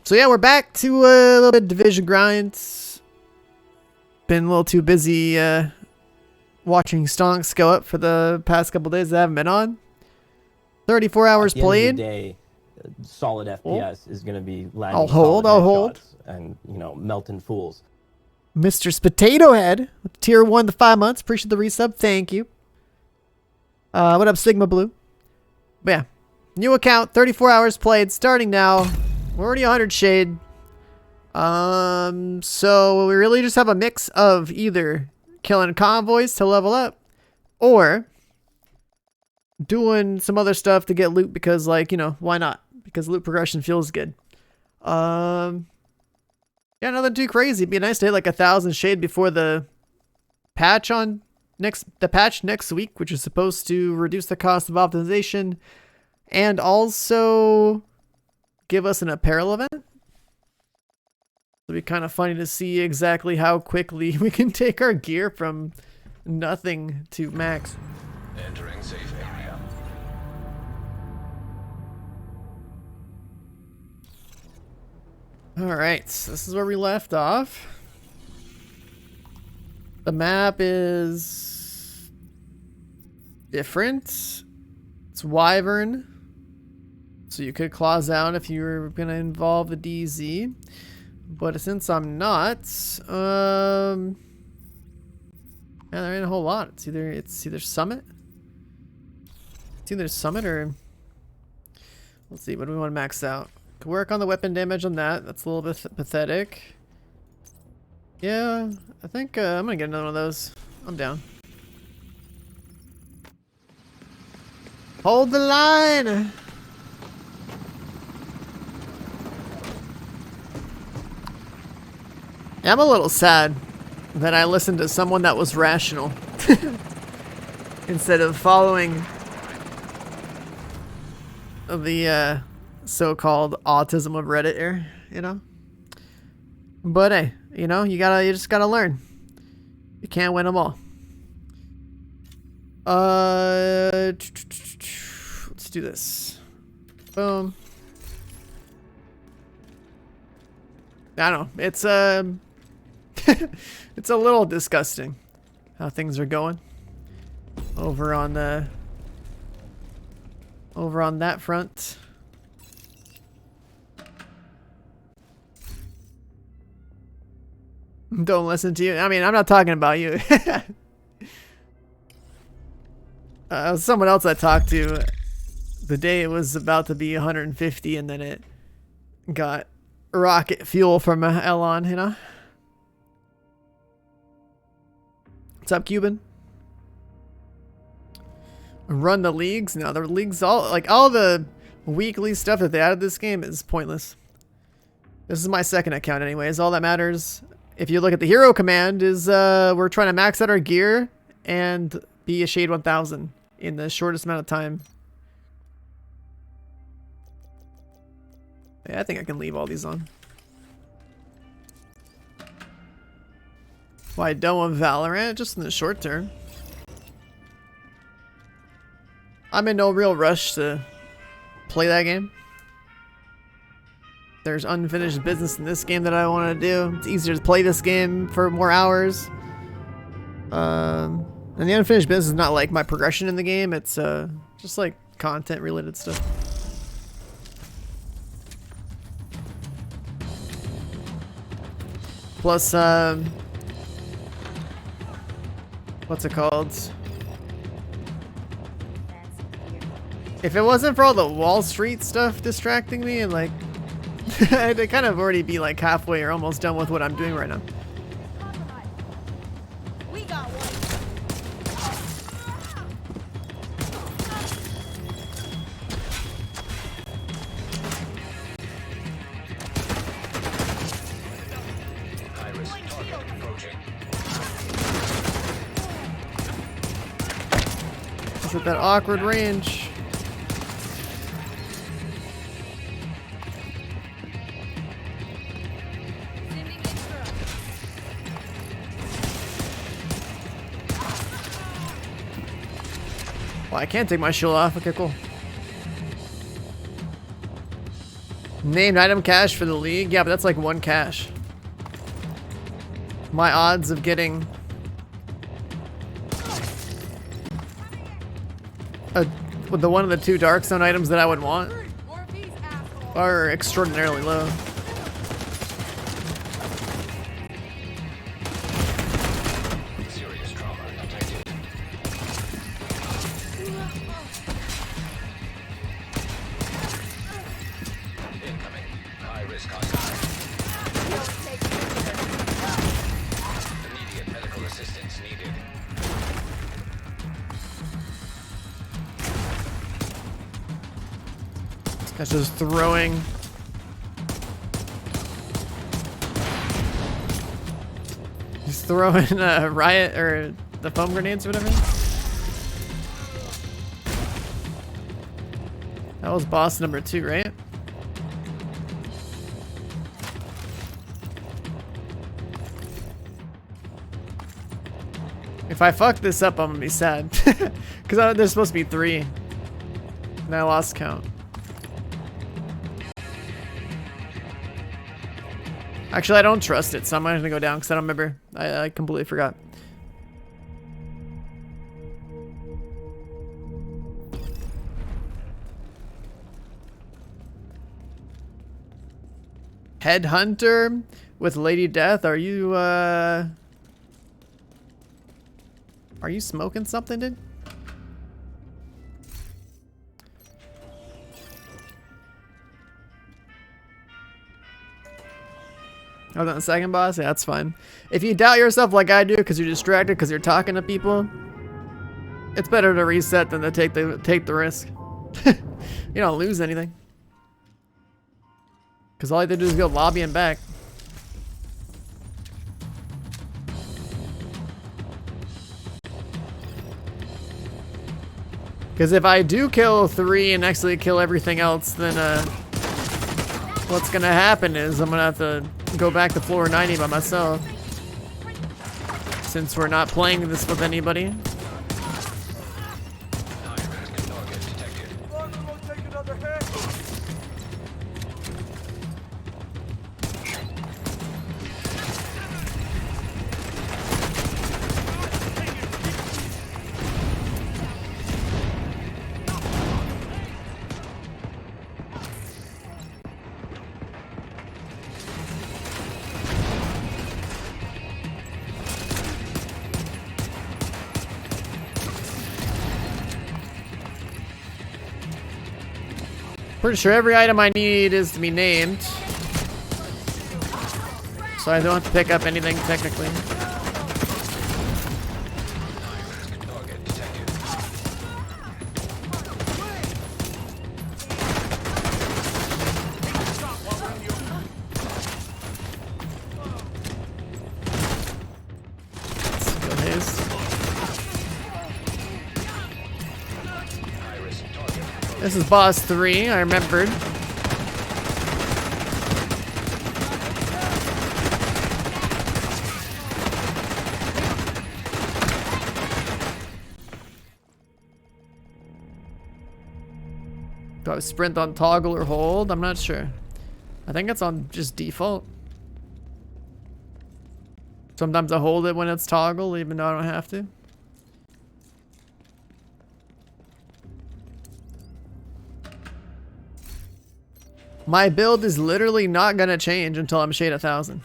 So yeah, we're back to a little bit of division grinds. Been a little too busy watching stonks go up for the past couple days that I haven't been on. 34 hours played. At the end of the day, solid FPS is going to be landing I'll hold. and, you know, melting fools. Mr. Potato Head with tier 1 to 5 months. Appreciate the resub. Thank you. What up, Sigma Blue? But yeah, new account, 34 hours played, starting now. We're already 100 shade. So we really just have a mix of either killing convoys to level up or doing some other stuff to get loot because, like, you know, why not? Because loot progression feels good. Yeah, nothing too crazy. It'd be nice to hit like 1,000 shade before the patch next week, which is supposed to reduce the cost of optimization and also give us an apparel event. It'll be kind of funny to see exactly how quickly we can take our gear from nothing to max. Entering safe area. Alright, so this is where we left off. The map is different. It's Wyvern. So you could clause out if you were going to involve the DZ. But since I'm not, yeah, there ain't a whole lot. It's either Summit. It's either Summit or... Let's see, what do we want to max out? Could work on the weapon damage on that. That's a little bit pathetic. Yeah, I think I'm gonna get another one of those. I'm down. Hold the line! Yeah, I'm a little sad that I listened to someone that was rational instead of following the so-called autism of Reddit here, you know? But hey, you know, you just gotta learn. You can't win them all. Let's do this. Boom. I don't know. It's it's a little disgusting how things are going over on that front. Don't listen to you. I mean, I'm not talking about you. Someone else I talked to the day it was about to be 150 and then it got rocket fuel from Elon, you know? What's up, Cuban? Run the leagues? No, the leagues, all the weekly stuff that they added this game is pointless. This is my second account anyways. All that matters, if you look at the hero command, is we're trying to max out our gear and be a shade 1000 in the shortest amount of time. Yeah, I think I can leave all these on. Why don't want Valorant? Just in the short term. I'm in no real rush to play that game. There's unfinished business in this game that I want to do. It's easier to play this game for more hours. And the unfinished business is not like my progression in the game. It's just like content related stuff. Plus, what's it called? If it wasn't for all the Wall Street stuff distracting me and like I'd kind of already be like halfway or almost done with what I'm doing right now. We got one. High-risk target approaching. It's at that awkward range. Well, I can't take my shield off. Okay, cool. Named item cache for the league? Yeah, but that's like 1 cache. My odds of getting the one of the 2 Dark Zone items that I would want are extraordinarily low. Serious trauma detected. Incoming. High risk hostile. Immediate medical assistance needed. That's just throwing. He's throwing a riot or the foam grenades or whatever. That was boss number 2, right? If I fuck this up, I'm gonna be sad. Because there's supposed to be 3. And I lost count. Actually, I don't trust it, so I'm not gonna go down because I don't remember. I completely forgot. Headhunter with Lady Death. Are you smoking something, dude? Oh, the second boss? Yeah, that's fine. If you doubt yourself like I do because you're distracted because you're talking to people, it's better to reset than to take the risk. You don't lose anything. Because all I have to do is go lobbying back. Because if I do kill 3 and actually kill everything else, then what's going to happen is I'm going to have to go back to floor 90 by myself. Since we're not playing this with anybody. Pretty sure every item I need is to be named. So I don't have to pick up anything technically. This is boss 3, I remembered. Do I sprint on toggle or hold? I'm not sure. I think it's on just default. Sometimes I hold it when it's toggle, even though I don't have to. My build is literally not gonna change until I'm shade 1000.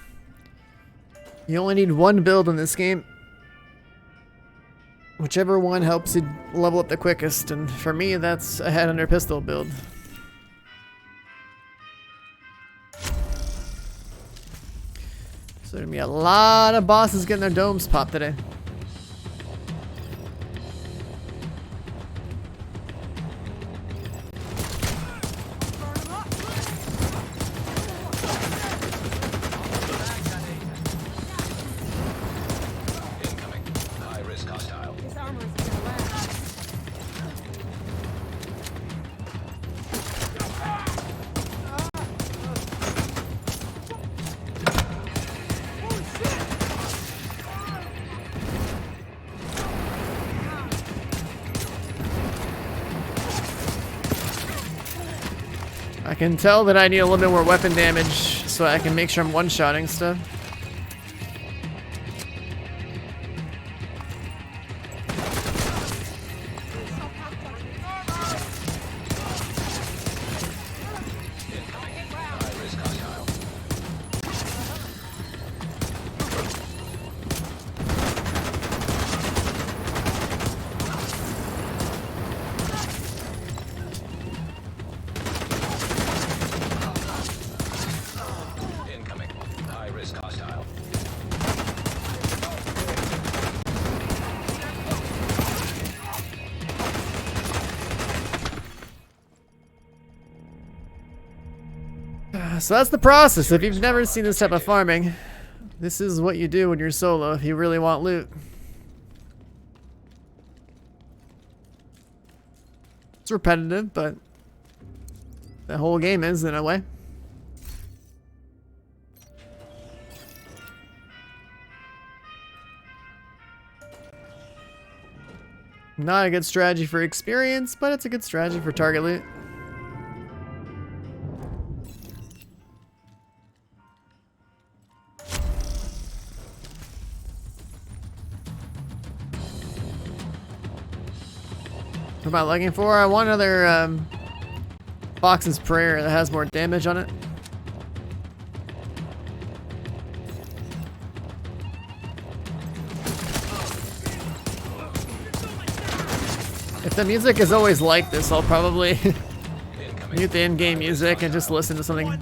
You only need 1 build in this game. Whichever one helps you level up the quickest, and for me that's a headhunter pistol build. So there's gonna be a lot of bosses getting their domes popped today. I can tell that I need a little bit more weapon damage so I can make sure I'm one-shotting stuff. Incoming. High risk hostile. So that's the process. If you've never seen this type of farming, this is what you do when you're solo if you really want loot. It's repetitive, but the whole game is in a way. Not a good strategy for experience, but it's a good strategy for target loot. What am I looking for? I want another Fox's Prayer that has more damage on it. If the music is always like this, I'll probably mute the in-game music and just listen to something.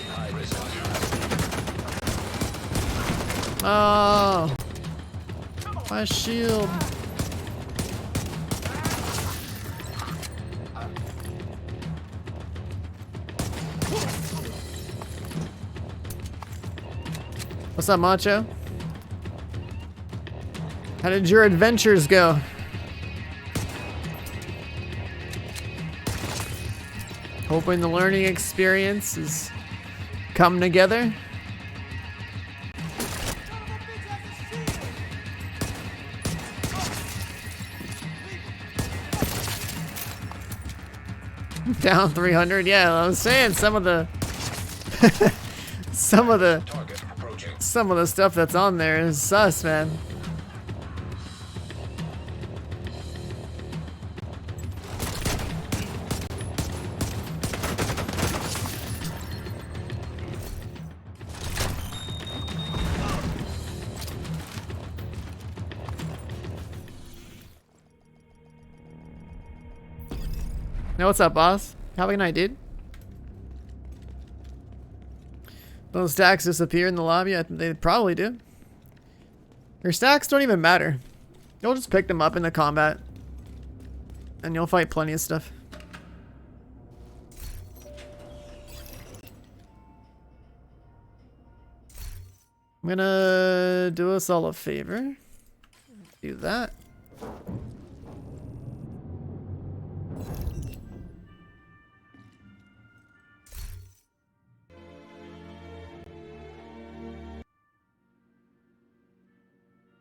High risk hostile. Oh, my shield. What's up, Macho? How did your adventures go? Hoping the learning experience is coming together. Down 300. Yeah, I was saying some of the Target approaching. some of the stuff that's on there is sus, man. Now what's up, boss? Have a good night, dude. Those stacks disappear in the lobby? They probably do. Your stacks don't even matter. You'll just pick them up in the combat. And you'll fight plenty of stuff. I'm gonna do us all a favor. Do that.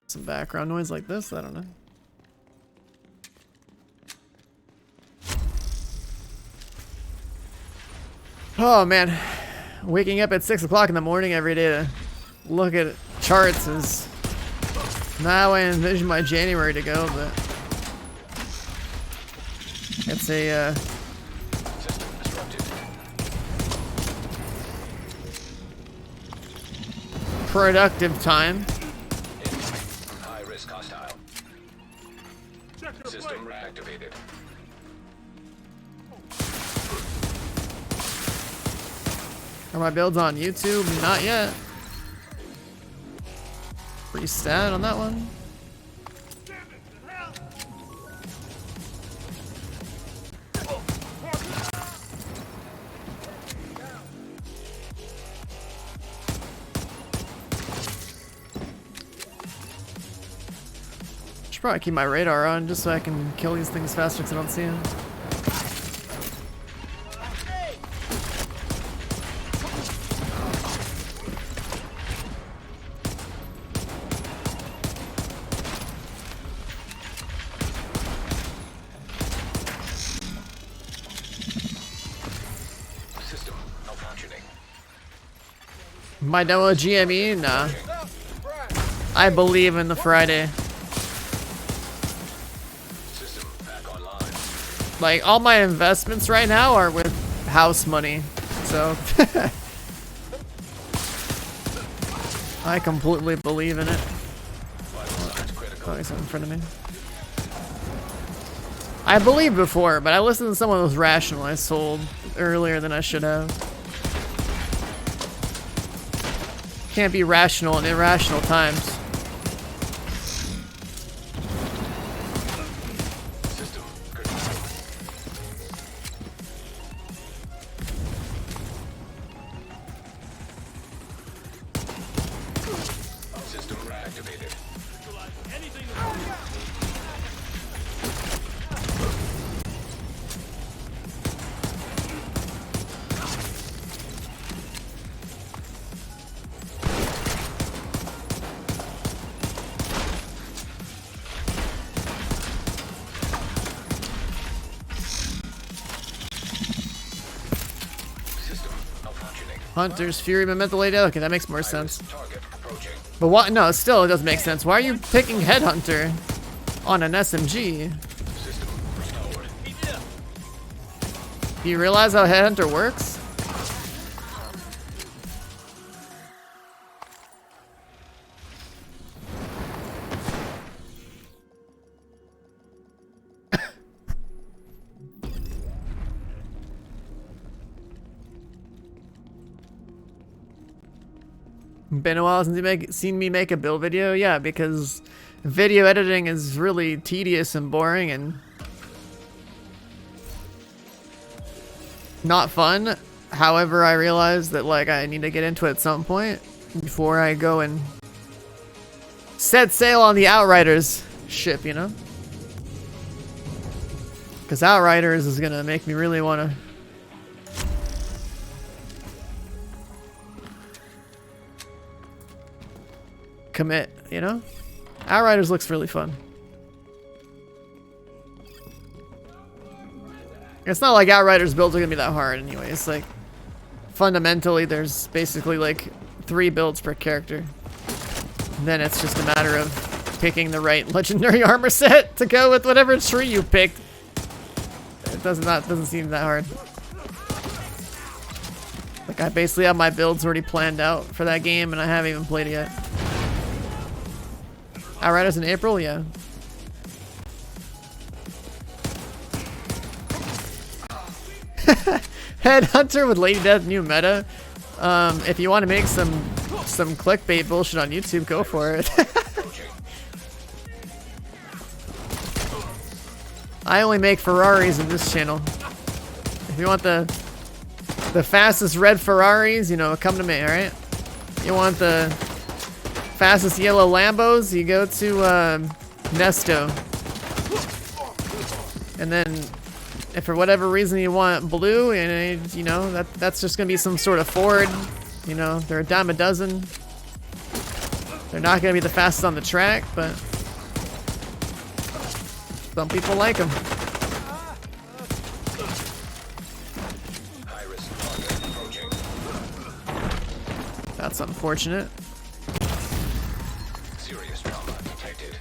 Some background noise like this, I don't know. Oh man, waking up at 6 o'clock in the morning every day to look at charts is not how I envision my January to go, but it's a System disrupted. productive time. Incoming. High risk hostile. System reactivated. Are my builds on YouTube? Not yet. Pretty sad on that one. probably keep my radar on just so I can kill these things faster because I don't see them. System malfunctioning. My demo GME? Nah. I believe in the Friday. System back online. Like, all my investments right now are with house money. So, I completely believe in it. Vital signs critical. Oh, he's in front of me. I believed before, but I listened to someone who was rational. I sold earlier than I should have. Can't be rational in irrational times. System critical. System reactivated. System malfunctioning. Hunter's Fury Memento laid out. Okay, that makes more sense. Target approaching. But what? No, still, it doesn't make sense. Why are you picking Headhunter on an SMG? System restored. Do you realize how Headhunter works? Been a while since you seen me make a build video? Yeah, because video editing is really tedious and boring and not fun. However, I realized that like I need to get into it at some point before I go and set sail on the Outriders ship, you know? Because Outriders is gonna make me really want to commit, you know? Outriders looks really fun. It's not like Outriders builds are gonna be that hard anyway. It's like fundamentally there's basically like 3 builds per character. And then it's just a matter of picking the right legendary armor set to go with whatever tree you picked. It doesn't seem that hard. Like I basically have my builds already planned out for that game and I haven't even played it yet. Outriders in April? Yeah. Headhunter with Lady Death new meta. If you want to make some clickbait bullshit on YouTube, go for it. I only make Ferraris in this channel. If you want the fastest red Ferraris, you know, come to me, alright? You want the fastest yellow Lambos, you go to Nesto. And then if for whatever reason you want blue, and you know, that's just gonna be some sort of Ford. You know, they're a dime a dozen. They're not gonna be the fastest on the track, but some people like them. High-risk target approaching. That's unfortunate. Serious trauma detected.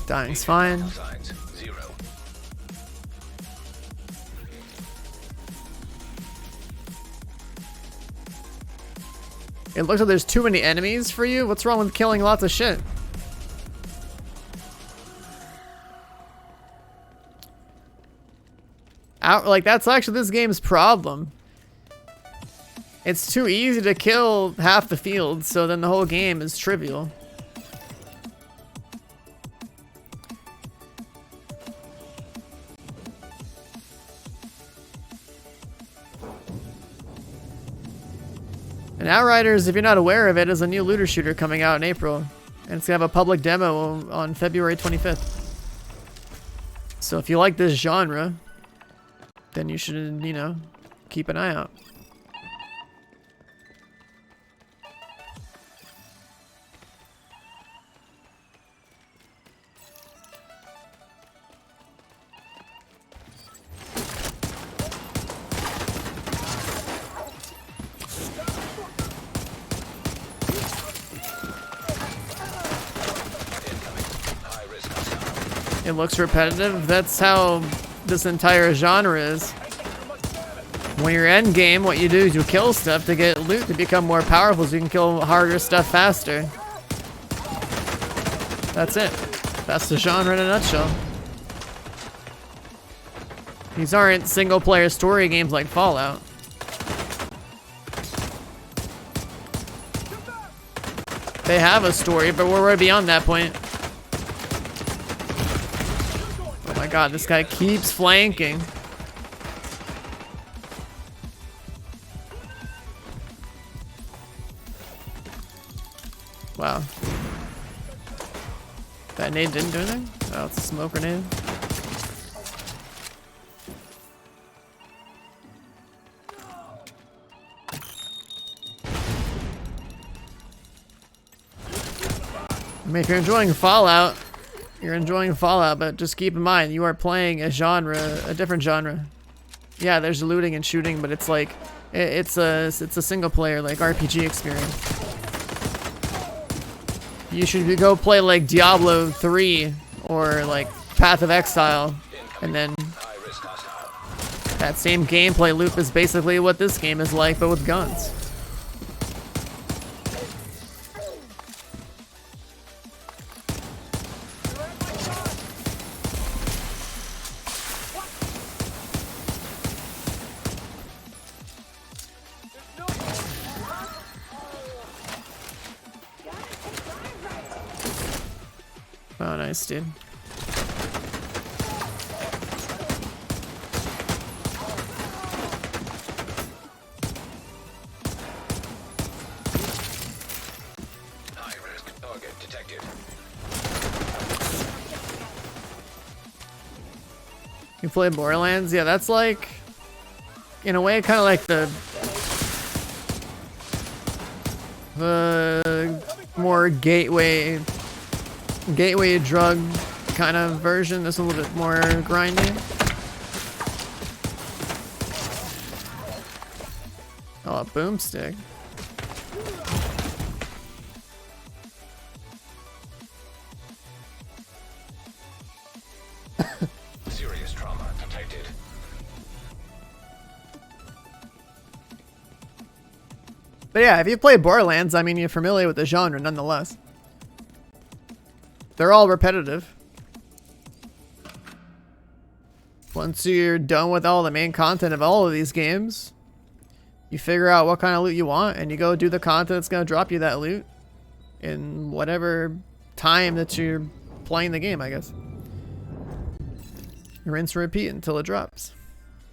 Dying's fine. Signs 0. It looks like there's too many enemies for you. What's wrong with killing lots of shit? Like, that's actually this game's problem. It's too easy to kill half the field, so then the whole game is trivial. And Outriders, if you're not aware of it, is a new looter shooter coming out in April. And it's gonna have a public demo on February 25th. So if you like this genre, then you should, you know, keep an eye out. It looks repetitive. That's how this entire genre is. When you're endgame, what you do is you kill stuff to get loot to become more powerful so you can kill harder stuff faster. That's it. That's the genre in a nutshell. These aren't single-player story games like Fallout. They have a story, but we're way beyond that point. Oh my god, this guy keeps flanking. Wow. That nade didn't do anything? Oh, it's a smoke grenade. I mean, if you're enjoying Fallout, you're enjoying Fallout, but just keep in mind, you are playing a genre, a different genre. Yeah, there's looting and shooting, but it's like, it's a single player, like, RPG experience. You should go play, like, Diablo 3, or, like, Path of Exile, and then that same gameplay loop is basically what this game is like, but with guns. Oh, nice, dude. High-risk target detected. You play Borderlands? Yeah, that's like, in a way, kind of like the more gateway drug kind of version. This is a little bit more grindy. Oh, a boomstick. Serious trauma detected. But yeah, if you play Borderlands, I mean, you're familiar with the genre nonetheless. They're all repetitive. Once you're done with all the main content of all of these games, you figure out what kind of loot you want, and you go do the content that's going to drop you that loot in whatever time that you're playing the game, I guess. You rinse and repeat until it drops.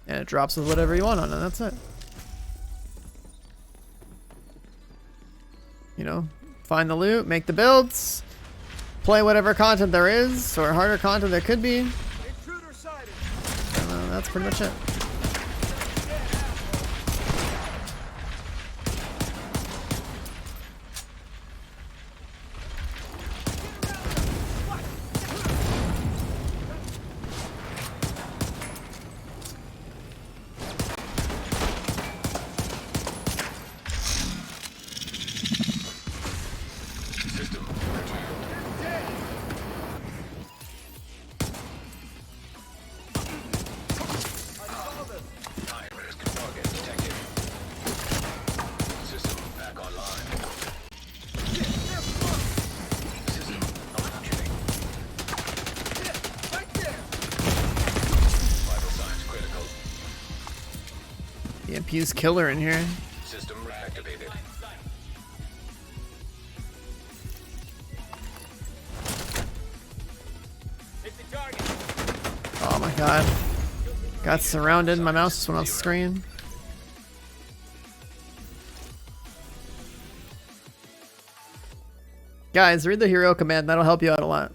And it drops with whatever you want on it, and that's it. You know, find the loot, make the builds, play whatever content there is, or harder content there could be. That's pretty much it. EMP's killer in here. System reactivated. Oh my god. Got surrounded. My mouse just went off the screen. Guys, read the hero command. That'll help you out a lot.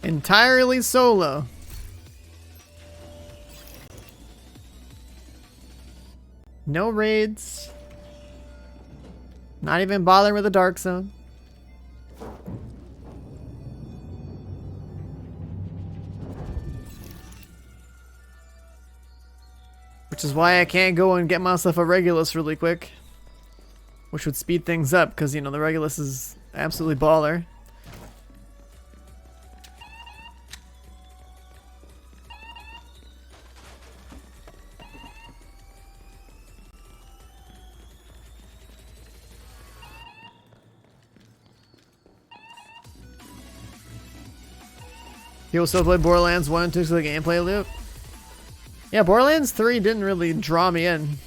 Entirely solo. No raids. Not even bothering with the dark zone. Which is why I can't go and get myself a Regulus really quick. Which would speed things up, because, you know, the Regulus is absolutely baller. You also played Borderlands 1 and 2 to the gameplay loop? Yeah, Borderlands 3 didn't really draw me in.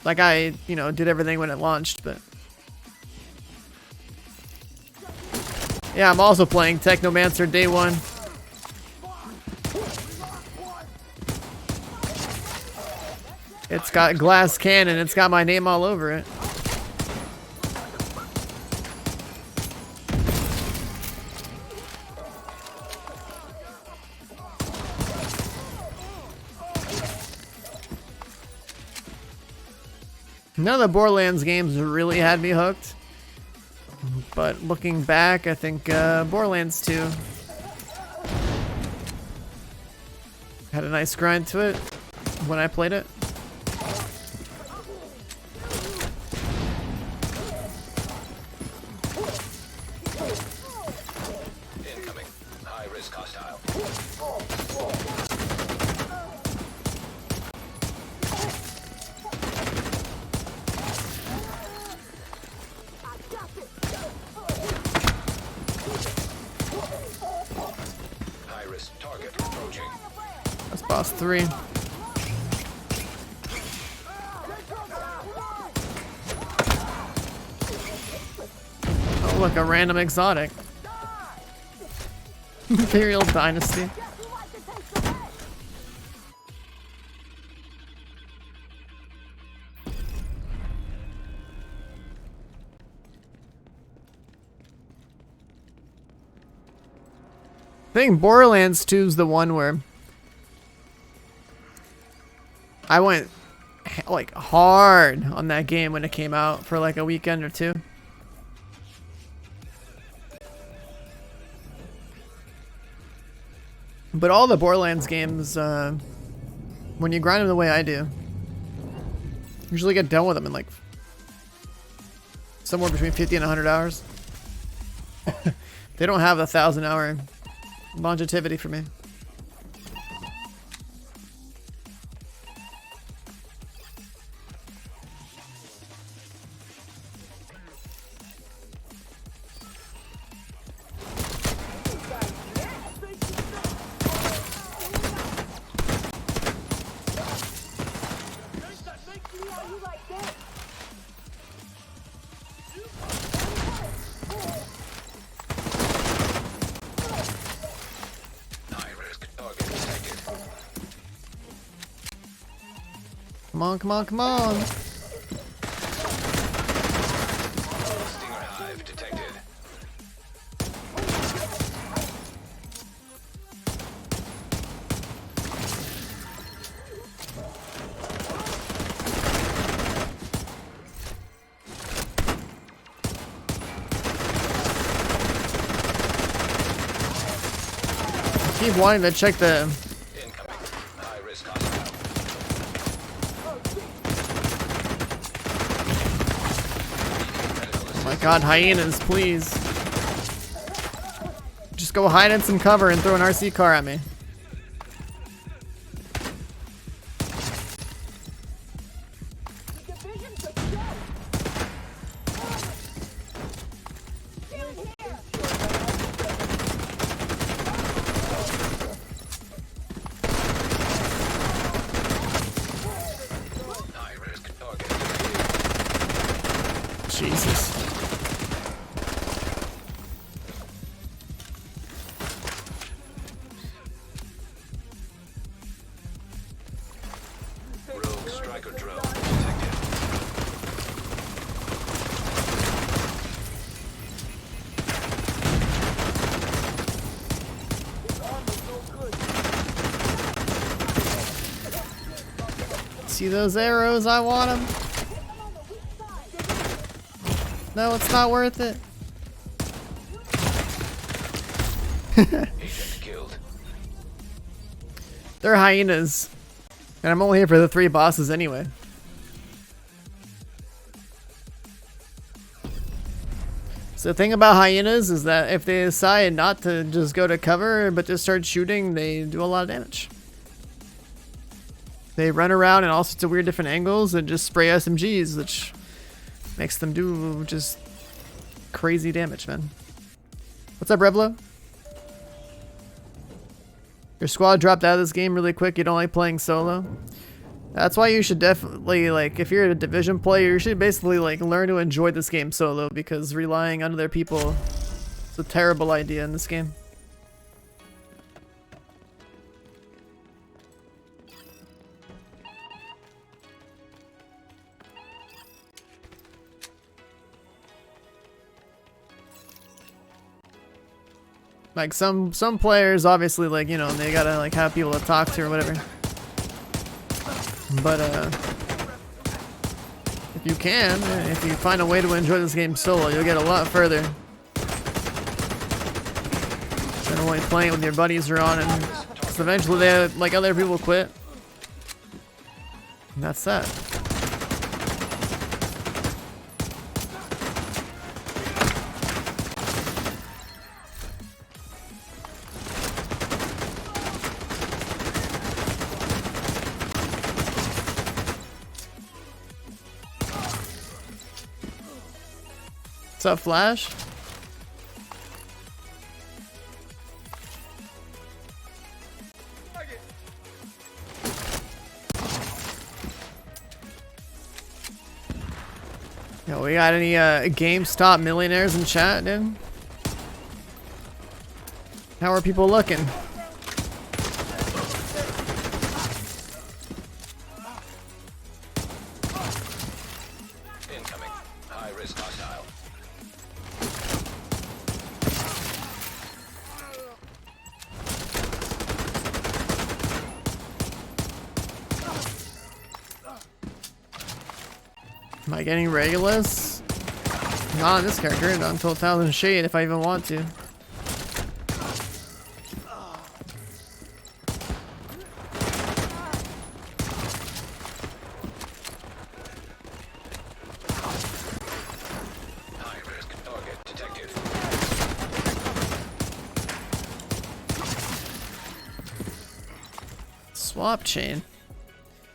Like I, you know, did everything when it launched, but... Yeah, I'm also playing Technomancer Day 1. It's got glass cannon, it's got my name all over it. None of the Borderlands games really had me hooked. But looking back, I think Borderlands 2 had a nice grind to it when I played it. Incoming. High risk hostile. High risk target approaching. That's boss 3. Oh look, a random exotic. Imperial Dynasty. I think Borderlands 2 is the one where I went like hard on that game when it came out for like a weekend or two. But all the Borderlands games, when you grind them the way I do, usually get done with them in like somewhere between 50 and 100 hours. They don't have the 1,000-hour longevity for me. Come on, come on, come on. Stinger hive detected. I keep wanting to check the... Incoming. High risk hostile. Oh my god, hyenas, please. Just go hide in some cover and throw an RC car at me. High risk target. Jesus. See those arrows? I want them. No, it's not worth it. Agent killed. They're hyenas. And I'm only here for the 3 bosses anyway. So the thing about hyenas is that if they decide not to just go to cover but just start shooting, they do a lot of damage. They run around in all sorts of weird different angles and just spray SMGs, which makes them do just crazy damage, man. What's up, Revlo? Your squad dropped out of this game really quick. You don't like playing solo. That's why you should definitely, like, if you're a division player, you should basically, like, learn to enjoy this game solo, because relying on other people is a terrible idea in this game. Like, some players, obviously, like, you know, they gotta, like, have people to talk to or whatever. But, if you can, if you find a way to enjoy this game solo, you'll get a lot further than only playing with your buddies or on, and so eventually they, like, other people quit. And that's that. What's up, Flash? Yo, we got any GameStop millionaires in chat, dude? How are people looking? Incoming. High risk hostile. Am I getting Regulus? Not on this character, not until 1000 Shade if I even want to. High risk target detected. Swap chain.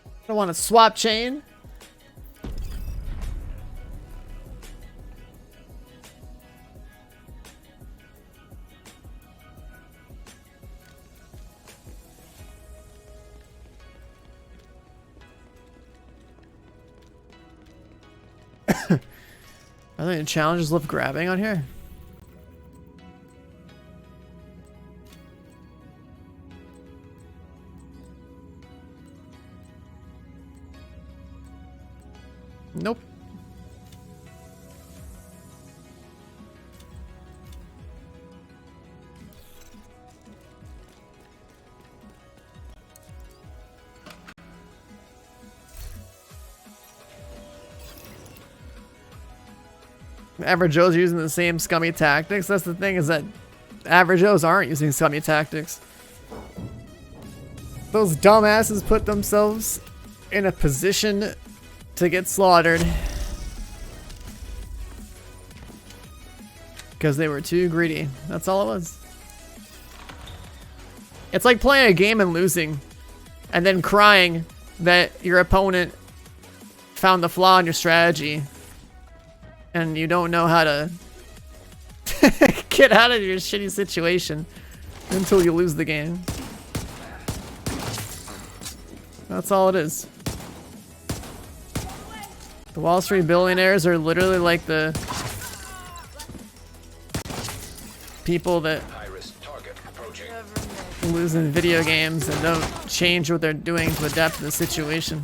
I don't want a swap chain. Are there any challenges left grabbing on here? Nope. Average Joe's using the same scummy tactics. That's the thing, is that average Joe's aren't using scummy tactics. Those dumbasses put themselves in a position to get slaughtered because they were too greedy. That's all it was. It's like playing a game and losing and then crying that your opponent found the flaw in your strategy and you don't know how to get out of your shitty situation until you lose the game. That's all it is. The Wall Street billionaires are literally like the people that lose in video games and don't change what they're doing to adapt to the situation.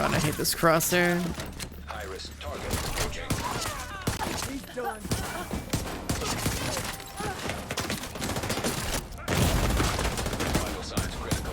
God, I hate this crosshair. High risk target approaching. Vital signs critical.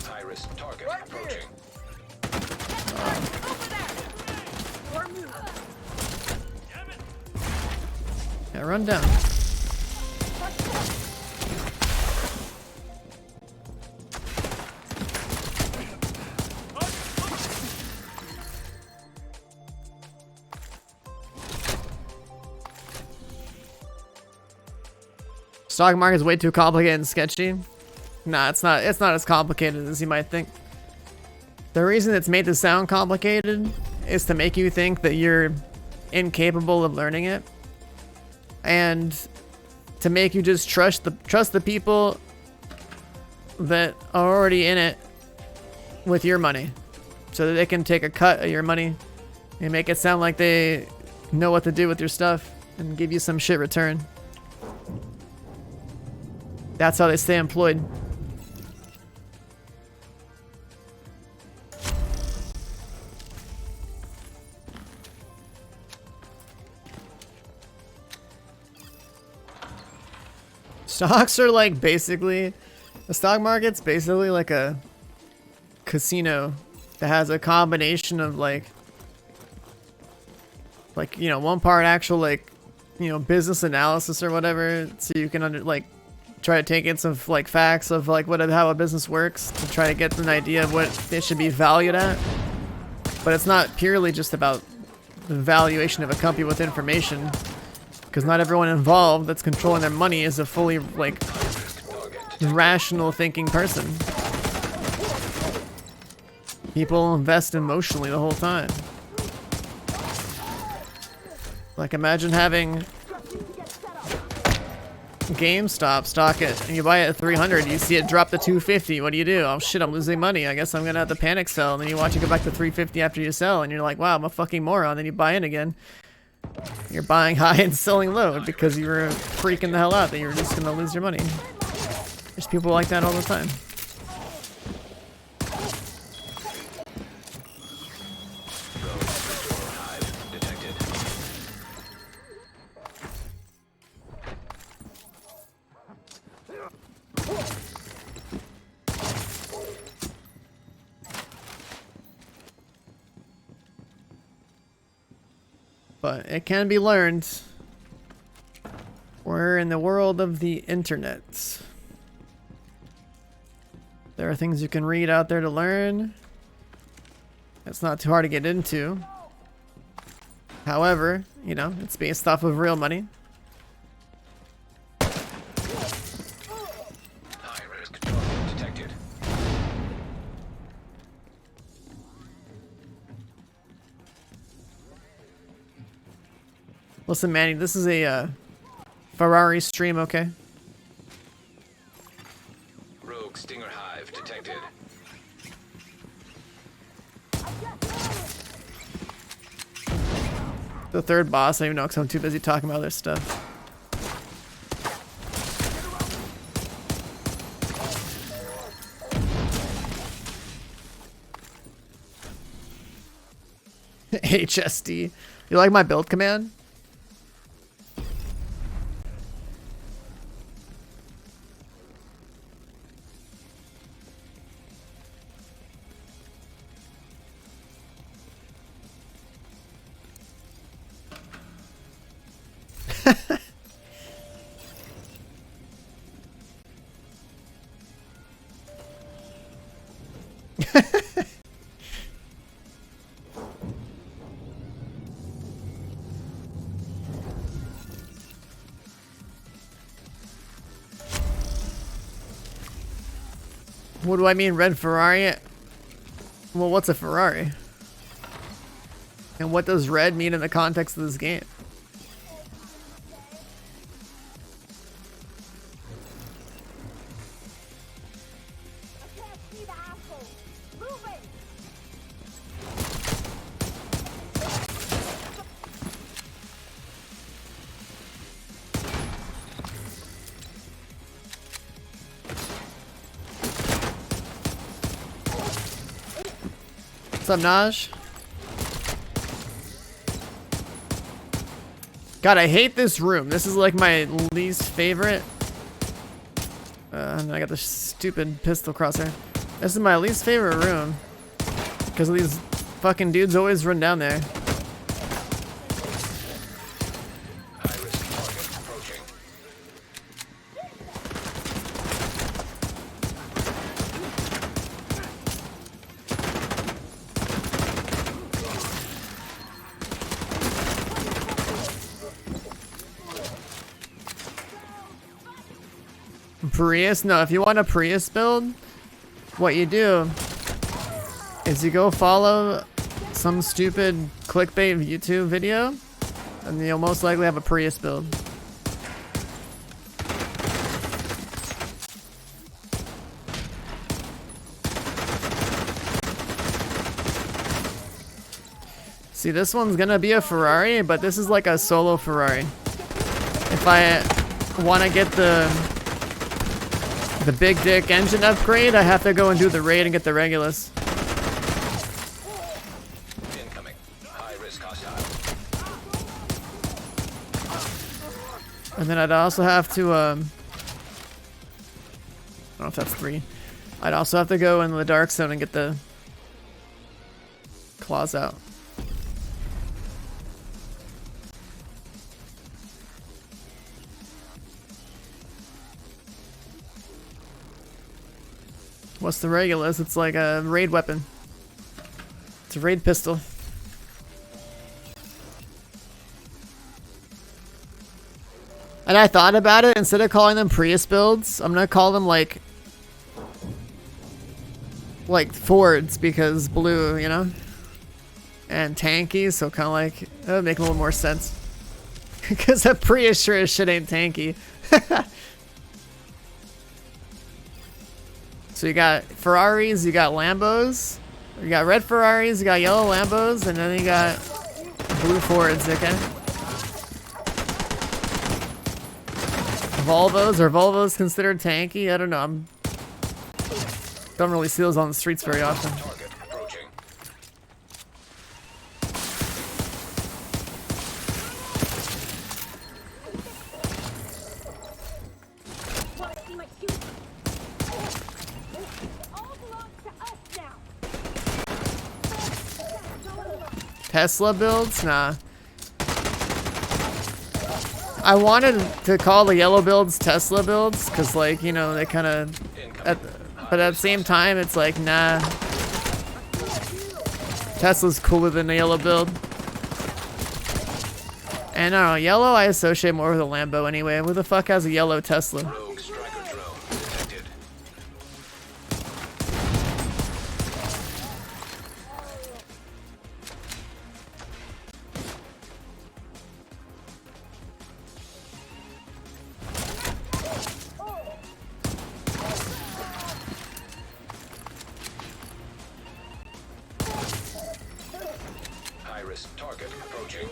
High risk target approaching. Yeah, run down. Stock market is way too complicated and sketchy. Nah, it's not. It's not as complicated as you might think. The reason it's made to sound complicated is to make you think that you're incapable of learning it, and to make you just trust the people that are already in it with your money, so that they can take a cut of your money and make it sound like they know what to do with your stuff and give you some shit return. That's how they stay employed. Stocks are like basically, the stock market's basically like a casino that has a combination of like you know, one part actual like, you know, business analysis or whatever, so you can try to take in some like facts of like how a business works to try to get an idea of what it should be valued at. But it's not purely just about the valuation of a company with information, because not everyone involved that's controlling their money is a fully like rational thinking person. People invest emotionally the whole time. Like, imagine having GameStop stock it, and you buy it at 300, you see it drop to 250. What do? Oh shit, I'm losing money. I guess I'm gonna have to panic sell. And then you watch it go back to 350 after you sell, and you're like, wow, I'm a fucking moron. Then you buy in again. You're buying high and selling low because you were freaking the hell out that you were just gonna lose your money. There's people like that all the time. But it can be learned. We're in the world of the internet. There are things you can read out there to learn. It's not too hard to get into. However, you know, it's based off of real money. High risk target detected. Listen, Manny, this is a Ferrari stream, okay? Rogue Stinger Hive detected. The third boss, I don't even know because I'm too busy talking about other stuff. HSD. You like my build command? What do I mean, red Ferrari? Well, what's a Ferrari? And what does red mean in the context of this game? What's up, Naj? God, I hate this room. This is like my least favorite. And I got this stupid pistol crosshair. This is my least favorite room. Because these fucking dudes always run down there. High-risk target approaching. Prius? No, if you want a Prius build, what you do is you go follow some stupid clickbait YouTube video, and you'll most likely have a Prius build. See, this one's gonna be a Ferrari, but this is like a solo Ferrari. If I want to get the big dick engine upgrade, I have to go and do the raid and get the Regulus. Incoming. High-risk hostile. And then I'd also have to, I don't know if that's 3. I'd also have to go in the dark zone and get the claws out. What's the Regulus? It's like a raid weapon. It's a raid pistol. And I thought about it, instead of calling them Prius builds, I'm gonna call them like Fords, because blue, you know? And tanky, so kind of like, that would make a little more sense. Because a Prius sure as shit ain't tanky. So you got Ferraris, you got Lambos, you got red Ferraris, you got yellow Lambos, and then you got blue Fords, okay? Volvos, are Volvos considered tanky? I don't know. Don't really see those on the streets very often. Target approaching. Tesla builds? Nah. I wanted to call the yellow builds Tesla builds, because, like, you know, they kind of... But at the same time, it's like, nah. Tesla's cooler than the yellow build. And I don't know, yellow I associate more with a Lambo anyway. Who the fuck has a yellow Tesla? Rogue striker drone detected. High-risk target approaching.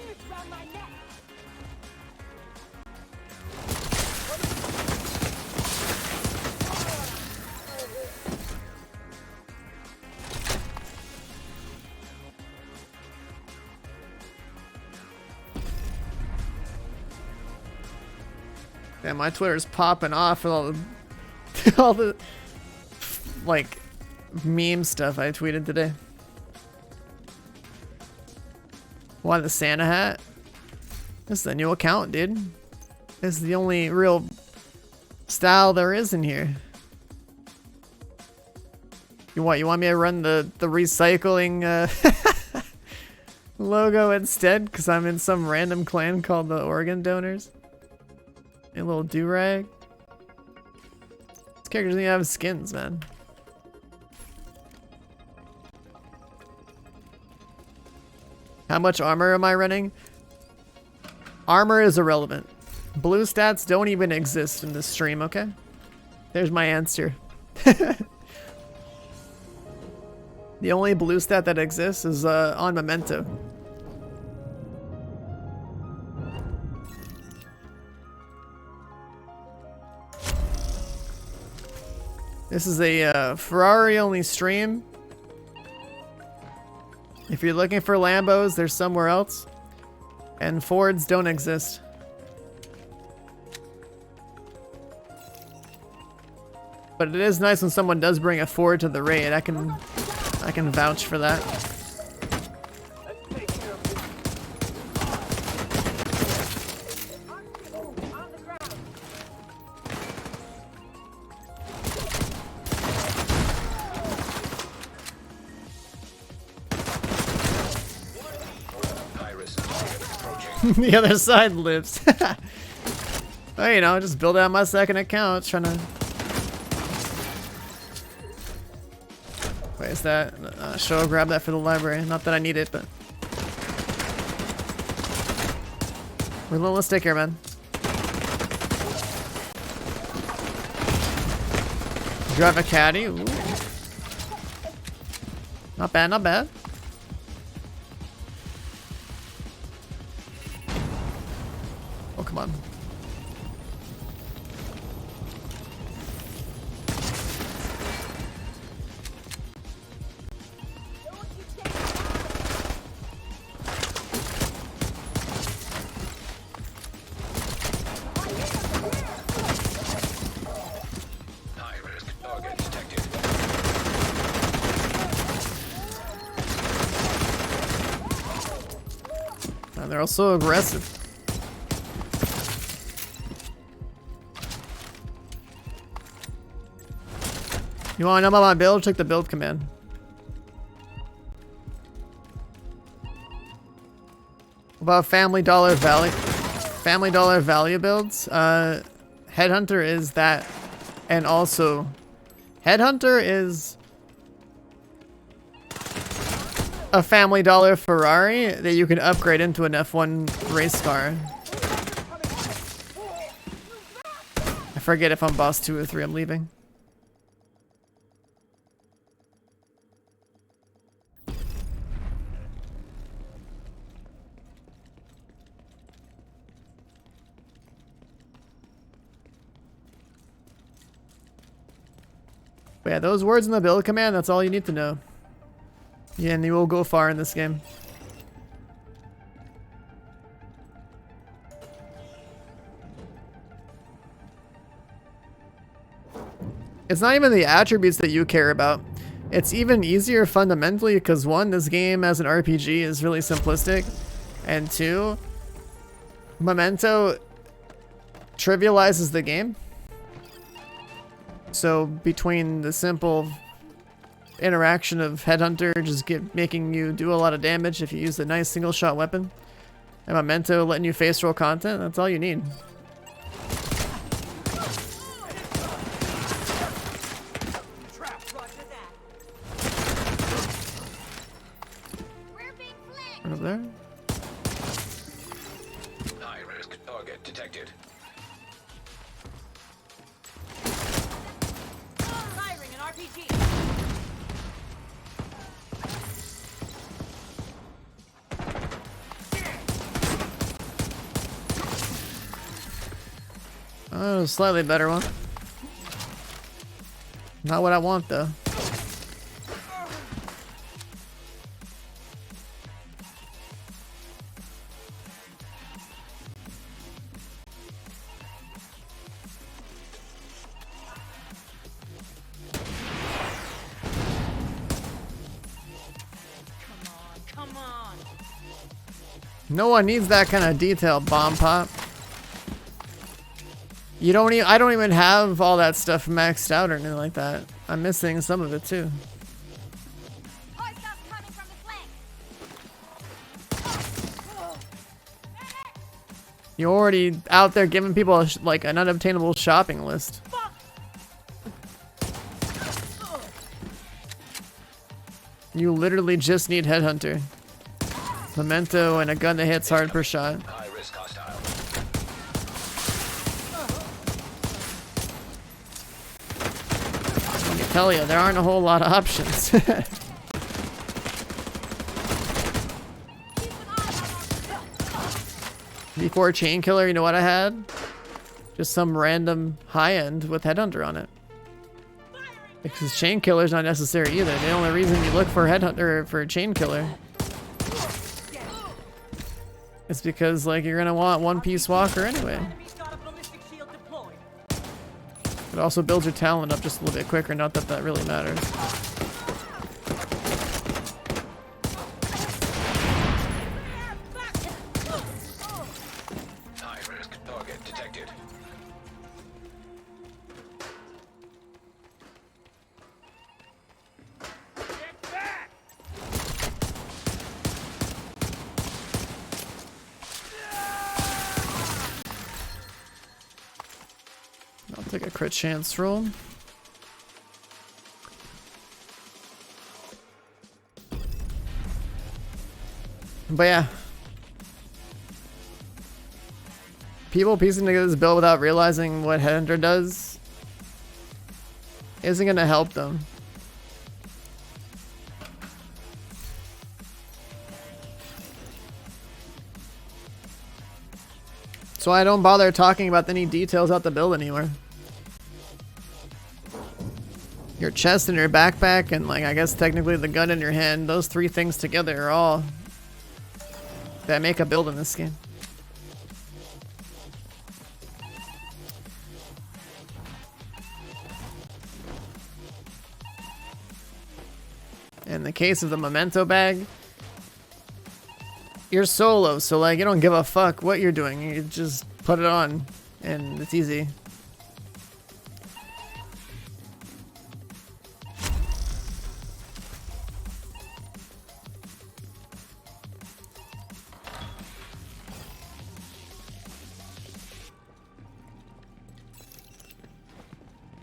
Yeah, my Twitter's popping off with all the, all the, like, meme stuff I tweeted today. Why the Santa hat? This is a new account, dude. This is the only real style there is in here. You want me to run the recycling logo instead? Because I'm in some random clan called the Organ Donors. A little do-rag. These characters don't even have skins, man. How much armor am I running? Armor is irrelevant. Blue stats don't even exist in this stream, okay? There's my answer. The only blue stat that exists is on Memento. This is a Ferrari only stream. If you're looking for Lambos, there's somewhere else. And Fords don't exist. But it is nice when someone does bring a Ford to the raid. I can vouch for that. High risk target approaching. The other side lives. Well, you know, just build out my second account. Trying to. Wait, is that? Sure, I'll grab that for the library. Not that I need it, but. Relentless, take care, man. Drive a caddy. Ooh. Not bad, not bad. Oh, come on. High risk target detected. And they're also aggressive. You want to know about my build? Check the build command. About Family Dollar value builds. Headhunter is that, and also Headhunter is a Family Dollar Ferrari that you can upgrade into an F1 race car. I forget if I'm boss 2 or 3. I'm leaving. But yeah, those words in the build command, that's all you need to know. Yeah, and you will go far in this game. It's not even the attributes that you care about. It's even easier fundamentally because 1, this game as an RPG is really simplistic. And 2, Memento trivializes the game. So between the simple interaction of Headhunter just making you do a lot of damage if you use a nice single shot weapon, and Memento letting you face roll content, that's all you need. Right over there. High risk target detected. Firing an RPG. Oh, slightly better one. Not what I want though. Come on. No one needs that kind of detail, bomb pop. You don't I don't even have all that stuff maxed out or anything like that. I'm missing some of it too. Hostiles coming from the flank. You're already out there giving people like an unobtainable shopping list. You literally just need Headhunter. Memento and a gun that hits hard per shot. High risk hostile. Let me tell you, there aren't a whole lot of options. Before Chain Killer, you know what I had? Just some random high end with Headhunter on it. Because Chain Killer's not necessary either. The only reason you look for Headhunter for Chain Killer is because like you're gonna want One Piece Walker anyway. It also builds your talent up just a little bit quicker, not that that really matters. High risk target detected. I'll take a crit chance roll. But yeah. People piecing together this build without realizing what Headhunter does isn't gonna help them. So I don't bother talking about any details out the build anymore. Your chest and your backpack and like I guess technically the gun in your hand, those three things together are all that make a build in this game. In the case of the Memento bag, you're solo, so like you don't give a fuck what you're doing. You just put it on and it's easy.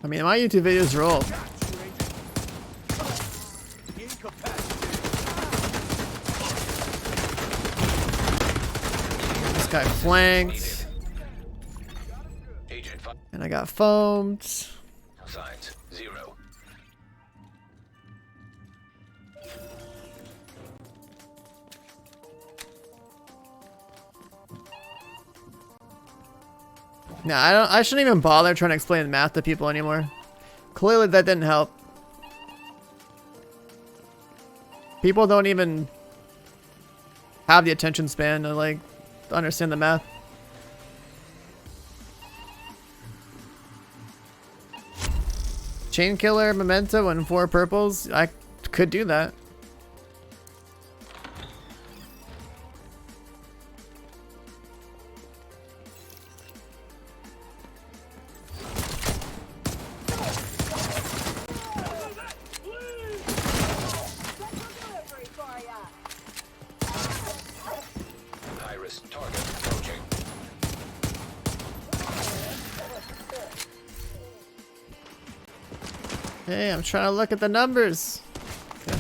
I mean, my YouTube videos are old. This guy flanked. Agent And I got foamed. signs 0. Nah, I shouldn't even bother trying to explain math to people anymore. Clearly that didn't help. People don't even have the attention span to like understand the math. Chain Killer, Memento, and 4 purples. I could do that. High risk target approaching. Hey, I'm trying to look at the numbers. Okay.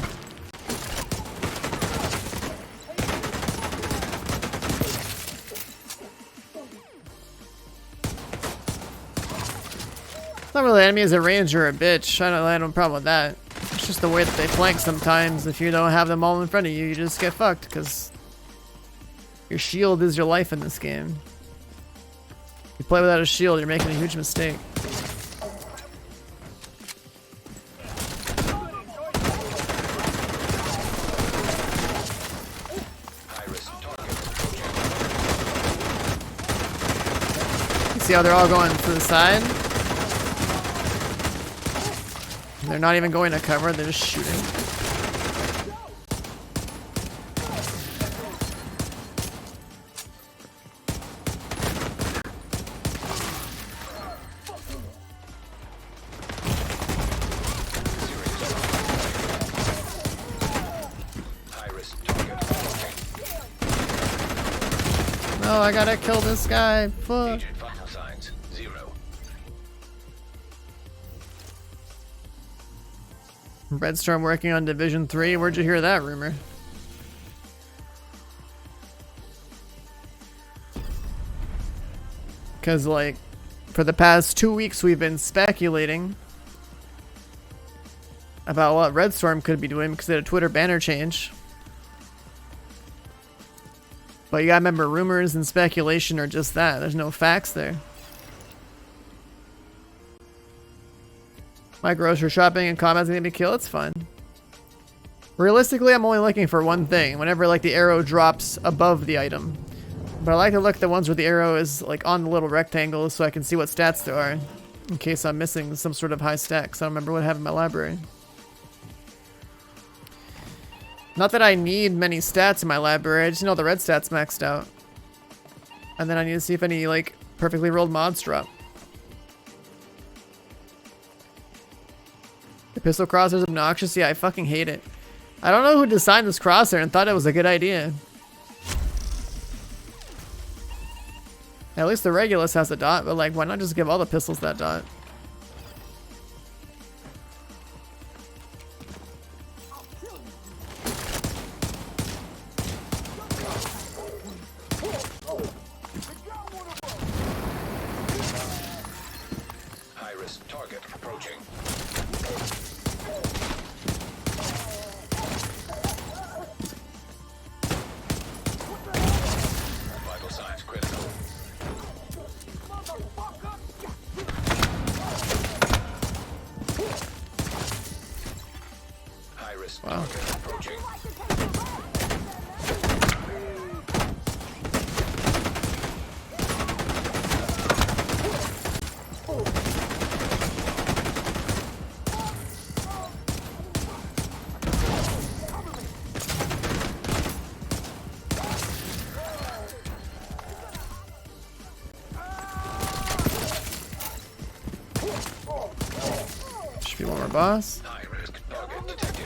It's not really enemies at range or a bitch. I don't have a problem with that. It's just the way that they flank sometimes. If you don't have them all in front of you, you just get fucked because your shield is your life in this game. If you play without a shield, you're making a huge mistake. See how they're all going to the side? They're not even going to cover, they're just shooting. High risk target approaching. No, I gotta kill this guy. Fuck. Agent vital signs 0. Redstorm working on Division 3. Where'd you hear that rumor? Because, like, for the past 2 weeks, we've been speculating about what Red Storm could be doing because they had a Twitter banner change. But you gotta remember, rumors and speculation are just that. There's no facts there. My grocery shopping and comments made me kill. It's fun. Realistically, I'm only looking for one thing. Whenever like the arrow drops above the item. But I like to look at the ones where the arrow is like on the little rectangle so I can see what stats there are. In case I'm missing some sort of high stat. 'Cause I don't remember what I have in my library. Not that I need many stats in my library. I just know the red stats maxed out. And then I need to see if any like perfectly rolled mods drop. The pistol crosshair is obnoxious. Yeah, I fucking hate it. I don't know who designed this crosshair and thought it was a good idea. At least the Regulus has a dot, but like, why not just give all the pistols that dot? High-risk target approaching. Vital signs critical. High-risk target approaching. Should be one more boss. High-risk target detected.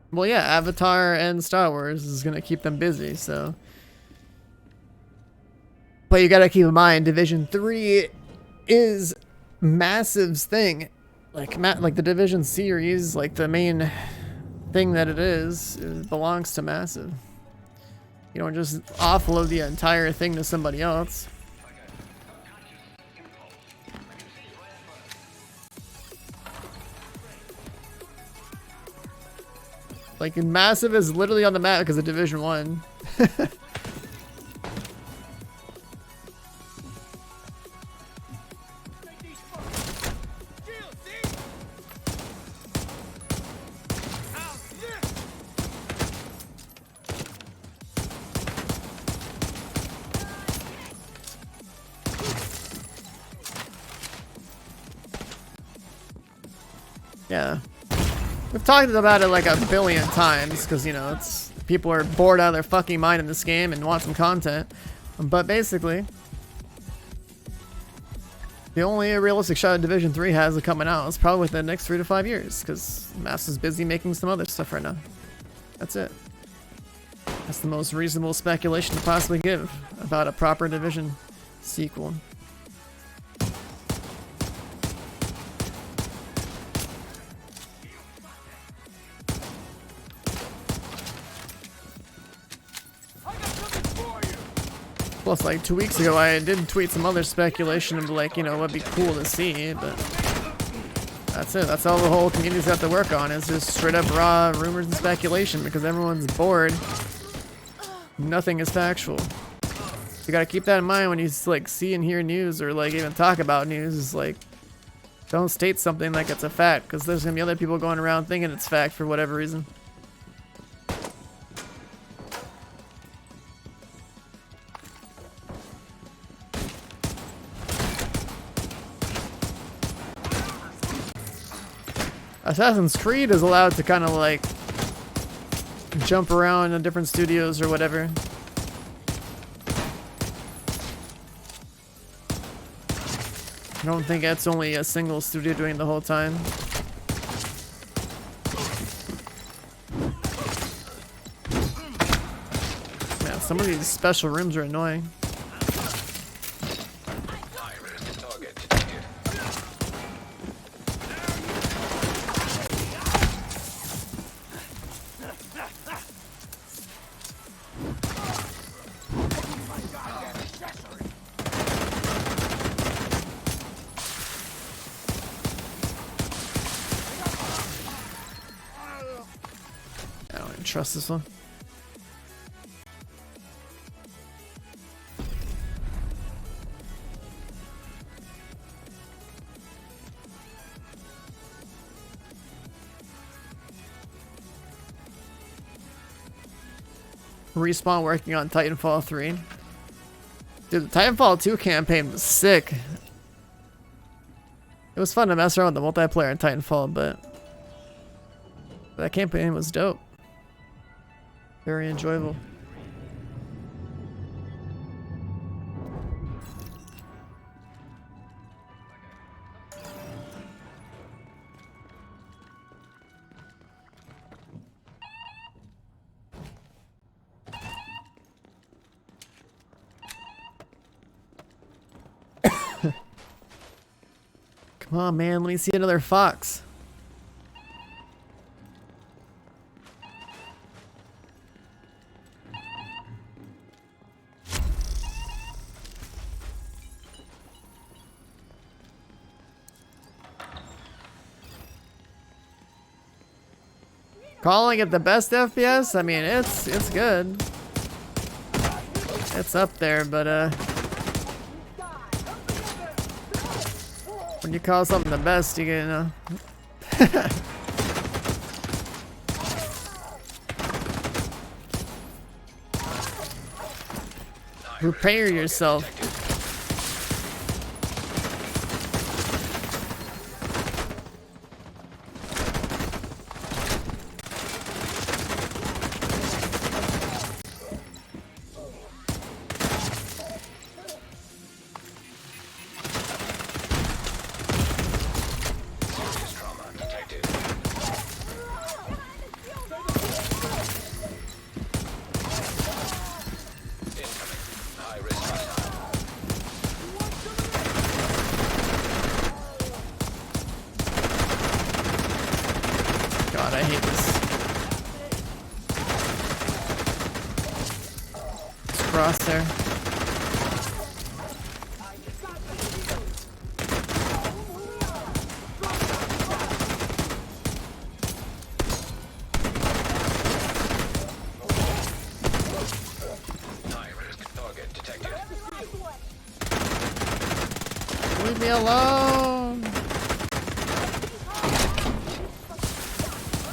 Well, yeah, Avatar and Star Wars is gonna keep them busy, so. But you gotta keep in mind, Division 3 is Massive's thing. Like the Division series, like the main thing that it is, it belongs to Massive. You don't just offload the entire thing to somebody else. Like, Massive is literally on the map because of Division 1. Yeah. We've talked about it like a billion times because, you know, it's people are bored out of their fucking mind in this game and want some content. But basically, the only realistic shot Division 3 has coming out is probably within the next 3 to 5 years because Massive's busy making some other stuff right now. That's it. That's the most reasonable speculation to possibly give about a proper Division sequel. Plus, like 2 weeks ago, I did tweet some other speculation of like, you know, what'd be cool to see, but that's it. That's all the whole community's got to work on is just straight up raw rumors and speculation because everyone's bored. Nothing is factual. You gotta keep that in mind when you like see and hear news or like even talk about news. Is like, don't state something like it's a fact because there's gonna be other people going around thinking it's fact for whatever reason. Assassin's Creed is allowed to kind of like jump around in different studios or whatever. I don't think it's only a single studio doing the whole time. Some of these special rooms are annoying. High-risk target detected. I don't even trust this one. Respawn working on Titanfall 3. Dude, the Titanfall 2 campaign was sick. It was fun to mess around with the multiplayer in Titanfall, but that campaign was dope. Very enjoyable. Come on, man. Let me see another fox. Calling it the best FPS? I mean, it's good. It's up there, but when you call something the best, you get, you know. Prepare yourself. Serious trauma detected. Incoming. High-risk hostile. God, I hate this. It's crosshair. High-risk target detected. Leave me alone.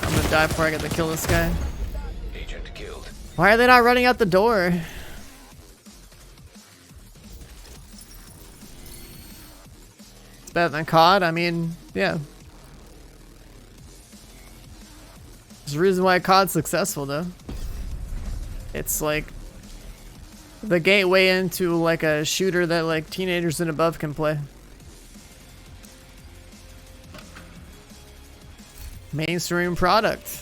I'm gonna die before I get to kill this guy. Agent killed. Why are they not running out the door? It's better than COD. I mean, yeah. There's a reason why COD's successful, though. It's like the gateway into like a shooter that like teenagers and above can play. Mainstream product.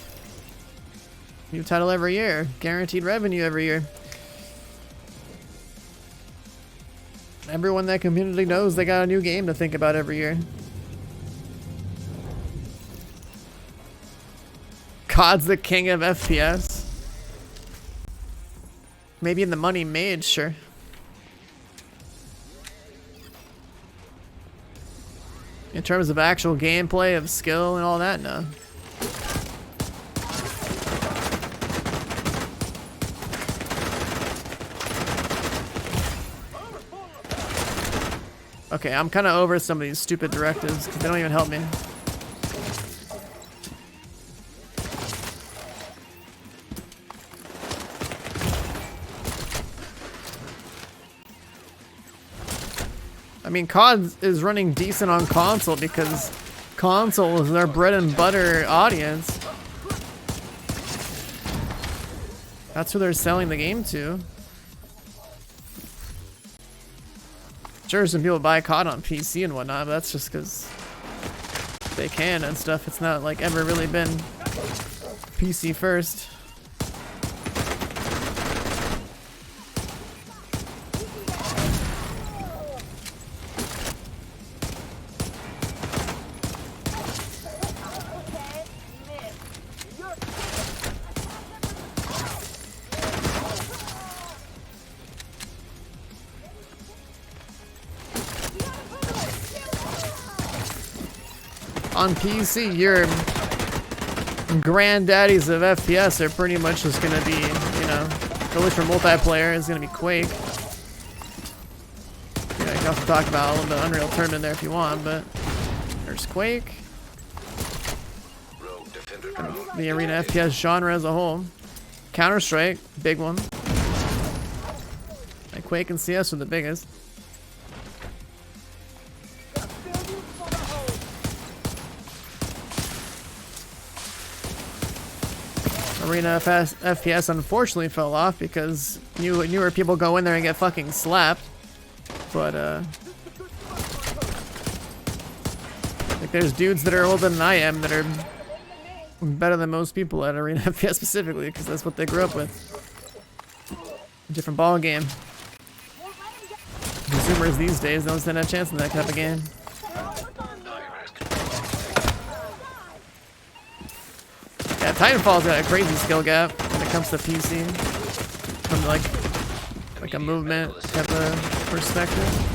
New title every year. Guaranteed revenue every year. Everyone in that community knows they got a new game to think about every year. COD's the king of FPS. Maybe in the money made, sure. In terms of actual gameplay, of skill and all that, no. Okay, I'm kind of over some of these stupid directives because they don't even help me. I mean, COD is running decent on console because console is their bread and butter audience. That's who they're selling the game to. Sure, some people buy COD on PC and whatnot, but that's just because they can and stuff. It's not like ever really been PC first. on PC, your granddaddies of FPS are pretty much just gonna be, you know, at least for multiplayer, is gonna be Quake. You know, you can also talk about a little bit of Unreal Tournament there if you want, but there's Quake. Rogue defender drone. The arena FPS genre as a whole. Counter-Strike, big one. Like Quake and CS are the biggest. Arena FPS unfortunately fell off because newer people go in there and get fucking slapped. But like there's dudes that are older than I am that are better than most people at Arena FPS specifically because that's what they grew up with. Different ball game. Consumers these days don't stand a chance in that type of game. Yeah, Titanfall's got a crazy skill gap when it comes to PC. From like a movement type of perspective.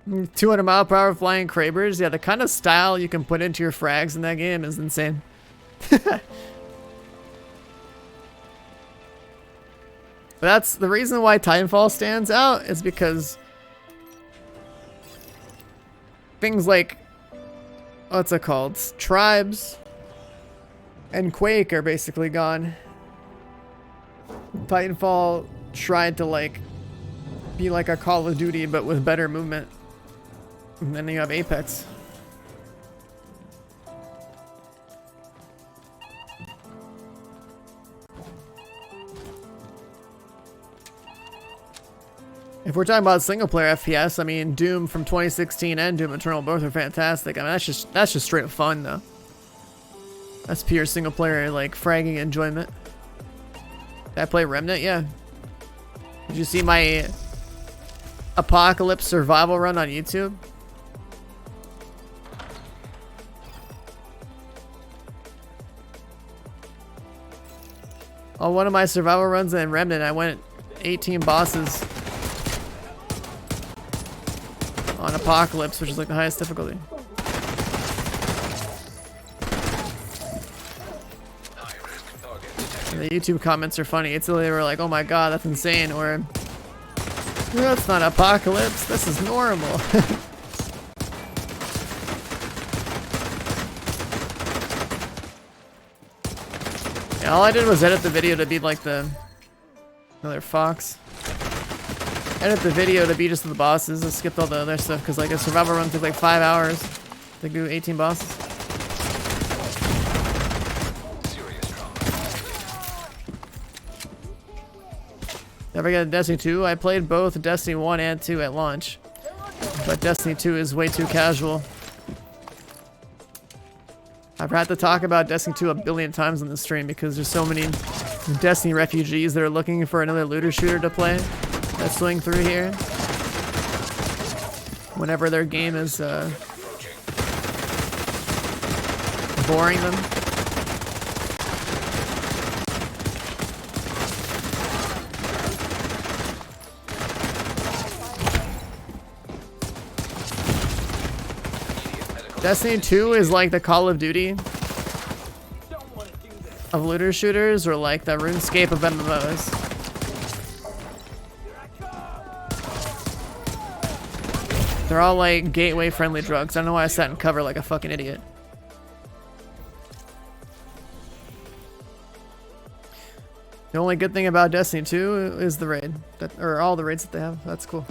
Mm, 200-mile-per-hour flying Krabers. Yeah, the kind of style you can put into your frags in that game is insane. But that's the reason why Titanfall stands out is because things like, what's it called? Tribes and Quake are basically gone. Titanfall tried to like be like a Call of Duty but with better movement. And then you have Apex. If we're talking about single player FPS, I mean Doom from 2016 and Doom Eternal both are fantastic. I mean that's just straight fun though. That's pure single player like fragging enjoyment. Did I play Remnant? Yeah. Did you see my Apocalypse survival run on YouTube? On one of my survival runs in Remnant, I went 18 bosses on Apocalypse, which is like the highest difficulty. And the YouTube comments are funny. It's they were like, "Oh my god, that's insane," or "That's not Apocalypse. This is normal." Yeah, all I did was edit the video to be like the another fox. Edit the video to be just the bosses. I skipped all the other stuff because like a survival run took like 5 hours. They do 18 bosses. Serious trauma. Never got Destiny 2. I played both Destiny 1 and 2 at launch. But Destiny 2 is way too casual. I've had to talk about Destiny 2 a billion times on the stream because there's so many Destiny refugees that are looking for another looter shooter to play that swing through here whenever their game is boring them. Destiny 2 is like the Call of Duty of looter shooters, or like the RuneScape of MMOs. They're all like gateway friendly drugs. I don't know why I sat in cover like a fucking idiot. The only good thing about Destiny 2 is the raid, or all the raids that they have. That's cool.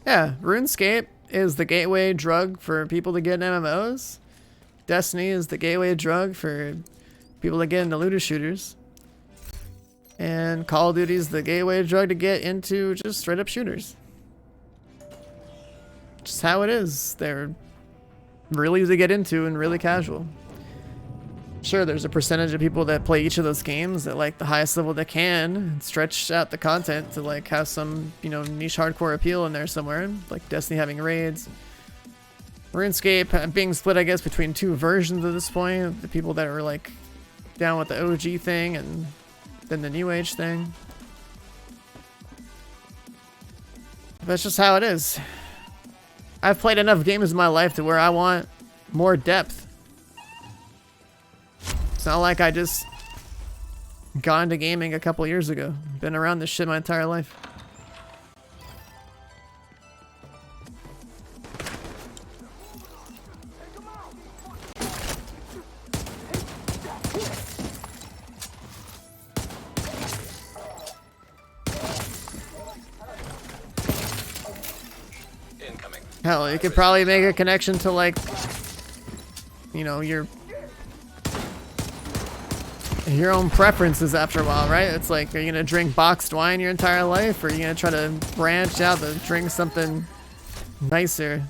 Yeah, RuneScape is the gateway drug for people to get in MMOs. Destiny is the gateway drug for people to get into looter shooters. And Call of Duty is the gateway drug to get into just straight up shooters. Just how it is. They're really easy to get into and really casual. Sure, there's a percentage of people that play each of those games at like the highest level they can and stretch out the content to like have some, you know, niche hardcore appeal in there somewhere, like Destiny having raids. RuneScape being split, I guess, between two versions at this point. The people that are like down with the OG thing and then the New Age thing. That's just how it is. I've played enough games in my life to where I want more depth. It's not like I just got into gaming a couple years ago. Been around this shit my entire life. Incoming. Hell, you could probably make a connection to like, you know, your own preferences after a while, right? It's like, are you gonna drink boxed wine your entire life, or are you gonna try to branch out to drink something nicer?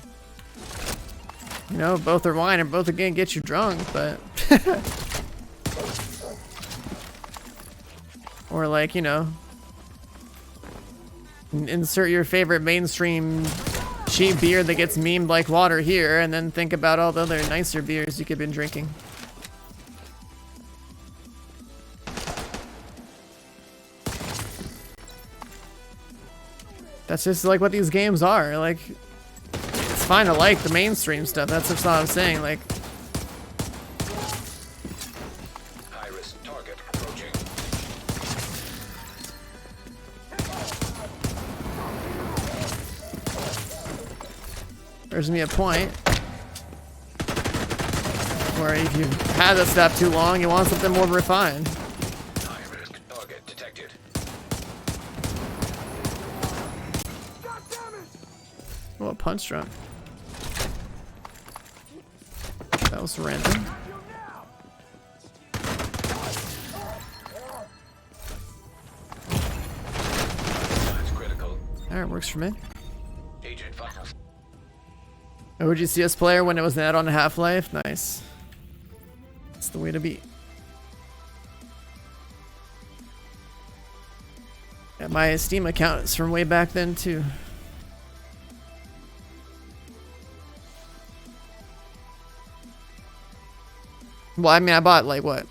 You know, both are wine and both are gonna get you drunk, but or like, you know, insert your favorite mainstream cheap beer that gets memed like water here, and then think about all the other nicer beers you could have been drinking. That's just like what these games are. Like, it's fine to like the mainstream stuff. That's just what I'm saying. Like, High-risk target approaching. there's gonna be a point where if you've had this stuff too long, you want something more refined. High-risk target detected. Oh, a punch drop. That was random. That's critical. Alright, works for me. Agent files. OGCS player when it was an add-on to Half-Life. Nice. That's the way to be. Yeah, my Steam account is from way back then too. Well, I mean, I bought like what?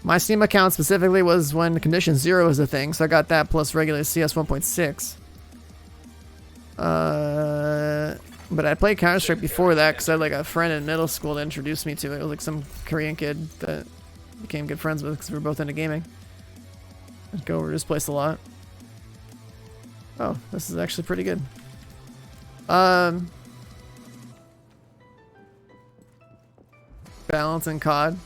My Steam account specifically was when Condition 0 was a thing, so I got that plus regular CS 1.6. But I played Counter-Strike before that because I had like a friend in middle school that introduced me to it. It was like some Korean kid that became good friends with because we were both into gaming. I'd go over to his place a lot. Oh, this is actually pretty good. Balance and COD.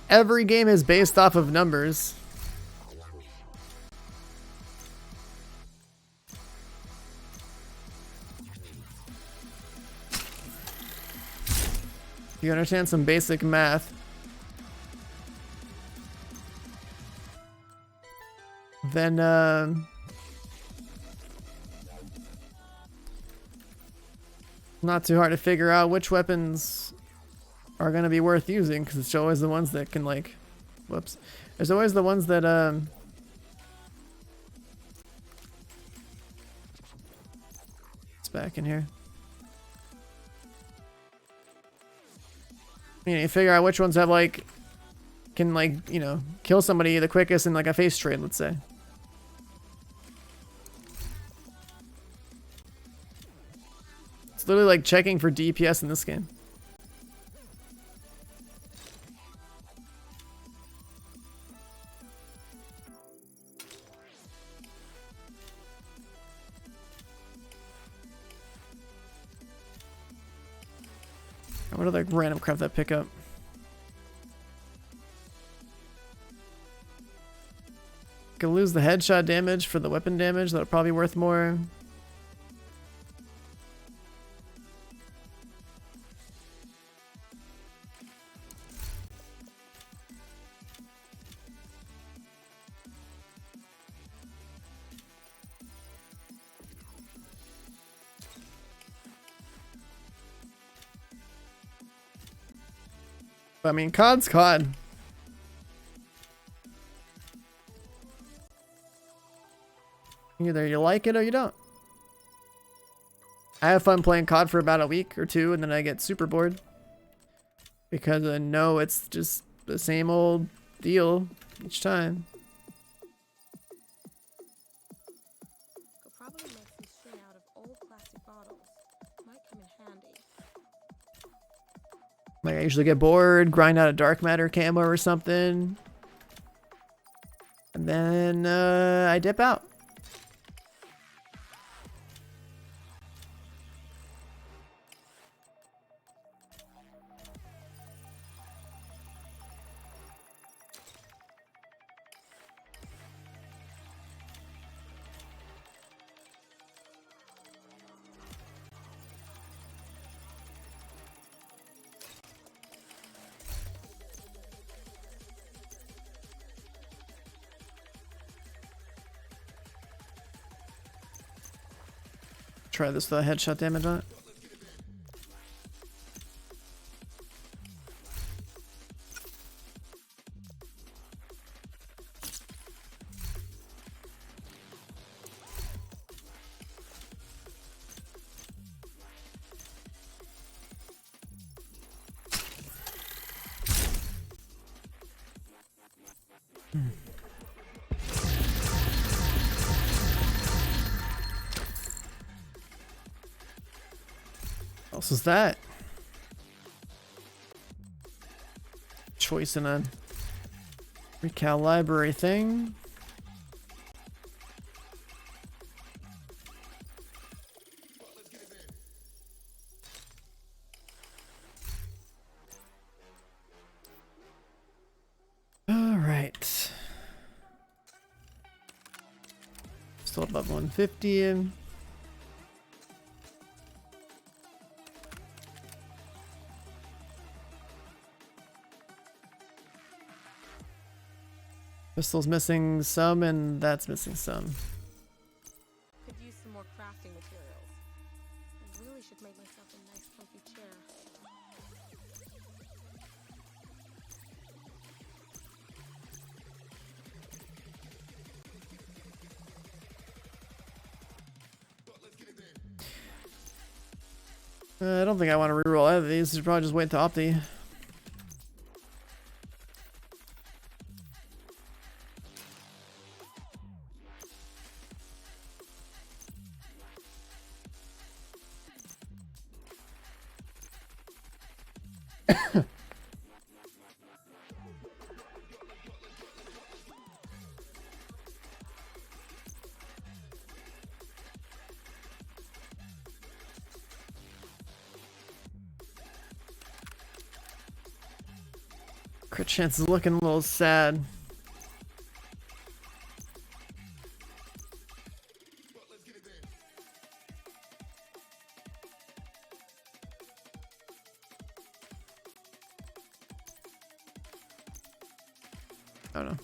Every game is based off of numbers. You understand some basic math, then not too hard to figure out which weapons are going to be worth using, because it's always the ones that can like, whoops, there's always the ones that it's back in here. You know, you figure out which ones have like, can like, you know, kill somebody the quickest in like a face trade, let's say. It's literally like checking for DPS in this game. What other random crap that pick up? Gonna lose the headshot damage for the weapon damage. That'll probably be worth more. I mean, COD's COD. Either you like it or you don't. I have fun playing COD for about a week or two, and then I get super bored. Because I know it's just the same old deal each time. Could probably make some string out of old plastic bottles. Might come in handy. Like I usually get bored, grind out a dark matter camo or something. And then I dip out. Try this with a headshot damage on it. What else is that? Choice in a recal library thing. All right. Still above 150. Pistol's missing some, and that's missing some. Could use some more crafting materials. I really should make myself a nice comfy chair. I don't think I want to reroll either of these. Should probably just wait to Opti. Crit chance is looking a little sad. I don't know.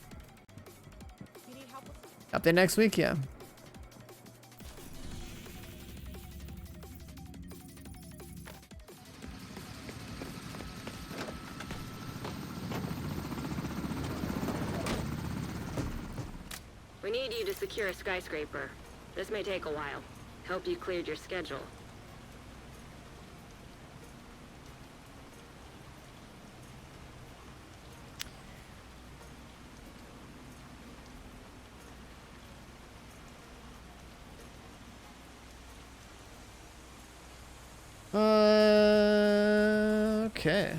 You need help with Update next week, yeah. We need you to secure a skyscraper. This may take a while. Hope you cleared your schedule. Okay.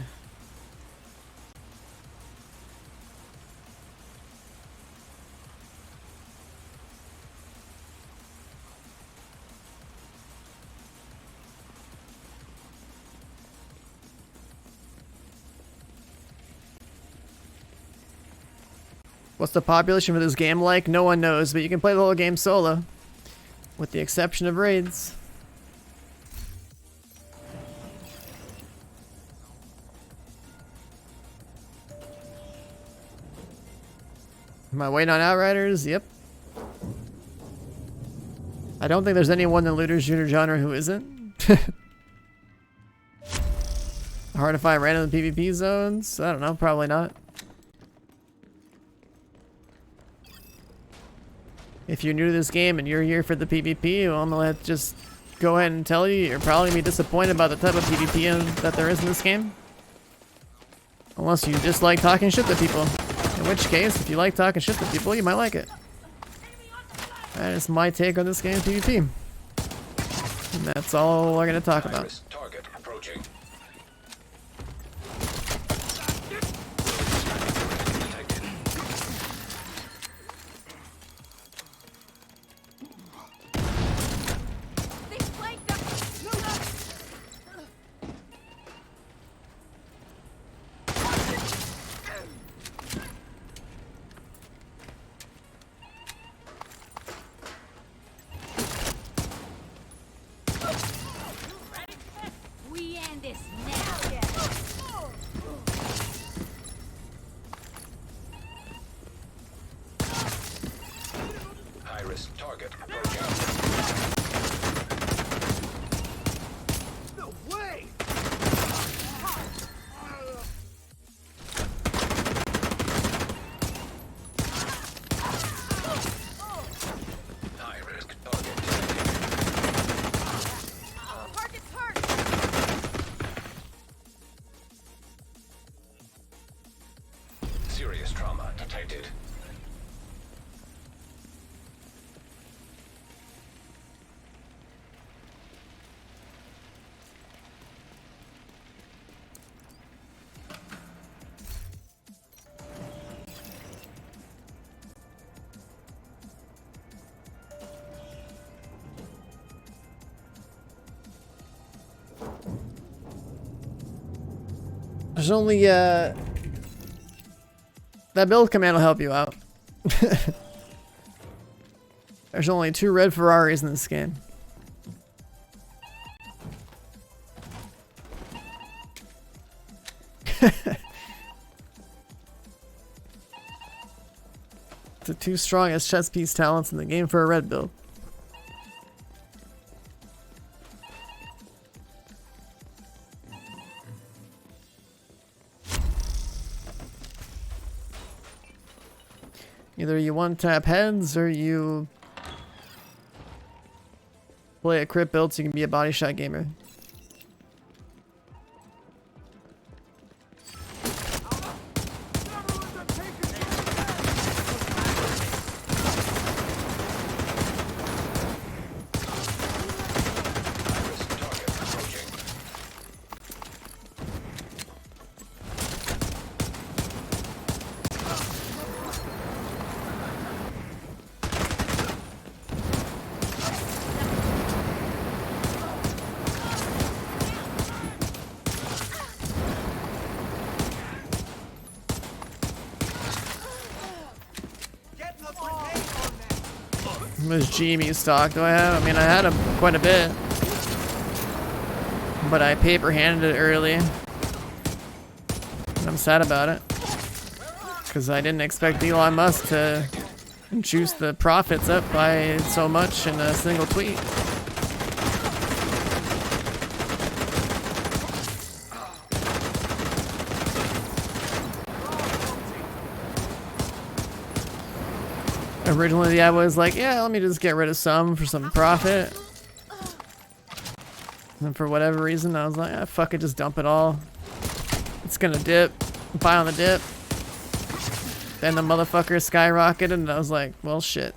What's the population for this game like? No one knows, but you can play the whole game solo. With the exception of raids. Am I waiting on Outriders? Yep. I don't think there's anyone in the looter shooter genre who isn't. Hard to find random PvP zones? I don't know, probably not. If you're new to this game and you're here for the PvP, well, I'm gonna have to just go ahead and tell you, you're probably gonna be disappointed about the type of PvP that there is in this game. Unless you just like talking shit to people. In which case, if you like talking shit to people, you might like it. That is my take on this game's PvP. And that's all we're gonna talk about. High-risk target approaching. Detected. They flanked us! Move up! We end this now! High-risk target approaching. High-risk target detected. Target's hurt! Serious trauma detected. There's only, that build command will help you out. There's only 2 red Ferraris in this game. The 2 strongest chess piece talents in the game for a red build. Either you one-tap heads or you play a crit build so you can be a body shot gamer. High-risk target approaching. How much GME stock do I have? I mean, I had quite a bit. But I paper-handed it early. And I'm sad about it. Because I didn't expect Elon Musk to juice the profits up by so much in a single tweet. Originally, I was like, yeah, let me just get rid of some for some profit. And for whatever reason, I was like, ah, fuck it, just dump it all. It's gonna dip. Buy on the dip. Then the motherfucker skyrocketed, and I was like, well, shit.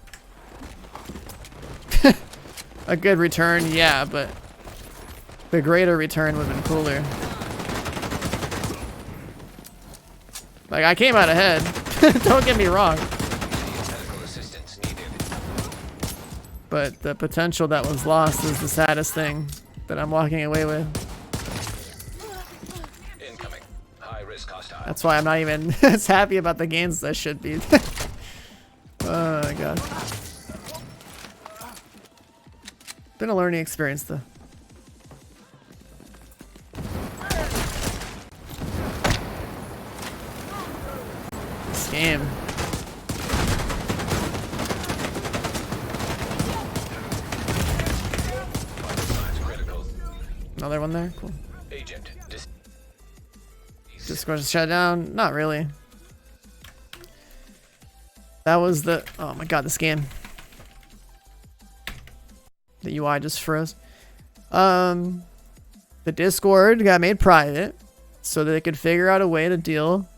A good return, yeah, but the greater return would have been cooler. Like, I came out ahead. Don't get me wrong. Medical assistance needed. But the potential that was lost is the saddest thing that I'm walking away with. Incoming. High-risk hostile. That's why I'm not even as happy about the gains as I should be. Oh my god. Been a learning experience though. This game. Vital signs critical. Another one there? Cool. Agent. Discord's shut down? Not really. That was the... Oh my god, this game. The UI just froze. The Discord got made private so that they could figure out a way to deal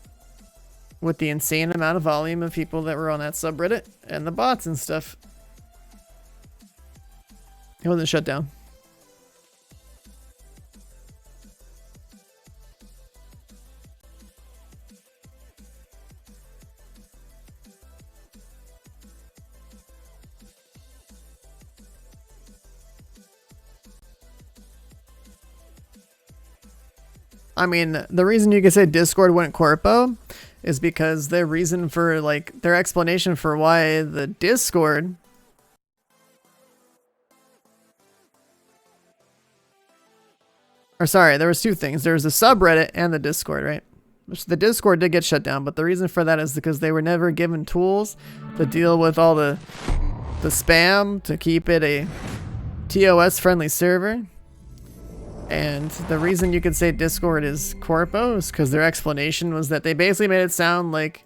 with the insane amount of volume of people that were on that subreddit and the bots and stuff. It wasn't shut down. I mean, the reason you could say Discord went corpo is because their reason for, like, their explanation for why the Discord or sorry, there was two things. There was the subreddit and the Discord, right? Which the Discord did get shut down, but the reason for that is because they were never given tools to deal with all the spam to keep it a TOS friendly server. And the reason you could say Discord is corpo is because their explanation was that they basically made it sound like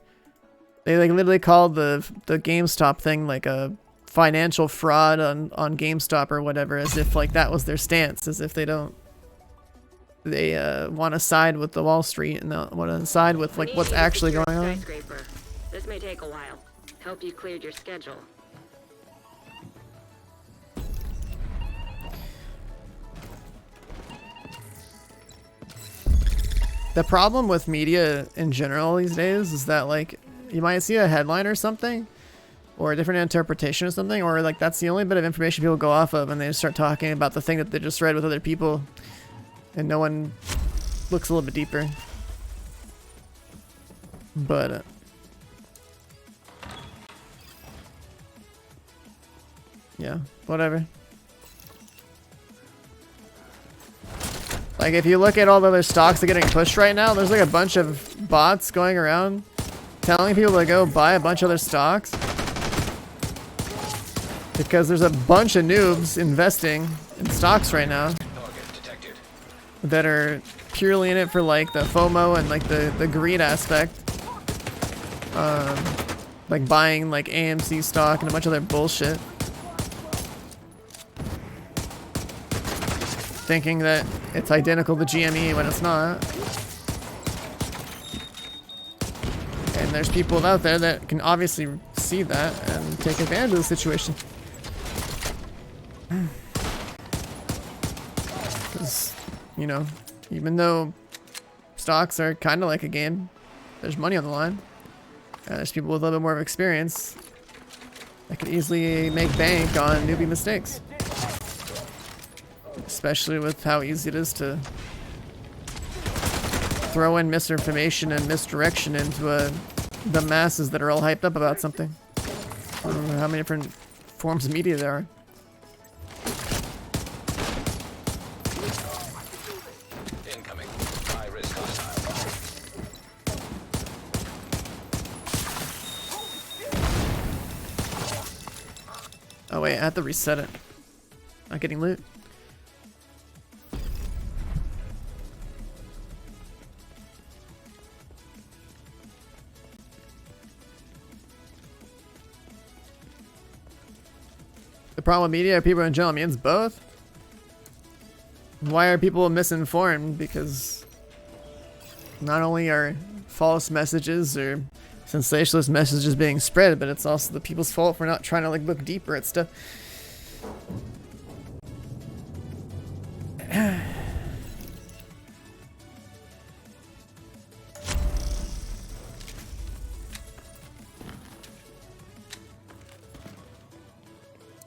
they like literally called the GameStop thing like a financial fraud on GameStop or whatever, as if like that was their stance, as if they want to side with the Wall Street and want to side with like what's actually going on. Skyscraper. This may take a while. Hope you cleared your schedule. The problem with media in general these days is that like you might see a headline or something or a different interpretation of something, or like that's the only bit of information people go off of, and they just start talking about the thing that they just read with other people and no one looks a little bit deeper. But yeah, whatever. Like, if you look at all the other stocks that are getting pushed right now, there's like a bunch of bots going around telling people to go buy a bunch of other stocks. Because there's a bunch of noobs investing in stocks right now that are purely in it for like the FOMO and like the greed aspect. Like buying like AMC stock and a bunch of other bullshit. Thinking that it's identical to GME when it's not. And there's people out there that can obviously see that and take advantage of the situation. Because, you know, even though stocks are kind of like a game, there's money on the line. And there's people with a little bit more of experience that can easily make bank on newbie mistakes. Especially with how easy it is to throw in misinformation and misdirection into the masses that are all hyped up about something. I don't know how many different forms of media there are. Incoming. High risk hostile. Oh wait, I have to reset it. Not getting loot. The problem with media are people in general. I mean, it's both. Why are people misinformed? Because not only are false messages or sensationalist messages being spread, but it's also the people's fault for not trying to like look deeper at stuff.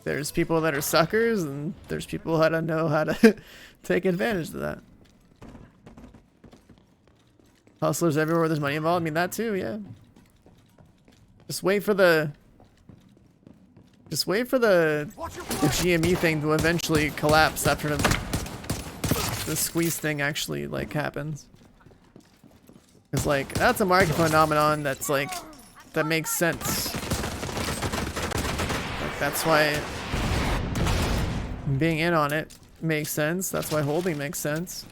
There's people that are suckers, and there's people that don't know how to take advantage of that. Hustlers everywhere where there's money involved. I mean, that too, yeah. Just wait for the GME thing to eventually collapse after the squeeze thing actually like happens. Cause like that's a market phenomenon that's like that makes sense. Like that's why being in on it makes sense. That's why holding makes sense.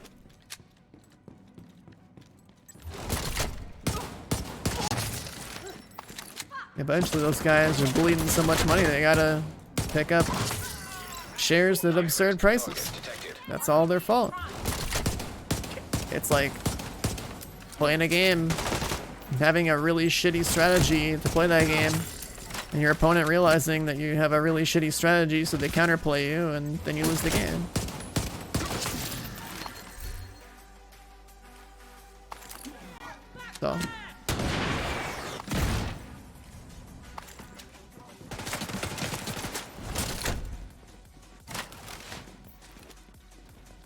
Eventually those guys are bleeding so much money they gotta pick up shares at absurd prices. That's all their fault. It's like playing a game, having a really shitty strategy to play that game, and your opponent realizing that you have a really shitty strategy, so they counterplay you, and then you lose the game. So.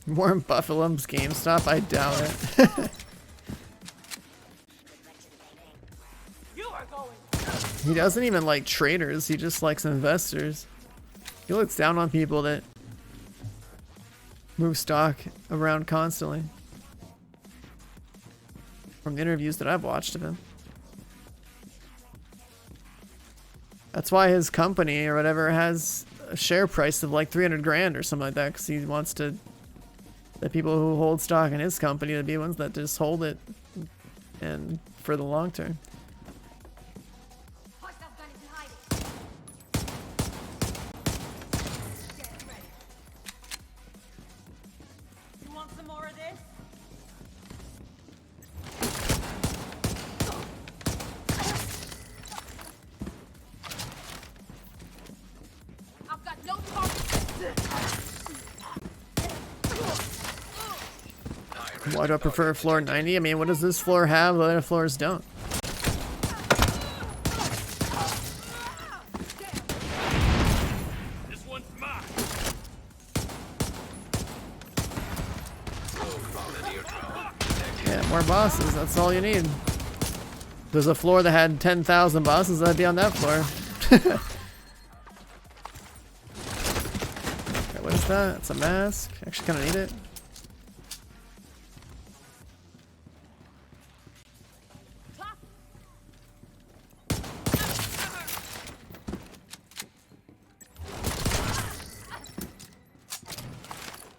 Warren Buffalo's GameStop? I doubt it. He doesn't even like traders, he just likes investors. He looks down on people that move stock around constantly. From the interviews that I've watched of him. That's why his company or whatever has a share price of like 300 grand or something like that, because he wants to the people who hold stock in his company to be ones that just hold it and for the long term. You want some more of this? I've got no Why do I prefer floor 90? I mean, what does this floor have that other floors don't? This one's mine. Yeah, more bosses, that's all you need. If there's a floor that had 10,000 bosses, I'd be on that floor. Okay, what is that? It's a mask. Actually kinda need it.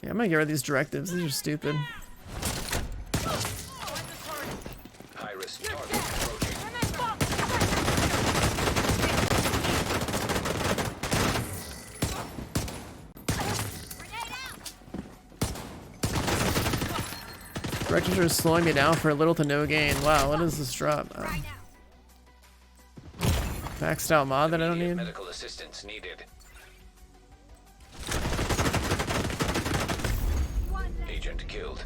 Yeah, I'm gonna get rid of these directives. These are stupid. High-risk target approaching. Directives are slowing me down for little to no gain. Wow, what is this drop? Maxed out mod that I don't need. Medical assistance needed. Agent killed.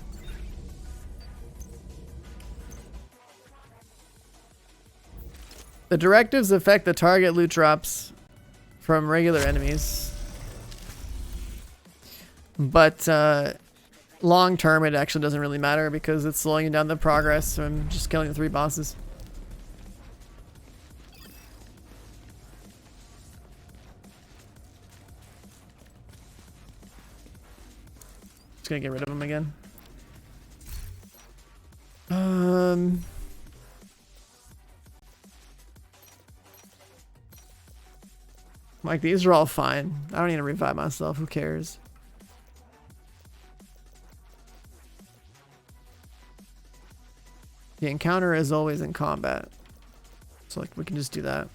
The directives affect the target loot drops from regular enemies. But long term it actually doesn't really matter because it's slowing down the progress from just killing the 3 bosses. Just gonna get rid of them again. Like, these are all fine. I don't need to revive myself. Who cares? The encounter is always in combat. So, like, we can just do that.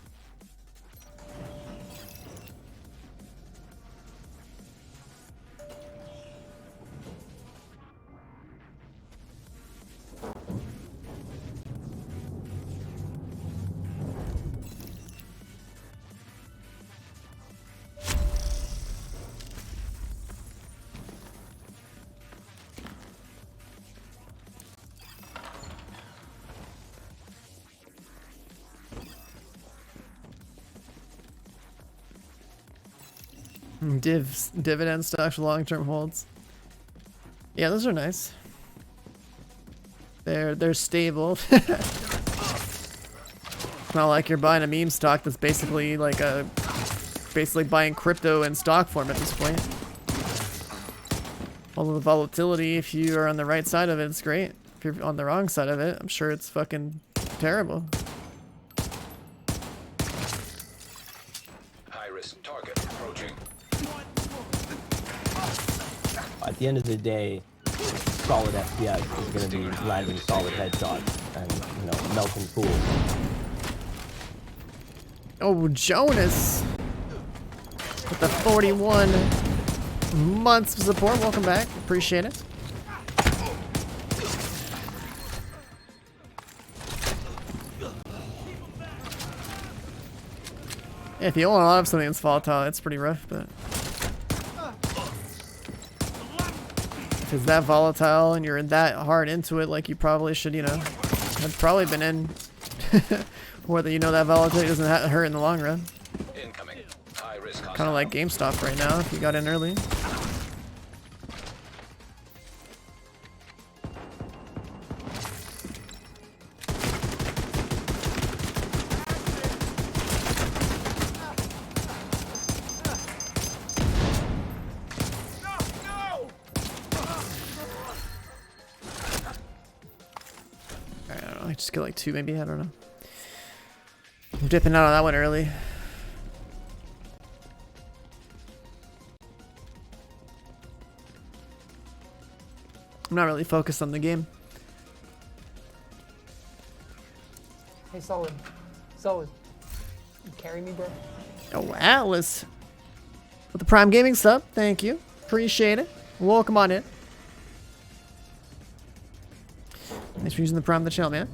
Dividend stocks, long-term holds. Yeah, those are nice. They're stable. It's not like you're buying a meme stock that's basically like basically buying crypto in stock form at this point. All of the volatility, if you are on the right side of it, it's great. If you're on the wrong side of it, I'm sure it's fucking terrible. High-risk target approaching. At the end of the day, solid FPS is going to be landing solid headshots and, you know, melting pools. Oh, Jonas with the 41 months of support. Welcome back. Appreciate it. Yeah, if you don't have something that's volatile, it's pretty rough, but if it's that volatile and you're that hard into it, like you probably should, you know, have probably been in, whether you know that volatility doesn't hurt in the long run. Incoming. High risk Kind hostile. of like GameStop right now, if you got in early. I just get like 2 maybe, I don't know. I'm dipping out on that one early. I'm not really focused on the game. Hey, Solid. Solid. You carry me, bro? Oh, Atlas. With the Prime Gaming sub, thank you. Appreciate it. Welcome on in. Thanks for using the Prime to chill, man.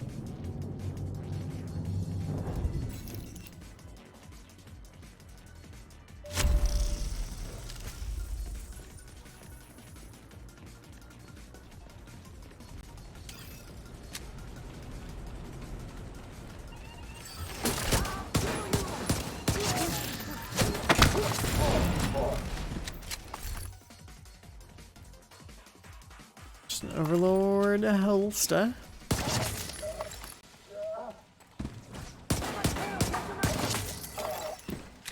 Just an Overlord holster.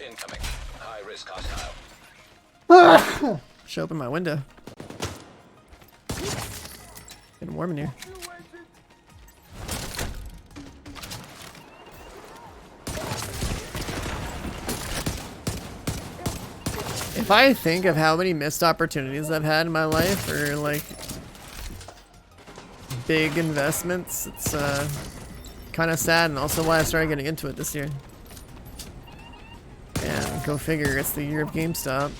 Incoming. High risk hostile. Should open my window. Getting warm in here. If I think of how many missed opportunities I've had in my life for like big investments, it's kind of sad, and also why I started getting into it this year. And go figure, it's the year of GameStop.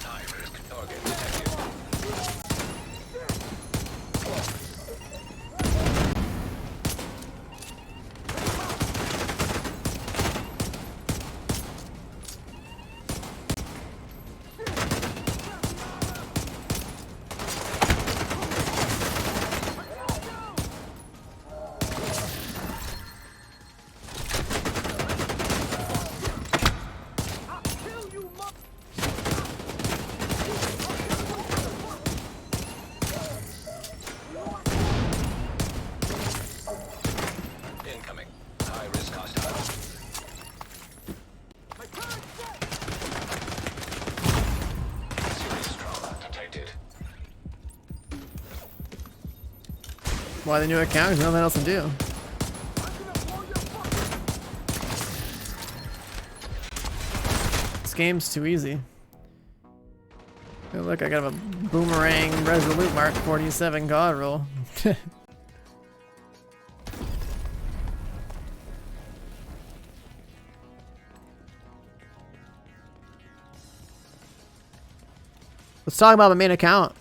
High risk target detected. Incoming. High risk hostile. Serious trauma detected. Why the new account? There's nothing else to do. This game's too easy. Hey, look, I got a boomerang resolute Mark 47 god roll. Let's talk about my main account.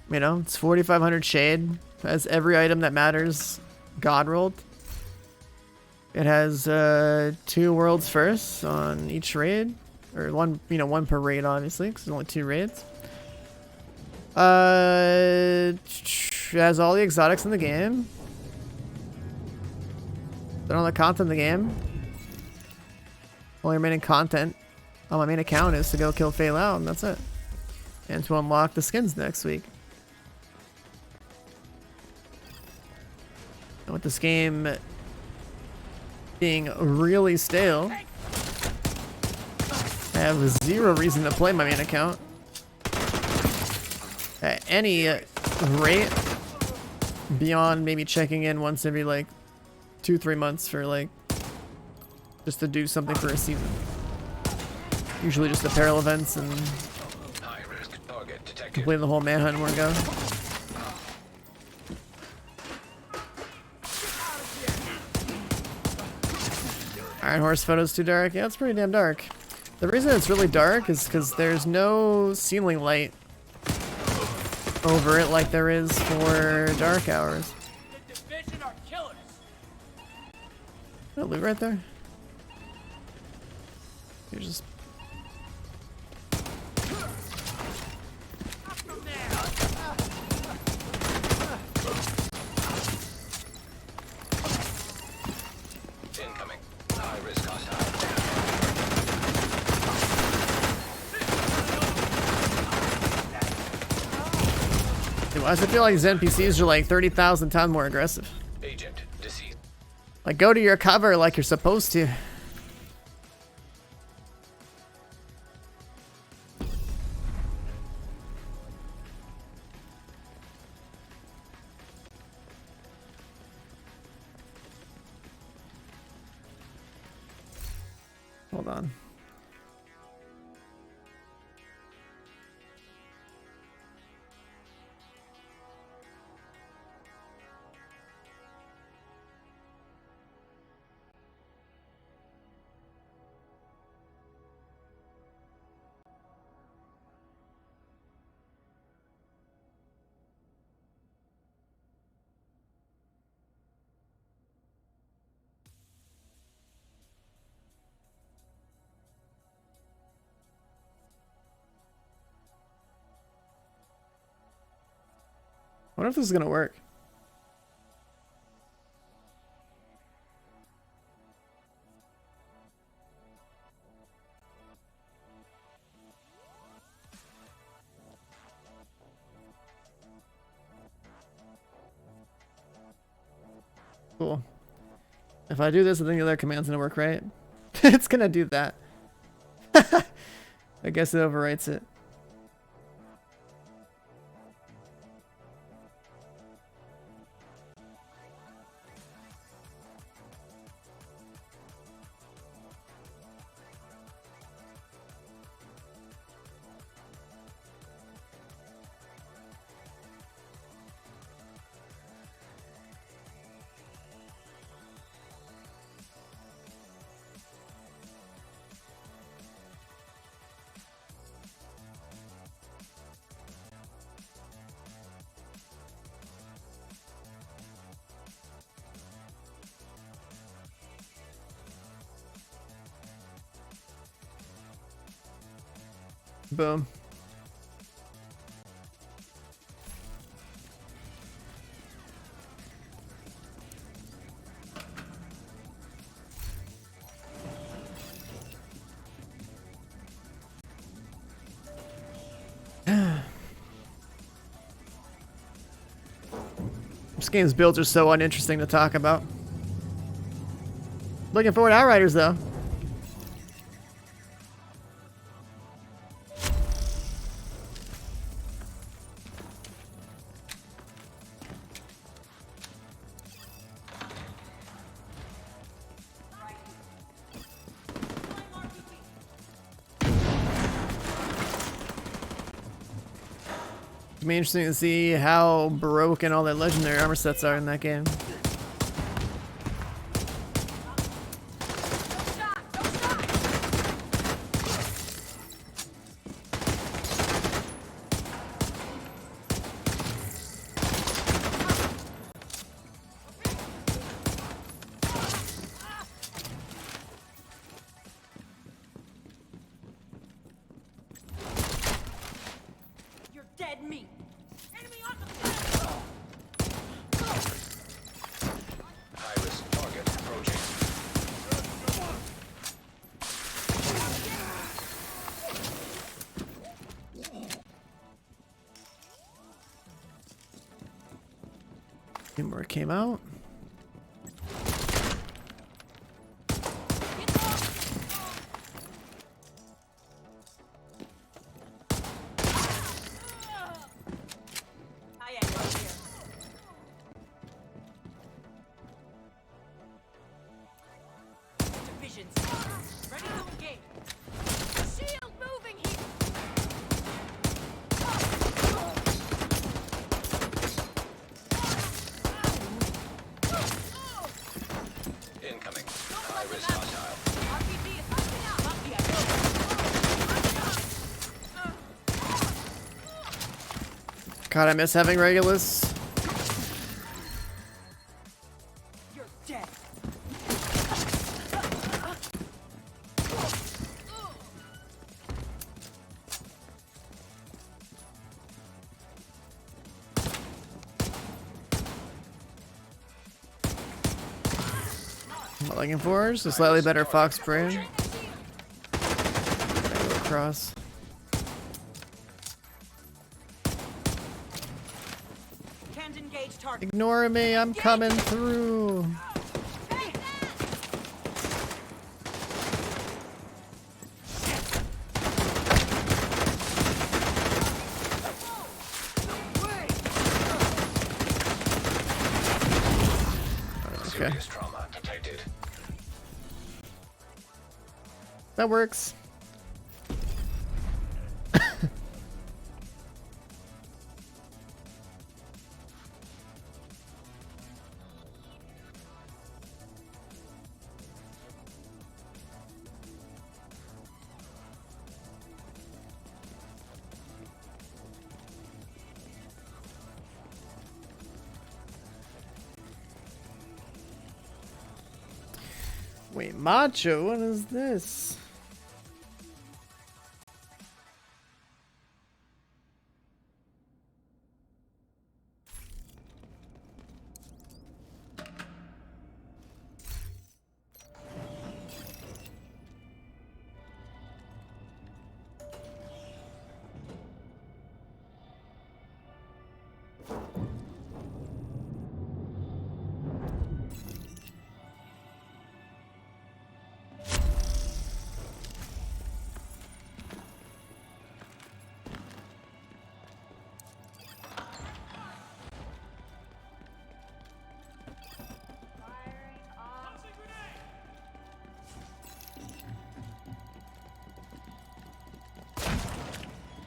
You know, it's 4,500 shade. Has every item that matters god rolled. It has 2 worlds first on each raid, or one, you know, one per raid obviously, because there's only 2 raids. It has all the exotics in the game. Then all the content in the game. Only remaining content on my main account is to go kill Faye Lau, and that's it. And to unlock the skins next week. And with this game being really stale, I have 0 reason to play my main account at any rate beyond maybe checking in once every like 2-3 months for like just to do something for a season. Usually just apparel events and Target detected. Completing the whole manhunt in one go. Iron Horse photo's too dark. Yeah, it's pretty damn dark. The reason it's really dark is because there's no ceiling light over it like there is for dark hours. The division are killers. That loot right there. You're just. Incoming. High risk hostile. Dude, why does it feel like these NPCs are like 30,000 times more aggressive? Agent deceased. Like, go to your cover like you're supposed to. Hold on. I wonder if this is gonna work. Cool. If I do this, I think the other command's gonna work, right? It's gonna do that. I guess it overwrites it. Boom. This game's builds are so uninteresting to talk about. Looking forward to Outriders though. It'll be interesting to see how broken all their legendary armor sets are in that game. You're dead meat. Enemy on the platform. High risk target approaching. More came out. I am right here. Divisions. Ready to engage. Shield moving here. God, I miss having Regulus. You're dead. I'm looking for is a slightly better Fox brand. Across. Can't engage target. Ignore me, I'm coming through. Okay, Serious trauma detected. that works. Wait, Macho, what is this?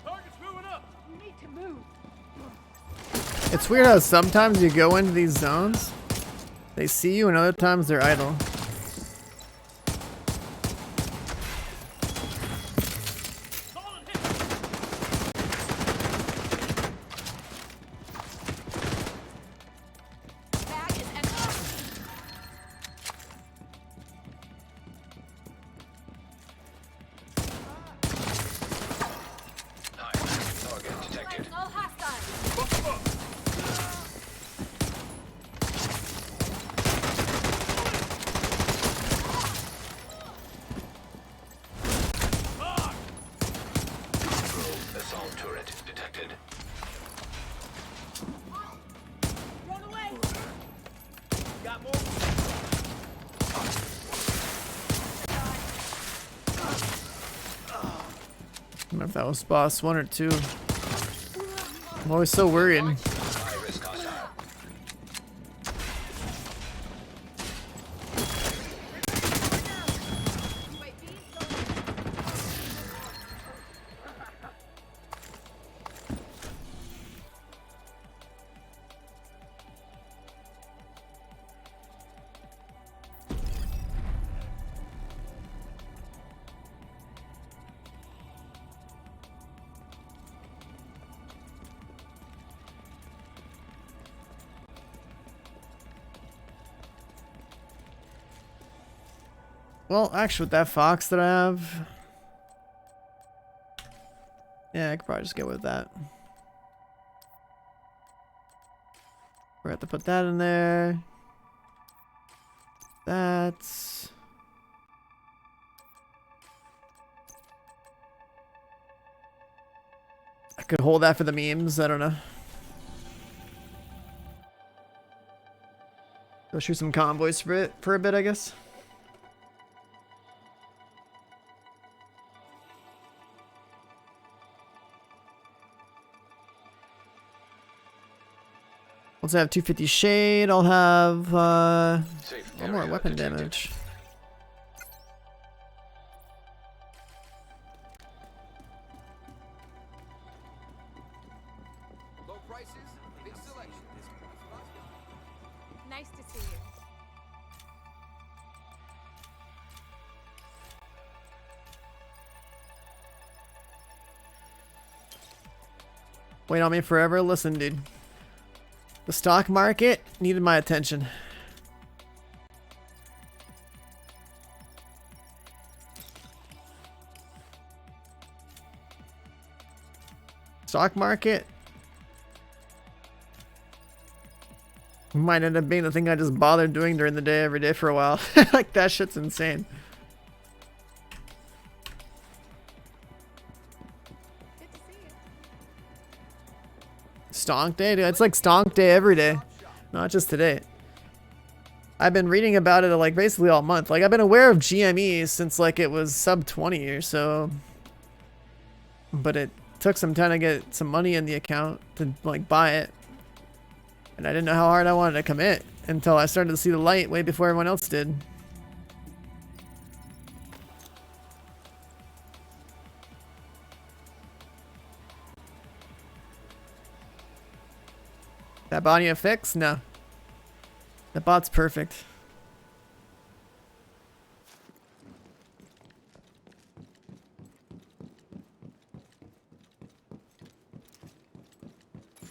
Target's moving up. You need to move. It's weird how sometimes you go into these zones, they see you, and other times they're idle. Solid hit. Bag is empty. High-risk target detected. No hostile. Assault turret detected. Run away. Got more? I don't know if that was boss 1 or 2. I'm always so worried. High-risk hostile. Well, actually, with that Fox that I have, yeah, I could probably just go with that. We have to put that in there. That's. I could hold that for the memes. I don't know. Go shoot some convoys for a bit, I guess. Once I have 250 shade, I'll have Safe one more area weapon detected. damage. Low prices, big selection. Nice to see you. Wait on me forever. Listen, dude. The stock market needed my attention. Stock market might end up being the thing I just bothered doing during the day every day for a while. Like, that shit's insane. Stonk day, dude. It's like stonk day every day, not just today. I've been reading about it like basically all month. Like, I've been aware of GME since like it was sub 20 or so, but it took some time to get some money in the account to like buy it, and I didn't know how hard I wanted to commit until I started to see the light way before everyone else did. That bot a fix? No. That bot's perfect.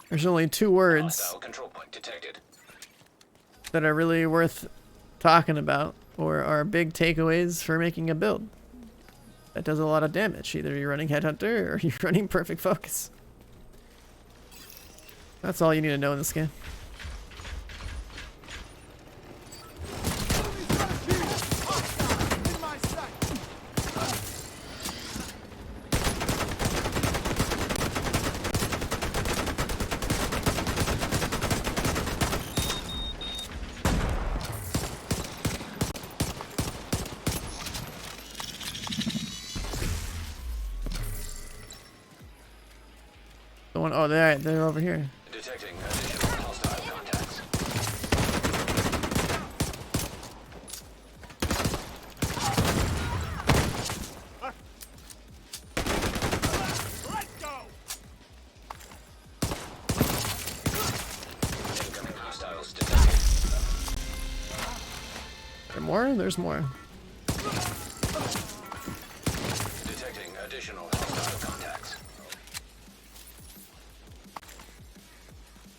There's only 2 words Hostile control point detected. that are really worth talking about, or are big takeaways for making a build that does a lot of damage. Either you're running Headhunter or you're running Perfect Focus. That's all you need to know in this game. The one, oh, they're over here. Detecting additional hostile contacts. Let's go! Incoming hostiles detected. There more? There's more. Detecting additional hostile contacts.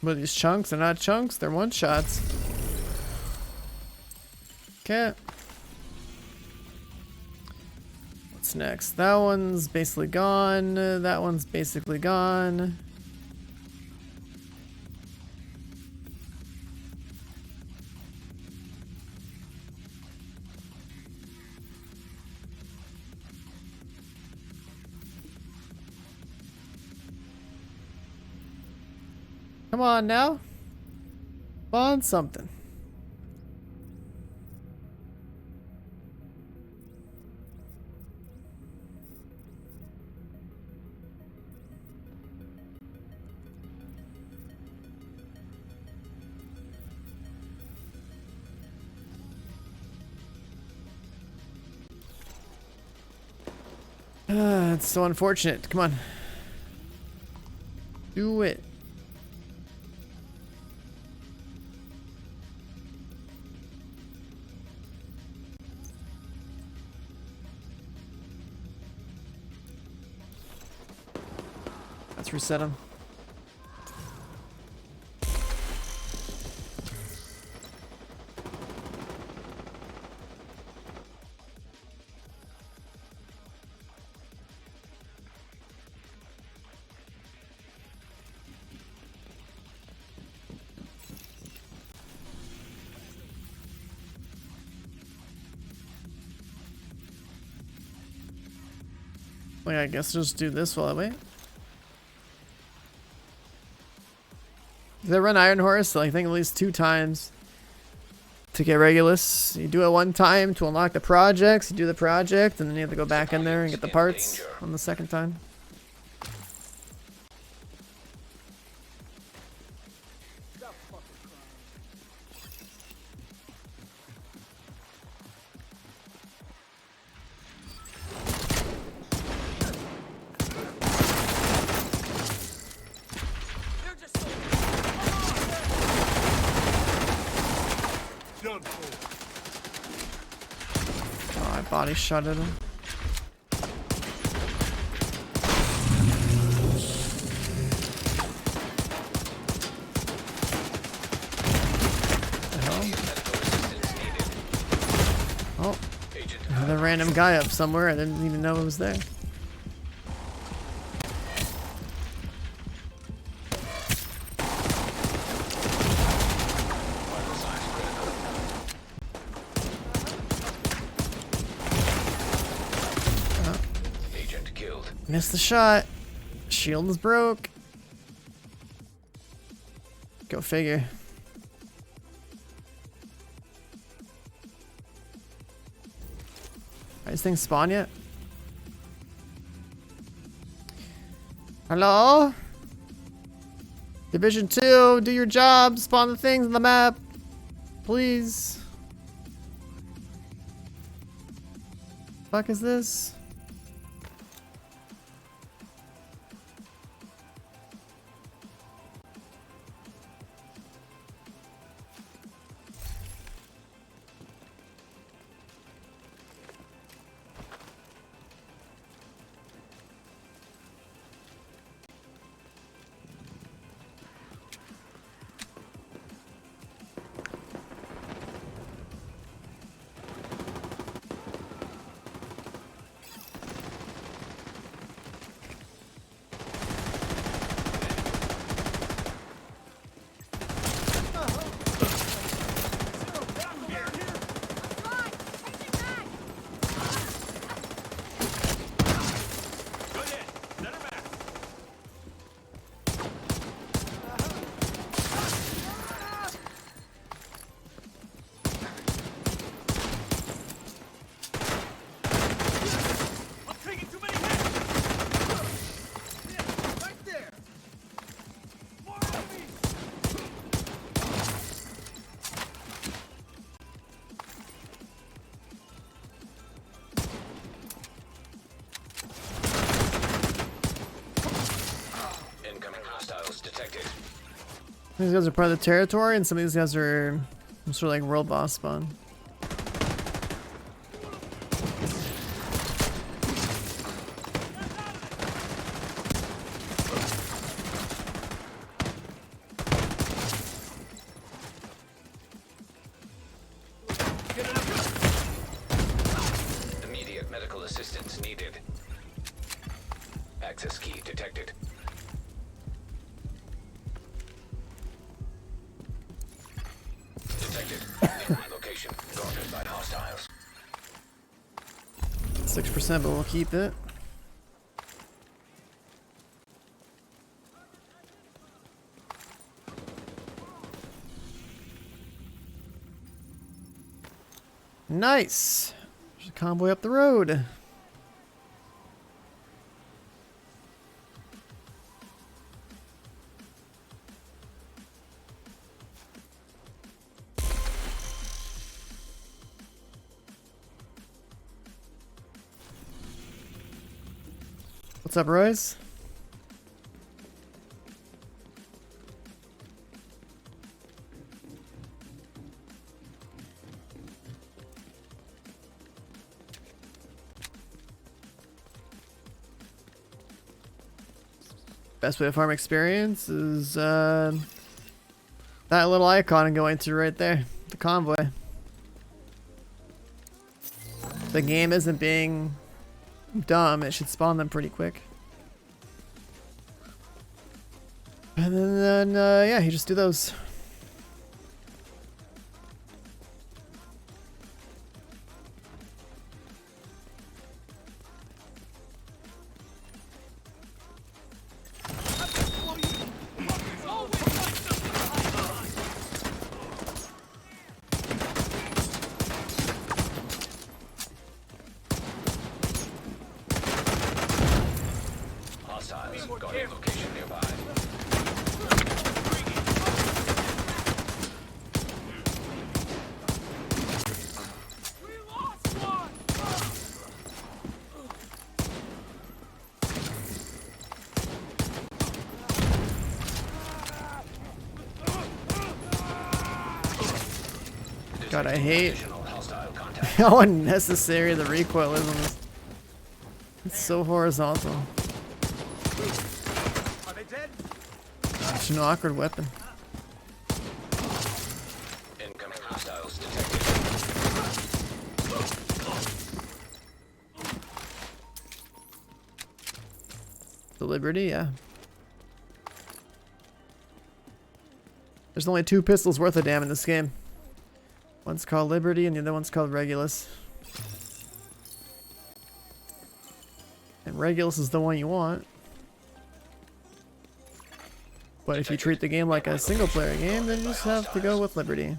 But these chunks are not chunks, they're one shots. Okay. What's next? That one's basically gone. That one's basically gone. Come on now. Spawn something. It's so unfortunate. Come on. Do it. Let's reset him. Well, I guess just do this while I wait. They run Iron Horse, I think at least 2 times to get Regulus. You do it 1 time to unlock the projects, you do the project, and then you have to go back in there and get the parts on the 2nd time. Oh, I body shot at him. random guy up somewhere. I didn't even know it was there. Agent killed. Missed the shot. Shield is broke. Go figure. Are these things spawn yet? Hello? Division 2, do your job. Spawn the things on the map. Please. Fuck is this? Incoming hostiles detected. These guys are part of the territory, and some of these guys are sort of like world boss spawn. Immediate medical assistance needed. Access key detected. Detected. In my location. Guarded by hostiles. 6%, but we'll keep it. Nice. There's a convoy up the road. What's up, Royce? Best way to farm experience is that little icon I'm going to right there, the convoy. If the game isn't being dumb, it should spawn them pretty quick. And then yeah, you just do those. Hostiles. Guarding location nearby. God, I hate Additional hostile contact. how unnecessary the recoil is on this. It's so horizontal. Are they dead? It's an awkward weapon. Incoming hostiles detected. The Liberty, yeah. There's only 2 pistols worth of damn in this game. One's called Liberty and the other one's called Regulus. And Regulus is the one you want. But if you treat the game like a single player game, then you just have to go with Liberty.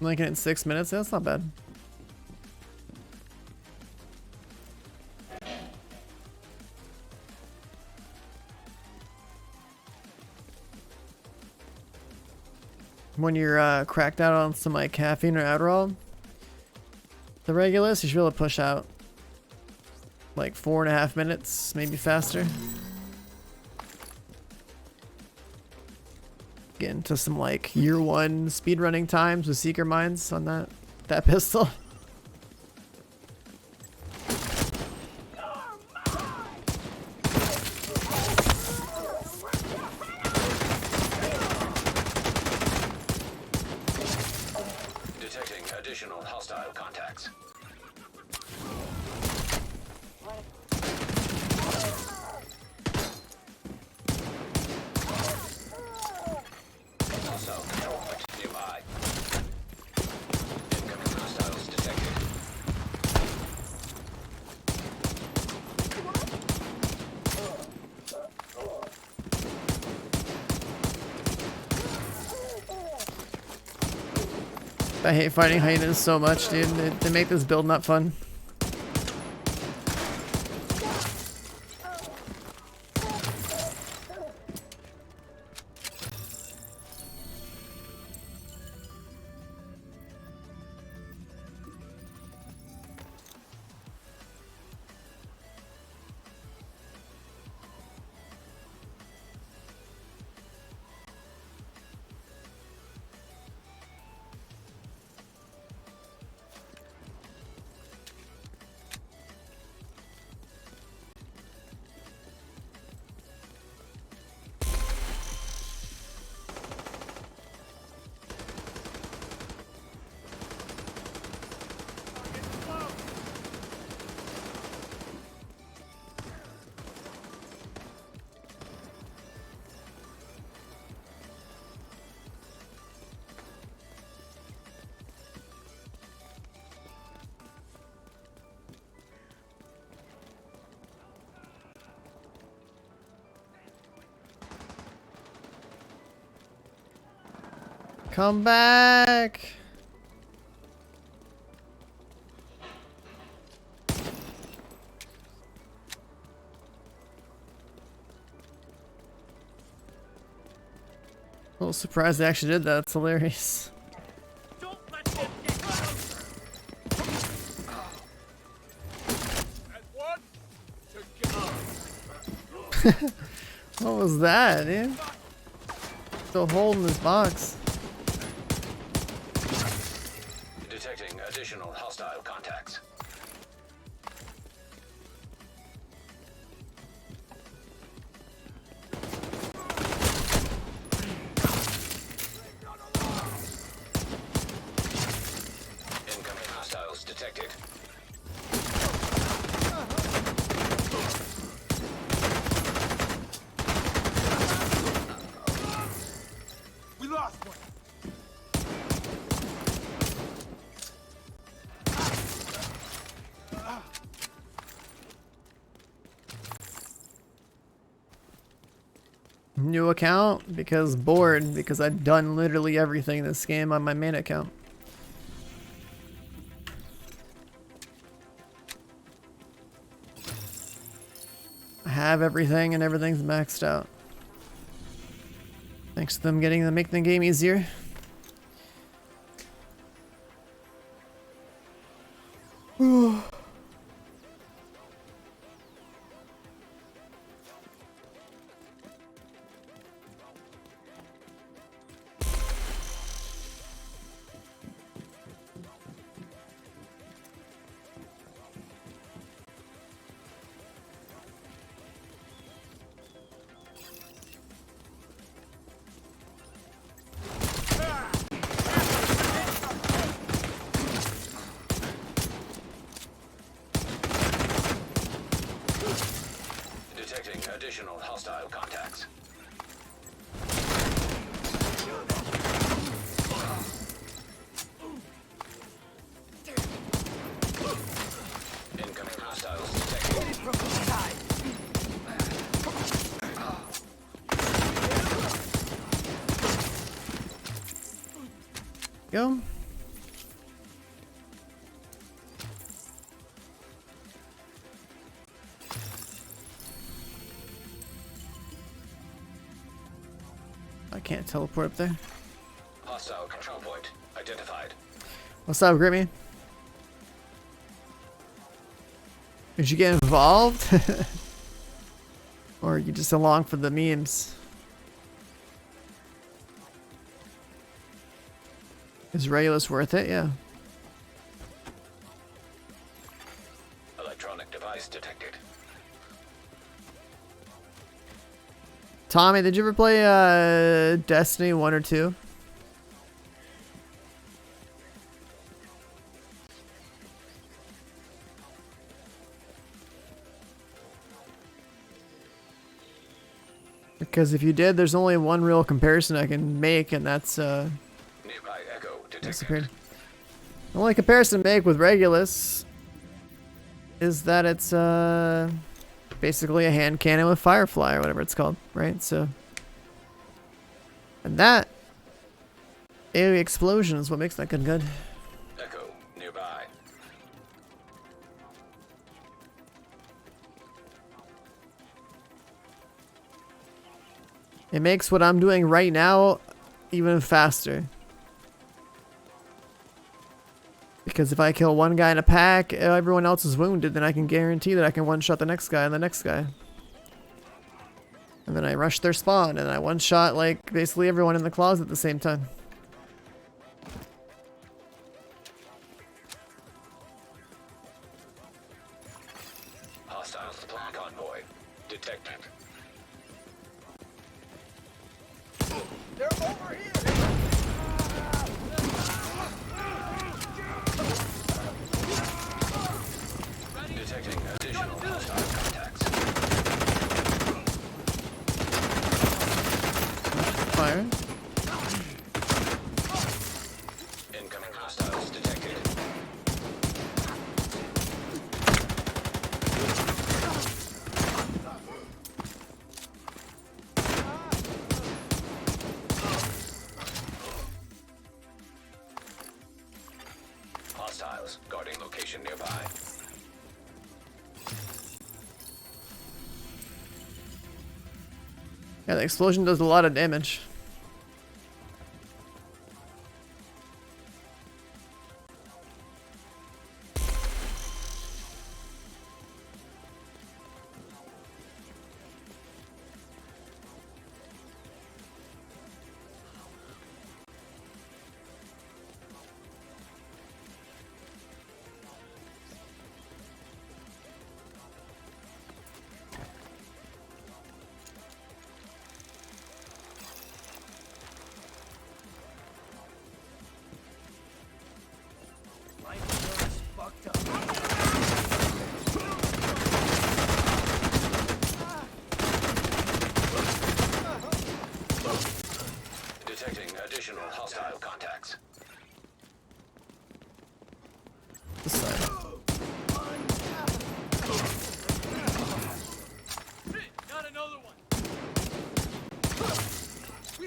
I'm making it in 6 minutes. That's not bad. When you're cracked out on some like caffeine or Adderall, the Regulus, you should be able to push out like 4.5 minutes, maybe faster. Get into some like year 1 speedrunning times with Seeker Mines on that pistol. Detecting additional hostile contacts. Hostile control point nearby. Incoming hostiles detected. I hate fighting hyenas so much, dude. They make this build not fun. Come back! A little surprised they actually did that. That's hilarious. Don't let them get close. And one to go. What was that, dude? Still holding this box. Detecting additional hostile contacts. Incoming hostiles detected. We lost one. New account because bored, because I've done literally everything in this game on my main account. have everything and everything's maxed out. Thanks to them getting to make the game easier. Detecting additional hostile contacts. Incoming hostiles detected. Go. I can't teleport up there. Hostile control point identified. What's up, Grimmy? Did you get involved? Or are you just along for the memes? Is Regulus worth it? Yeah. Electronic device detected. Tommy, did you ever play Destiny 1 or 2? Because if you did, there's only one real comparison I can make, and that's Nearby echo detected. disappeared. The only comparison to make with Regulus is that it's basically a hand cannon with Firefly or whatever it's called, right? So, and that AoE explosion is what makes that gun good. Echo nearby. It makes what I'm doing right now even faster. Because if I kill one guy in a pack, everyone else is wounded, then I can guarantee that I can one-shot the next guy and the next guy. And then I rush their spawn, and I one-shot, like, basically everyone in the closet at the same time. Hostile supply convoy detected. They're over here! Detecting additional hostile contacts. Fire. Incoming hostiles detected. Hostiles guarding location nearby. Yeah, the explosion does a lot of damage. Detecting additional hostile contacts. This side. Got another one!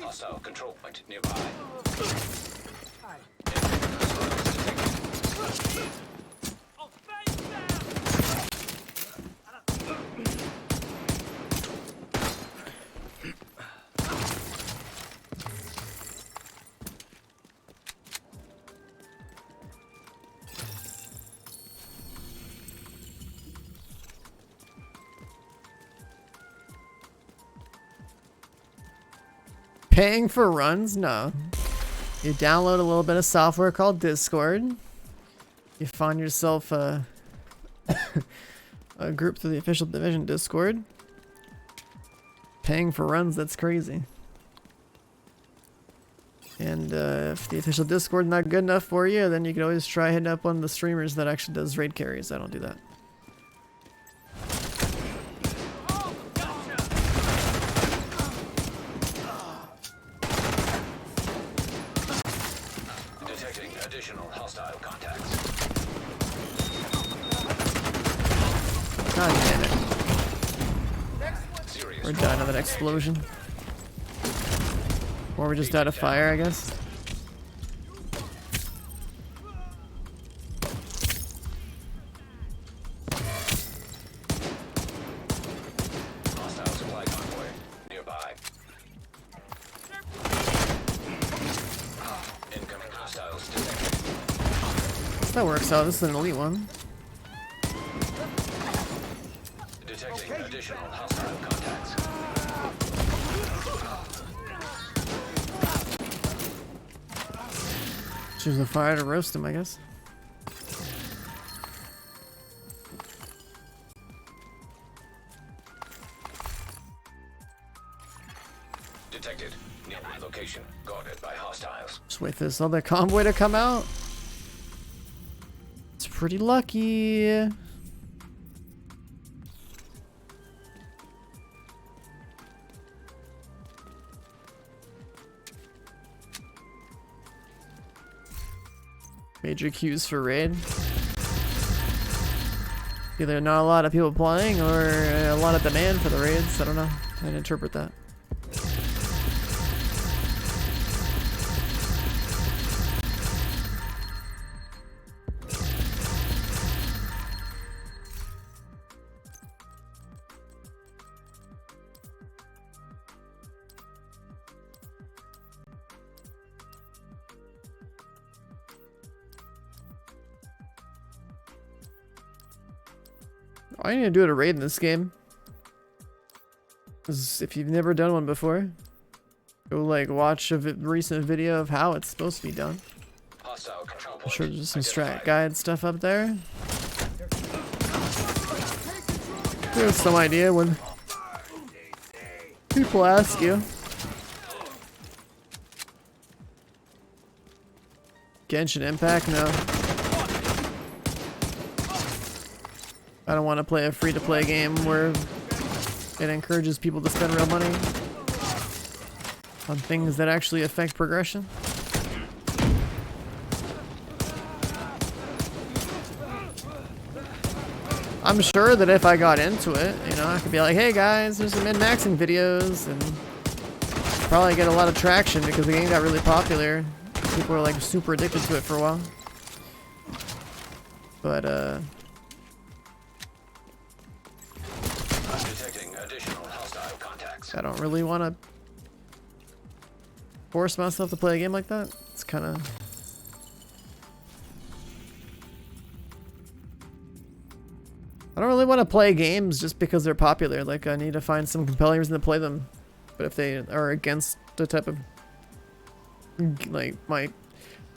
Hostile control point nearby. I'll face down! Paying for runs? No. You download a little bit of software called Discord. You find yourself a group through the official division Discord. Paying for runs, that's crazy. And if the official Discord not good enough for you, then you can always try hitting up one of the streamers that actually does raid carries. I don't do that. Detecting additional hostile contacts. God damn it. Serious We're dying of an explosion. Or we just died of fire, I guess. hostile supply convoy nearby. Incoming hostiles detected. That works out. This is an elite one. Detecting additional hostile contacts. Choose the fire to roast him, I guess. Detected. Nearby location guarded by hostiles. Just wait for this other convoy to come out. It's pretty lucky. Major queues for raid. Either not a lot of people playing or a lot of demand for the raids. I don't know. I didn't interpret that. I need to do a raid in this game. 'Cause if you've never done one before, go like watch a recent video of how it's supposed to be done. Hostile control point. I'm sure there's some strat identified. guide stuff up there. There's some idea when people ask you. Genshin Impact? No. I don't want to play a free-to-play game where it encourages people to spend real money on things that actually affect progression. I'm sure that if I got into it, you know, I could be like, hey guys, there's some min-maxing videos, and probably get a lot of traction because the game got really popular. People were like super addicted to it for a while. But Detecting additional hostile contacts. I don't really want to force myself to play a game like that. It's kind of... I don't really want to play games just because they're popular. Like, I need to find some compelling reason to play them. But if they are against the type of... like,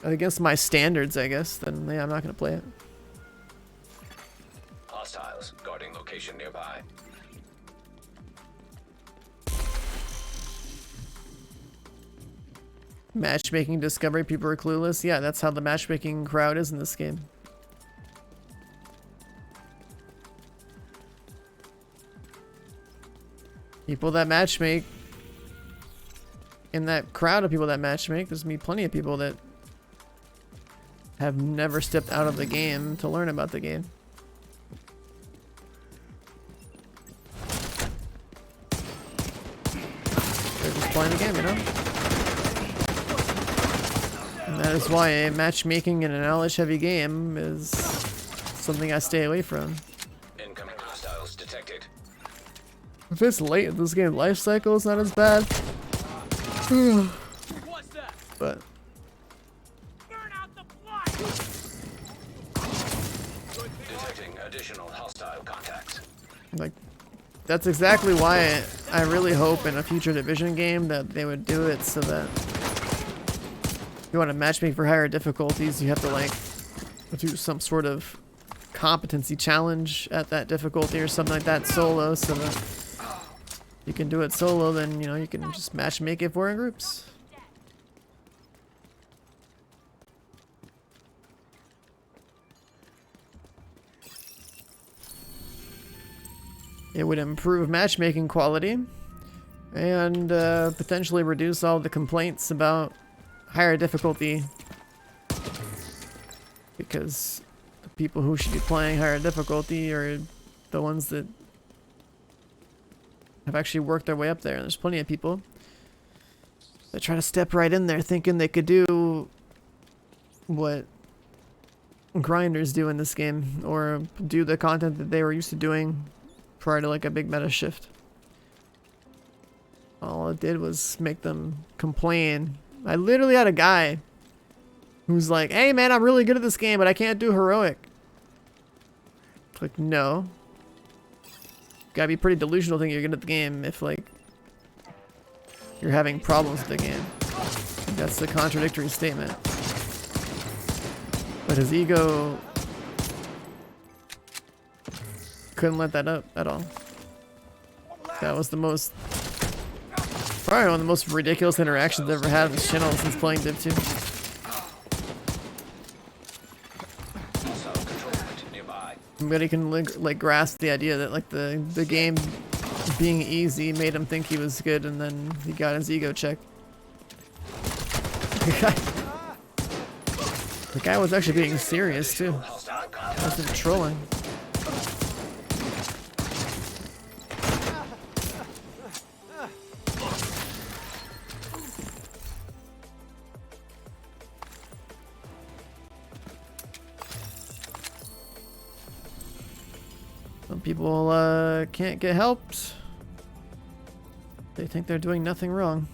against my standards, I guess, then yeah, I'm not going to play it. Hostiles guarding location nearby. Matchmaking discovery, people are clueless. Yeah, that's how the matchmaking crowd is in this game. People that matchmake, in that crowd of people that matchmake, there's me plenty of people that have never stepped out of the game to learn about the game. They're just playing the game, you know? And that is why a matchmaking in a knowledge-heavy game is something I stay away from. Incoming hostiles detected. If it's late in this game, life cycle is not as bad. What's that? But Burn out the blood! Detecting additional hostile contacts. like that's exactly why I really hope in a future Division game that they would do it so that if you want to matchmake for higher difficulties, you have to like do some sort of competency challenge at that difficulty or something like that solo, so that you can do it solo, then you know you can just matchmake it for in groups. It would improve matchmaking quality and potentially reduce all the complaints about higher difficulty, because the people who should be playing higher difficulty are the ones that have actually worked their way up there. And there's plenty of people that try to step right in there thinking they could do what grinders do in this game, or do the content that they were used to doing prior to like a big meta shift. All it did was make them complain. I literally had a guy who's like, hey man, I'm really good at this game, but I can't do heroic. It's like, no. Gotta be pretty delusional thinking you're good at the game if like you're having problems with the game. That's the contradictory statement. But his ego couldn't let that up at all. That was the most, probably one of the most ridiculous interactions I've ever had on this channel since playing Div 2. But he can like grasp the idea that like the game being easy made him think he was good, and then he got his ego checked. The guy was actually being serious too. Wasn't trolling. Some people can't get helped. They think they're doing nothing wrong.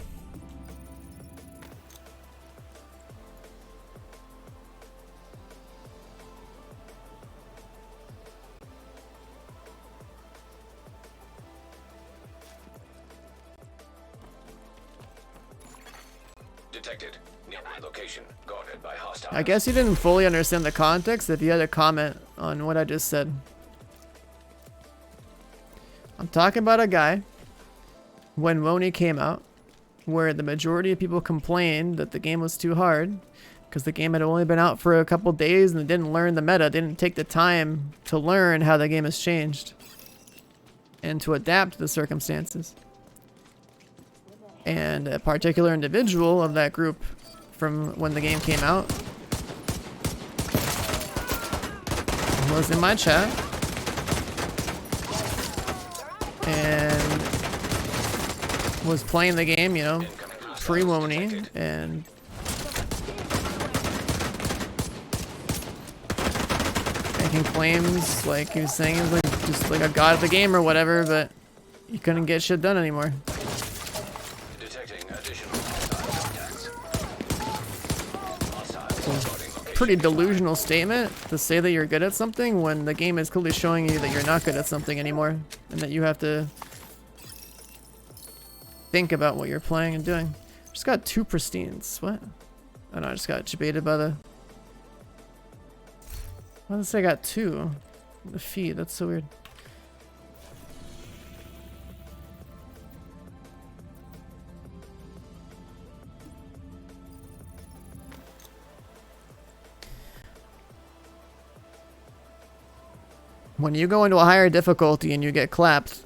Detected. Nearby location guarded by hostiles. I guess you didn't fully understand the context if you had a comment on what I just said. I'm talking about a guy, when Woni came out, where the majority of people complained that the game was too hard because the game had only been out for a couple days and they didn't learn the meta, didn't take the time to learn how the game has changed and to adapt to the circumstances. And a particular individual of that group from when the game came out was in my chat and was playing the game, you know, pre-Woni, and making claims like he was saying he was like just like a god of the game or whatever, but you couldn't get shit done anymore. Detecting additional hostile contacts. Hostiles. Pretty delusional statement to say that you're good at something when the game is clearly showing you that you're not good at something anymore, and that you have to think about what you're playing and doing. Just got 2 pristines. What? Oh no, I just got debated by the... Why does it say I got 2? The feed, that's so weird. When you go into a higher difficulty and you get clapped,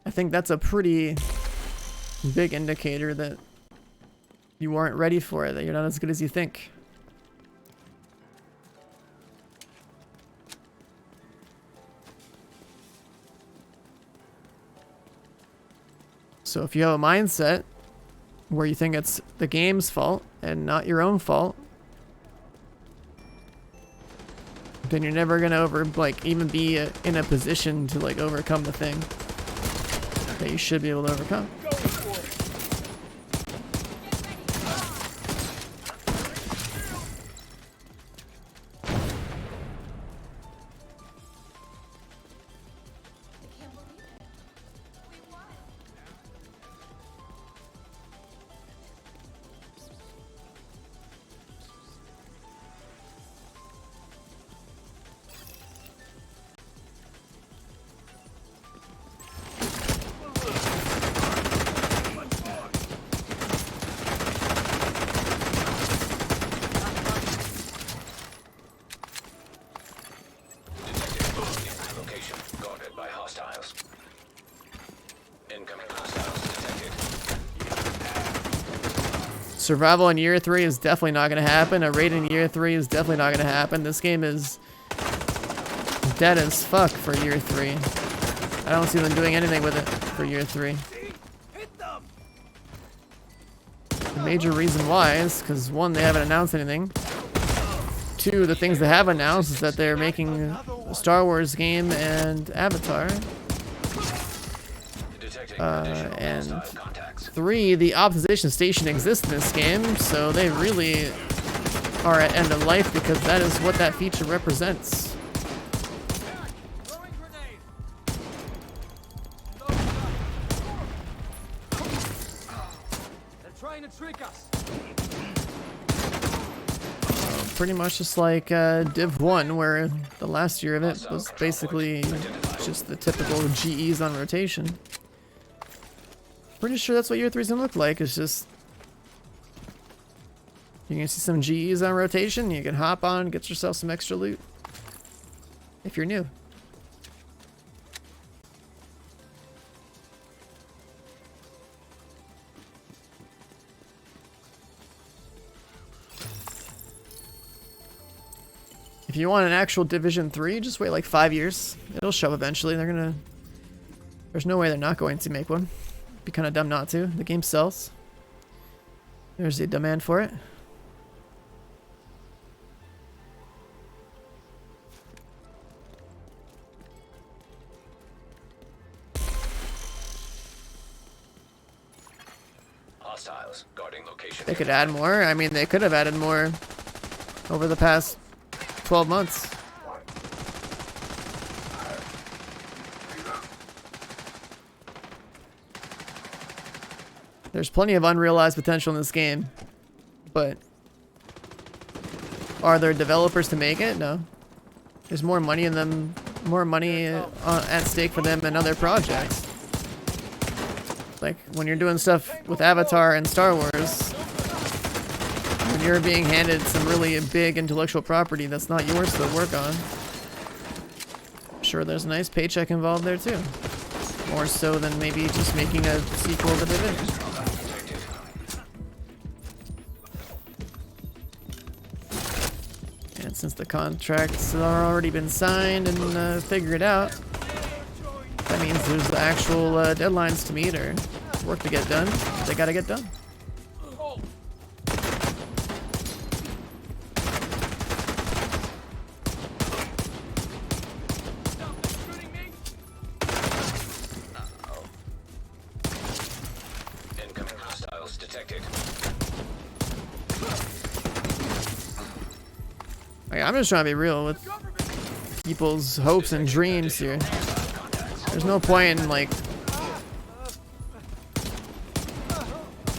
I think that's a pretty big indicator that you weren't ready for it, that you're not as good as you think. So if you have a mindset where you think it's the game's fault and not your own fault, then you're never gonna even be in a position to like overcome the thing that you should be able to overcome. Survival in year 3 is definitely not going to happen. A raid in year 3 is definitely not going to happen. This game is dead as fuck for year 3. I don't see them doing anything with it for year 3. The major reason why is because 1, they haven't announced anything. 2, the things they have announced is that they're making a Star Wars game and Avatar. And 3, the optimization station exists in this game, so they really are at end of life because that is what that feature represents. They're trying to trick us. Pretty much just like Div 1, where the last year of it was basically just the typical GEs on rotation. Pretty sure that's what year 3 is gonna look like. It's just you're gonna see some GEs on rotation. You can hop on, get yourself some extra loot if you're new. If you want an actual Division 3, just wait like 5 years. It'll show eventually. There's no way they're not going to make one. Be kind of dumb not to. The game sells. There's the demand for it. Hostiles guarding location. They could add more. I mean, they could have added more over the past 12 months. There's plenty of unrealized potential in this game, but are there developers to make it? No. There's more money in them, more money at stake for them than other projects. Like when you're doing stuff with Avatar and Star Wars, when you're being handed some really big intellectual property that's not yours to work on, I'm sure there's a nice paycheck involved there too. More so than maybe just making a sequel to the Division. And since the contracts are already been signed and figured out, that means there's the actual deadlines to meet or work to get done. They gotta get done. Incoming hostiles detected. Like, I'm just trying to be real with people's hopes and dreams here. There's no point in like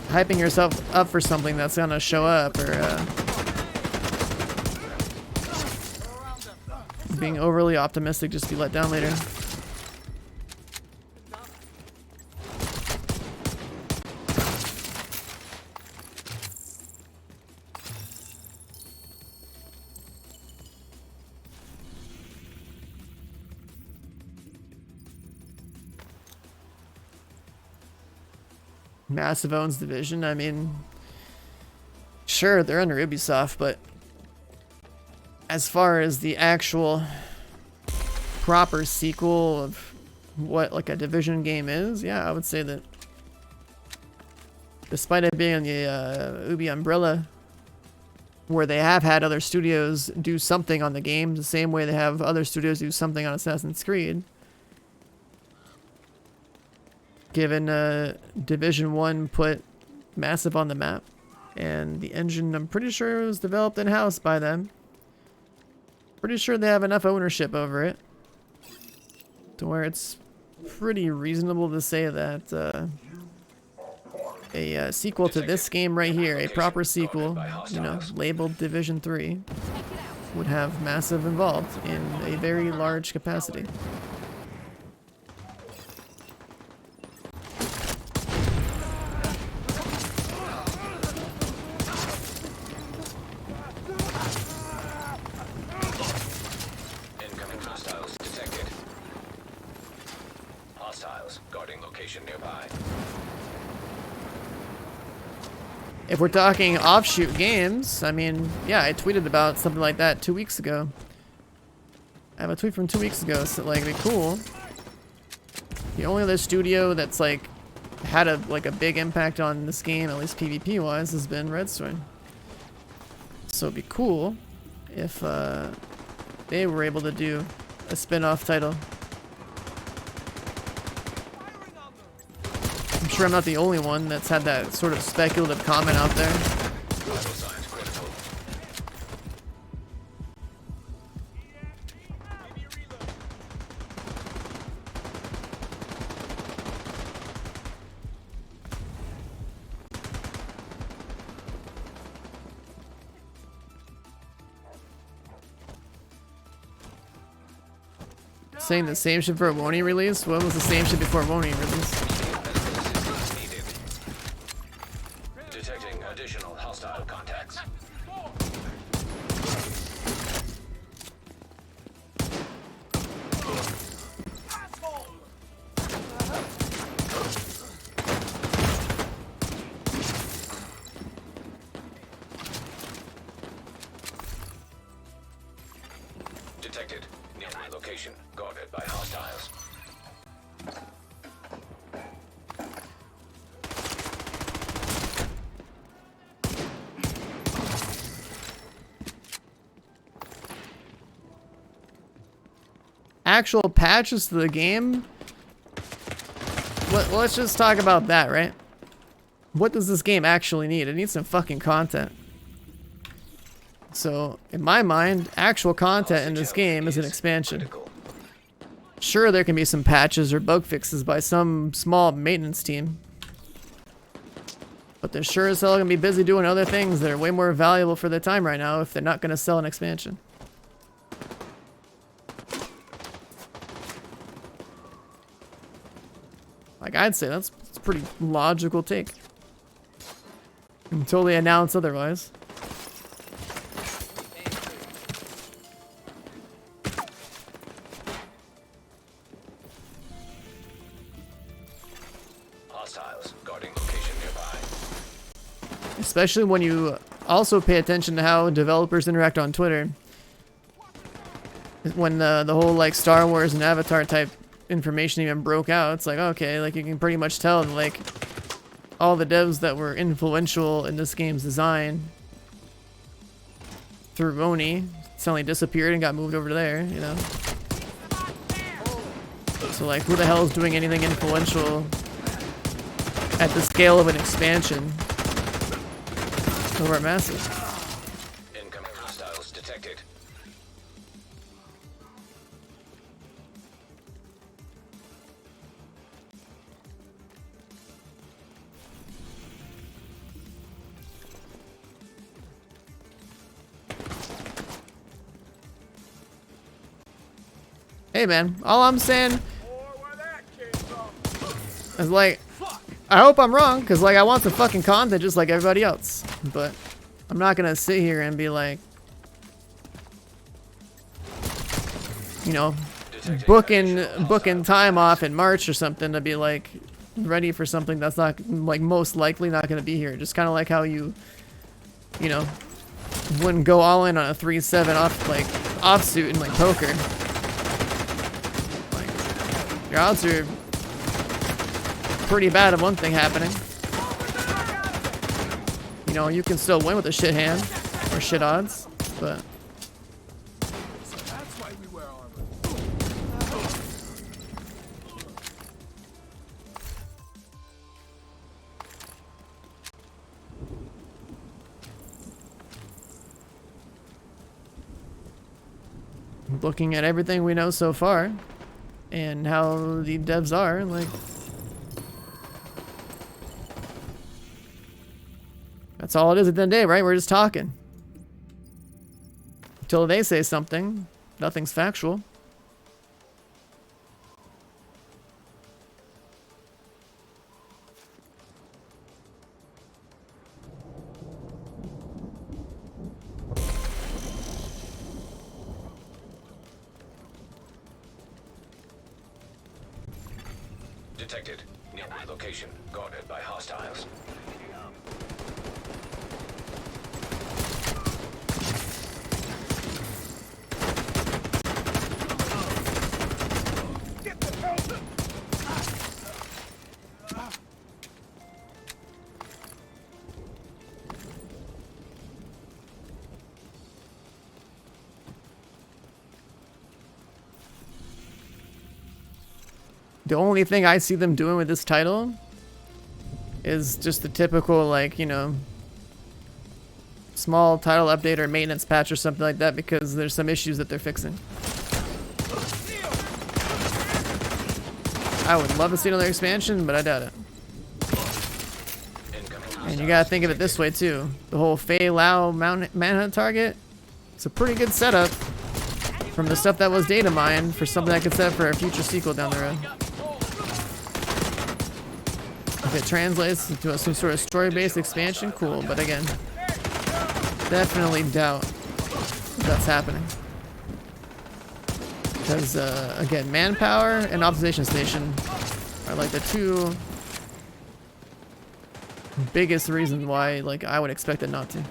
hyping yourself up for something that's gonna show up or being overly optimistic just to be let down later. Massive owns Division. I mean, sure, they're under Ubisoft, but as far as the actual proper sequel of what like a Division game is, yeah, I would say that despite it being the Ubi umbrella, where they have had other studios do something on the game, the same way they have other studios do something on Assassin's Creed. Given Division 1 put Massive on the map, and the engine, I'm pretty sure, was developed in-house by them. Pretty sure they have enough ownership over it to where it's pretty reasonable to say that a sequel to this game right here, a proper sequel, you know, labeled Division 3, would have Massive involved in a very large capacity. Incoming hostiles detected. Hostiles guarding location nearby. if we're talking offshoot games, I mean, yeah, I tweeted about something like that 2 weeks ago. I have a tweet from 2 weeks ago, so like, it'd be cool. The only other studio that's like had a big impact on this game, at least PvP wise, has been Redstone. So it'd be cool if they were able to do a spin-off title. I'm sure I'm not the only one that's had that sort of speculative comment out there. Vital signs critical. Saying the same shit for a Woney release? When was the same shit before Woney release? Needed. Detecting additional hostile contacts. Detected. Nearby location guarded by hostiles. Actual patches to the game? Let's just talk about that, right? What does this game actually need? It needs some fucking content. So, in my mind, actual content in this game is an expansion. Critical. Sure, there can be some patches or bug fixes by some small maintenance team. But they're sure as hell gonna be busy doing other things that are way more valuable for their time right now if they're not gonna sell an expansion. Like, I'd say that's a pretty logical take. Until they announce otherwise. Hostiles guarding location nearby. Especially when you also pay attention to how developers interact on Twitter. When the whole like Star Wars and Avatar type information even broke out, it's like, okay, like you can pretty much tell like all the devs that were influential in this game's design through Oni suddenly disappeared and got moved over to there, you know. So like, who the hell is doing anything influential at the scale of an expansion over at Massive? Incoming hostiles detected. Hey man, all I'm saying is like, I hope I'm wrong, because like I want the fucking content just like everybody else. But I'm not gonna sit here and be like, you know, booking time off in March or something to be like ready for something that's not like most likely not gonna be here. Just kind of like how you know, wouldn't go all in on a 3-7 offsuit in like poker. Like, your odds are pretty bad of one thing happening. You know, you can still win with a shit hand or shit odds, but That's why we wear armor. looking at everything we know so far and how the devs are, like, that's all it is at the end of the day, right? We're just talking. Until they say something, nothing's factual. Detected. Nearby location guarded by hostiles. The only thing I see them doing with this title is just the typical, like, you know, small title update or maintenance patch or something like that, because there's some issues that they're fixing. I would love to see another expansion, but I doubt it. And you gotta think of it this way too. The whole Fei Lao manhunt target, it's a pretty good setup from the stuff that was data mined for something I could set up for a future sequel down the road. If it translates into some sort of story-based expansion, cool, but again, definitely doubt that's happening. Because, again, manpower and observation station are like the two biggest reasons why, like, I would expect it not to.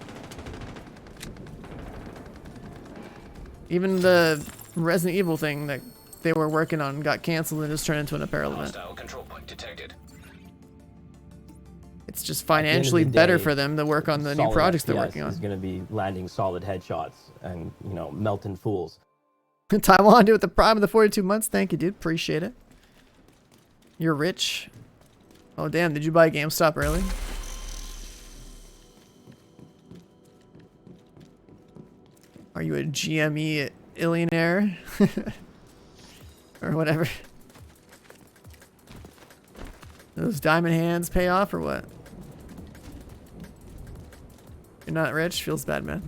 Even the Resident Evil thing that they were working on got canceled and just turned into an apparel event. Hostile control point detected. It's just financially better for them to work on the new projects they're working on. Is going to be landing solid headshots and, you know, melting fools. Taiwan, dude, with the prime of the 42 months. Thank you, dude. Appreciate it. You're rich. Oh, damn. Did you buy GameStop early? Are you a GME illionaire? Or whatever. Those diamond hands pay off or what? You're not rich? Feels bad, man.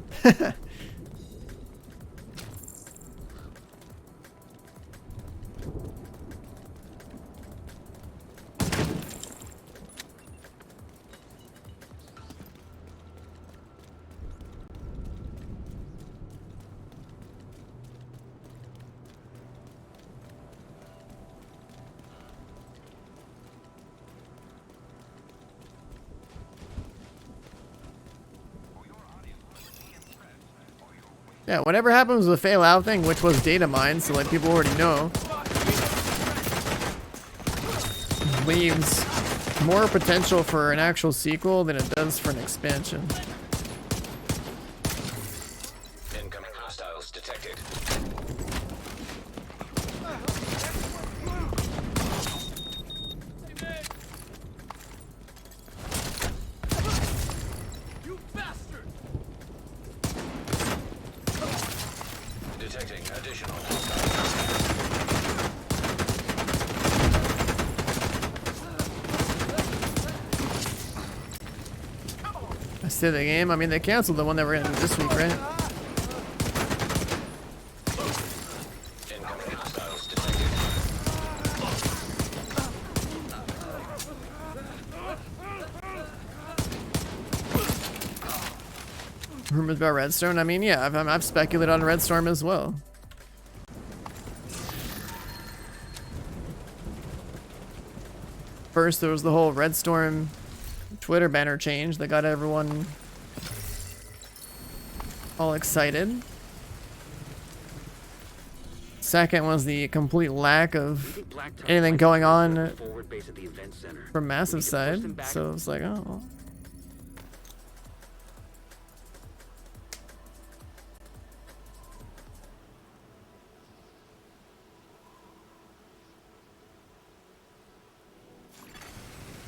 Yeah, whatever happens with the fail out thing, which was data mined, so like people already know, leaves more potential for an actual sequel than it does for an expansion. Incoming hostiles detected. You bastard! Detecting additional hostiles. I said the game. I mean, they canceled the one that we're in this week, right? Incoming hostiles detected. Rumors about Redstone. I mean, yeah, I've speculated on Redstorm as well. First, there was the whole Redstorm Twitter banner change that got everyone all excited. Second was the complete lack of anything going on from Massive side, so it's like, oh well.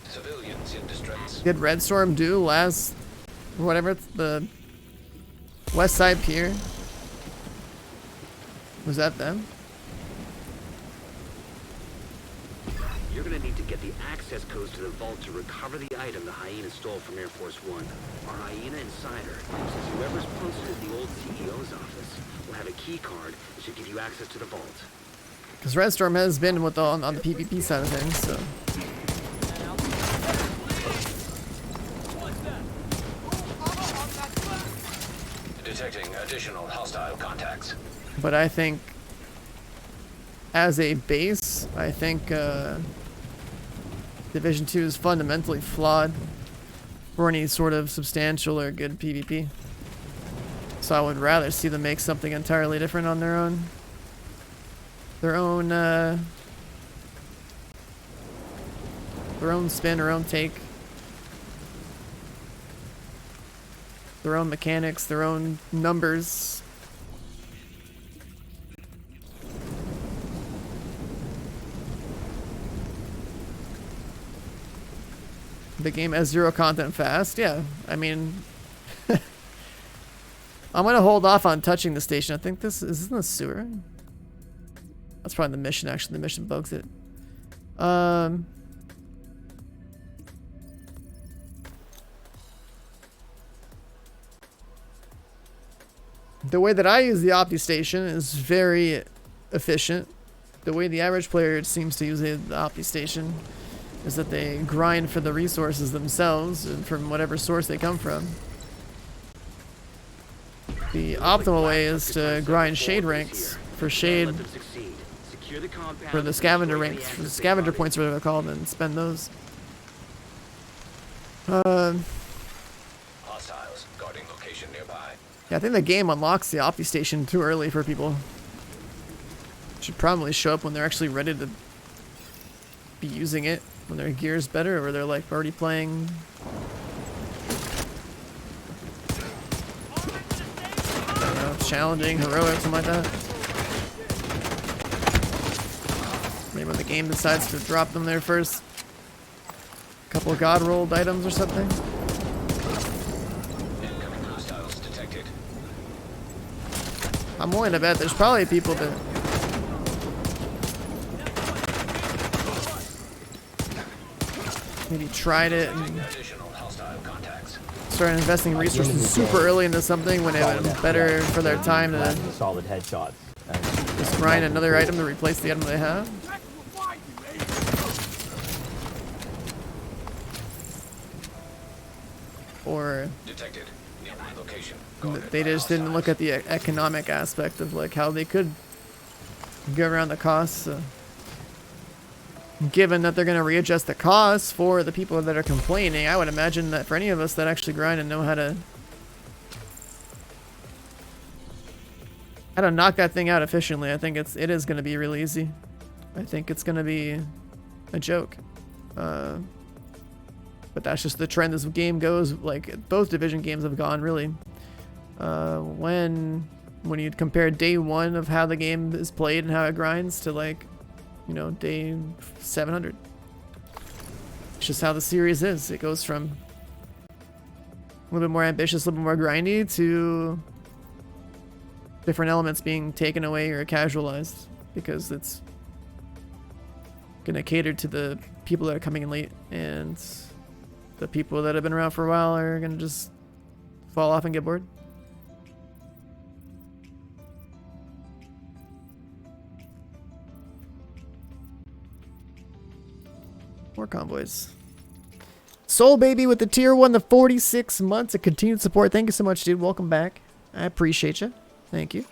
Civilians in distress. Did Redstorm do last, whatever, the West Side Pier? Was that them? You're gonna need to get the access codes to the vault to recover the item the hyena stole from Air Force One. Our hyena insider says whoever's posted at the old CEO's office will have a key card that should give you access to the vault. Because Redstorm has been with on the PvP side of things, so. Detecting additional hostile contacts. But I think, as a base, I think Division 2 is fundamentally flawed for any sort of substantial or good PvP. So I would rather see them make something entirely different on their own. Their own spin, their own take. Their own mechanics, their own numbers. the game has 0 content fast. Yeah, I mean, I'm gonna hold off on touching the station. I think this is in the sewer. That's probably the mission. Actually, the mission bugs it. The way that I use the Opti station is very efficient. The way the average player seems to use the Opti station is that they grind for the resources themselves and from whatever source they come from. The optimal way is to grind shade ranks for shade, for the scavenger ranks, for the scavenger points, or whatever they're called, and spend those. Hostiles guarding location nearby. Yeah, I think the game unlocks the Opti station too early for people. Should probably show up when they're actually ready to be using it, when their gear's better, or they're like already playing. I don't know, challenging, heroic, something like that. Maybe when the game decides to drop them there first. Couple of god rolled items or something. Incoming hostiles detected. I'm willing to bet there's probably people that maybe tried it and Additional hostile contacts. started investing resources super early into something when it would have been better for their time to solid headshots. just grind another item to replace the item they have. Or Detected. Nearby location. they just didn't look at the economic aspect of like how they could go around the costs. Given that they're going to readjust the costs for the people that are complaining, I would imagine that for any of us that actually grind and know how to knock that thing out efficiently, I think it is going to be really easy. I think it's going to be a joke. But that's just the trend this game goes. Like both Division games have gone really. When you compare day 1 of how the game is played and how it grinds to like, you know, day 700. It's just how the series is. It goes from a little bit more ambitious, a little bit more grindy, to different elements being taken away or casualized because it's gonna cater to the people that are coming in late, and the people that have been around for a while are gonna just fall off and get bored. More convoys. Soul Baby with the tier 1, the 46 months of continued support. Thank you so much, dude. Welcome back. I appreciate you. Thank you.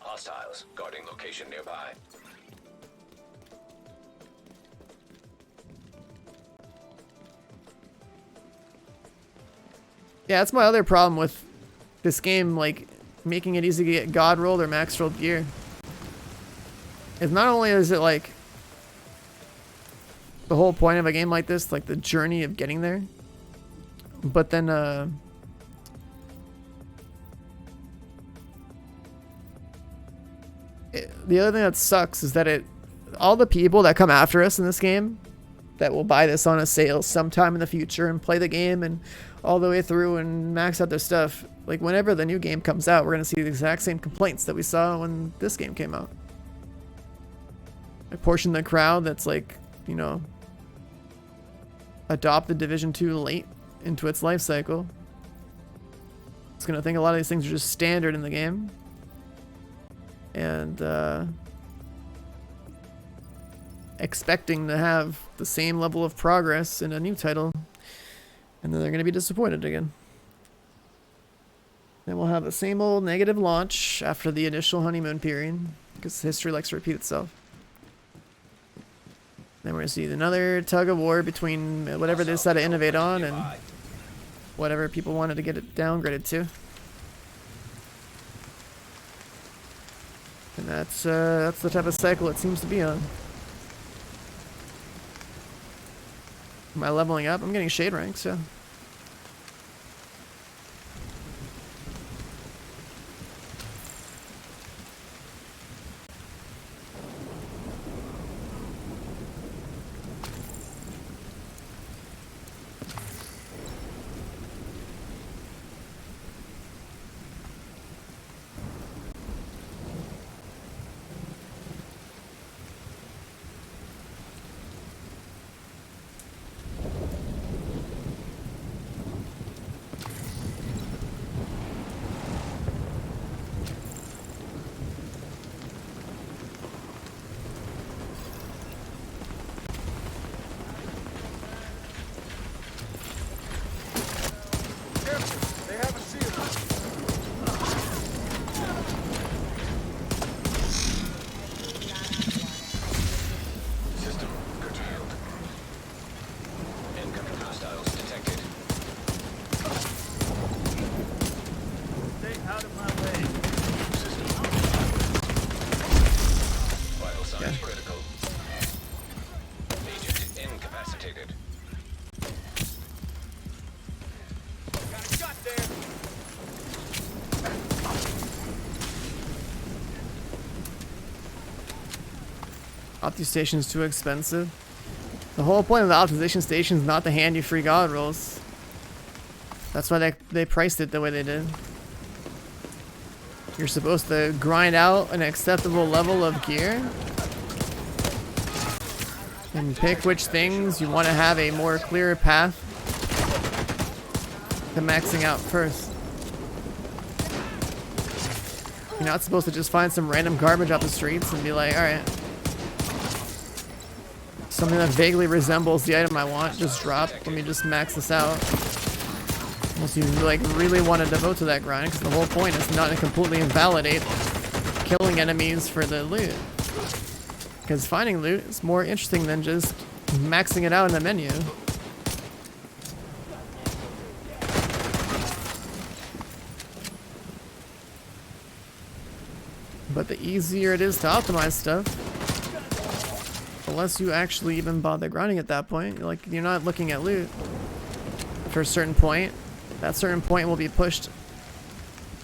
Hostiles guarding location nearby. Yeah, that's my other problem with this game, like making it easy to get god rolled or max rolled gear. Is not only is it like the whole point of a game like this, like the journey of getting there, but then the other thing that sucks is that all the people that come after us in this game that will buy this on a sale sometime in the future and play the game and all the way through and max out their stuff, like whenever the new game comes out, we're going to see the exact same complaints that we saw when this game came out. A portion of the crowd that's like, you know, adopted Division 2 late into its life cycle, it's going to think a lot of these things are just standard in the game. And expecting to have the same level of progress in a new title, and then they're going to be disappointed again. Then we'll have the same old negative launch after the initial honeymoon period, because history likes to repeat itself. Then we're going to see another tug of war between whatever they decide to innovate on and whatever people wanted to get it downgraded to. And that's the type of cycle it seems to be on. Am I leveling up? I'm getting shade ranks, yeah. detected. Got a shot there. Opti station's too expensive. The whole point of the optimization station is not to hand you free god rolls. That's why they priced it the way they did. You're supposed to grind out an acceptable level of gear and pick which things you want to have a more clear path to maxing out first. You're not supposed to just find some random garbage off the streets and be like, alright, something that vaguely resembles the item I want, just drop. Let me just max this out. Unless you like really want to devote to that grind, because the whole point is not to completely invalidate killing enemies for the loot. Because finding loot is more interesting than just maxing it out in the menu. But the easier it is to optimize stuff, the less you actually even bother grinding at that point. Like, you're not looking at loot for a certain point. That certain point will be pushed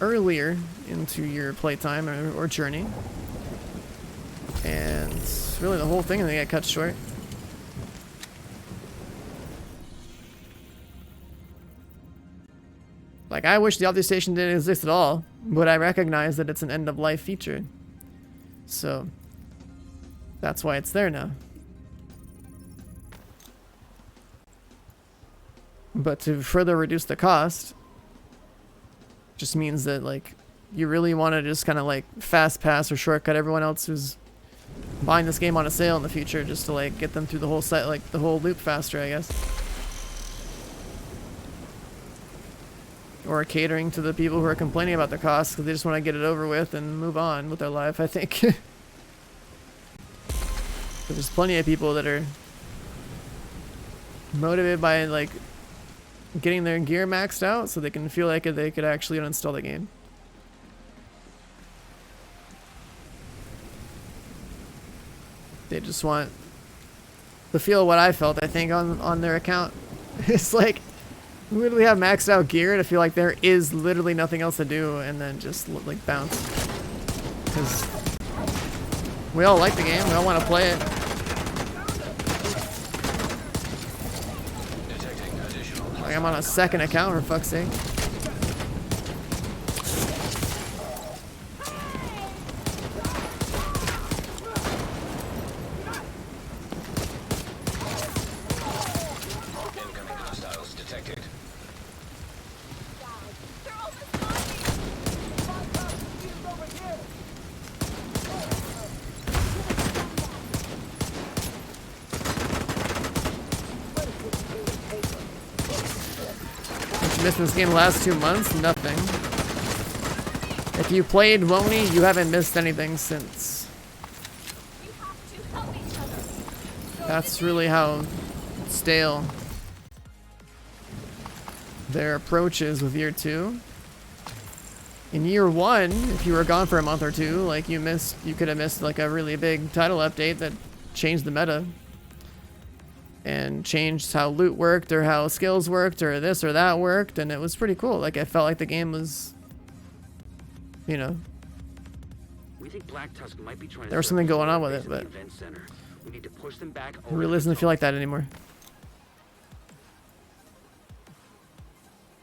earlier into your playtime or journey. And really the whole thing is gonna get cut short. Like, I wish the opti station didn't exist at all, but I recognize that it's an end-of-life feature. So, that's why it's there now. But to further reduce the cost, just means that, like, you really want to just kind of, like, fast pass or shortcut everyone else who's buying this game on a sale in the future, just to, like, get them through the whole site, like, the whole loop faster, I guess. Or catering to the people who are complaining about the cost because they just want to get it over with and move on with their life, I think. But there's plenty of people that are motivated by, like, getting their gear maxed out so they can feel like they could actually uninstall the game. They just want to feel what I felt, I think, on their account. It's like, literally have maxed out gear to feel like there is literally nothing else to do and then just, like, bounce. Because we all like the game, we all want to play it. Like, I'm on a second account, for fuck's sake. Incoming hostiles detected. What you missed in this game the last 2 months? Nothing. If you played Woney, you haven't missed anything since. That's really how stale their approach is with year 2. In year 1, if you were gone for a month or two, like, you could have missed, like, a really big title update that changed the meta and changed how loot worked or how skills worked or this or that worked, and it was pretty cool. Like, I felt like the game was, you know, We think Black Tusk might be trying to there was set something up a going on small with base it, in the but event center. We need to push them back it over really the doesn't feel top. like that anymore.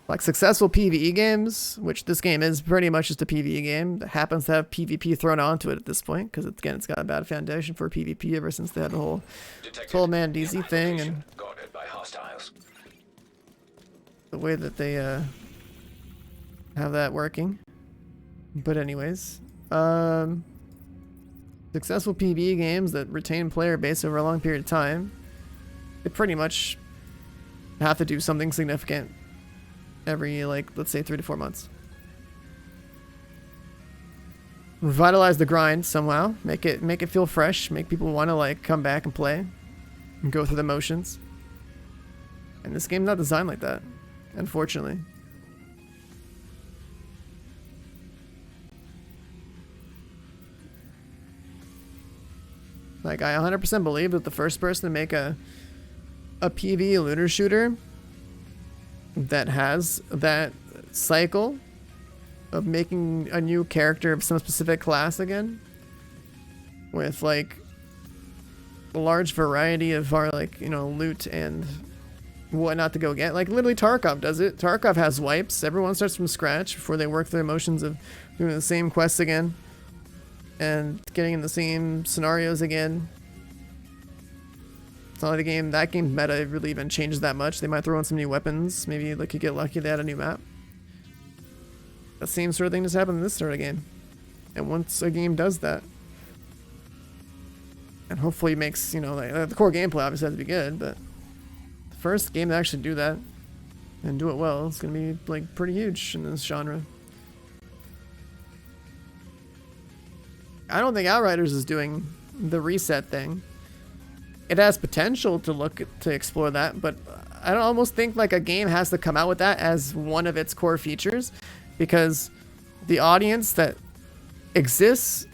Like, successful PvE games, which this game is pretty much just a PvE game that happens to have PvP thrown onto it at this point, because again, it's got a bad foundation for PvP ever since they had the whole Detected. 12-man DZ thing and Guarded by hostiles. the way that they have that working. But anyways, successful PvE games that retain player base over a long period of time, they pretty much have to do something significant every, like, let's say 3 to 4 months. Revitalize the grind somehow, make it feel fresh, make people want to, like, come back and play and go through the motions. And this game's not designed like that, unfortunately. Like, I 100% believe that the first person to make a a PvE looter shooter that has that cycle of making a new character of some specific class again, with like a large variety of our like, you know, loot and whatnot to go get. Like literally Tarkov does it. Tarkov has wipes. Everyone starts from scratch before they work through emotions of doing the same quests again and getting in the same scenarios again. It's not like that game's meta really even changes that much. They might throw in some new weapons. Maybe like you get lucky they add a new map. The same sort of thing just happened in this sort of game. And once a game does that, and hopefully makes, you know, like the core gameplay obviously has to be good, but the first game to actually do that and do it well, it's gonna be like pretty huge in this genre. I don't think Outriders is doing the reset thing. It has potential to explore that, but I don't almost think like a game has to come out with that as one of its core features, because the audience that exists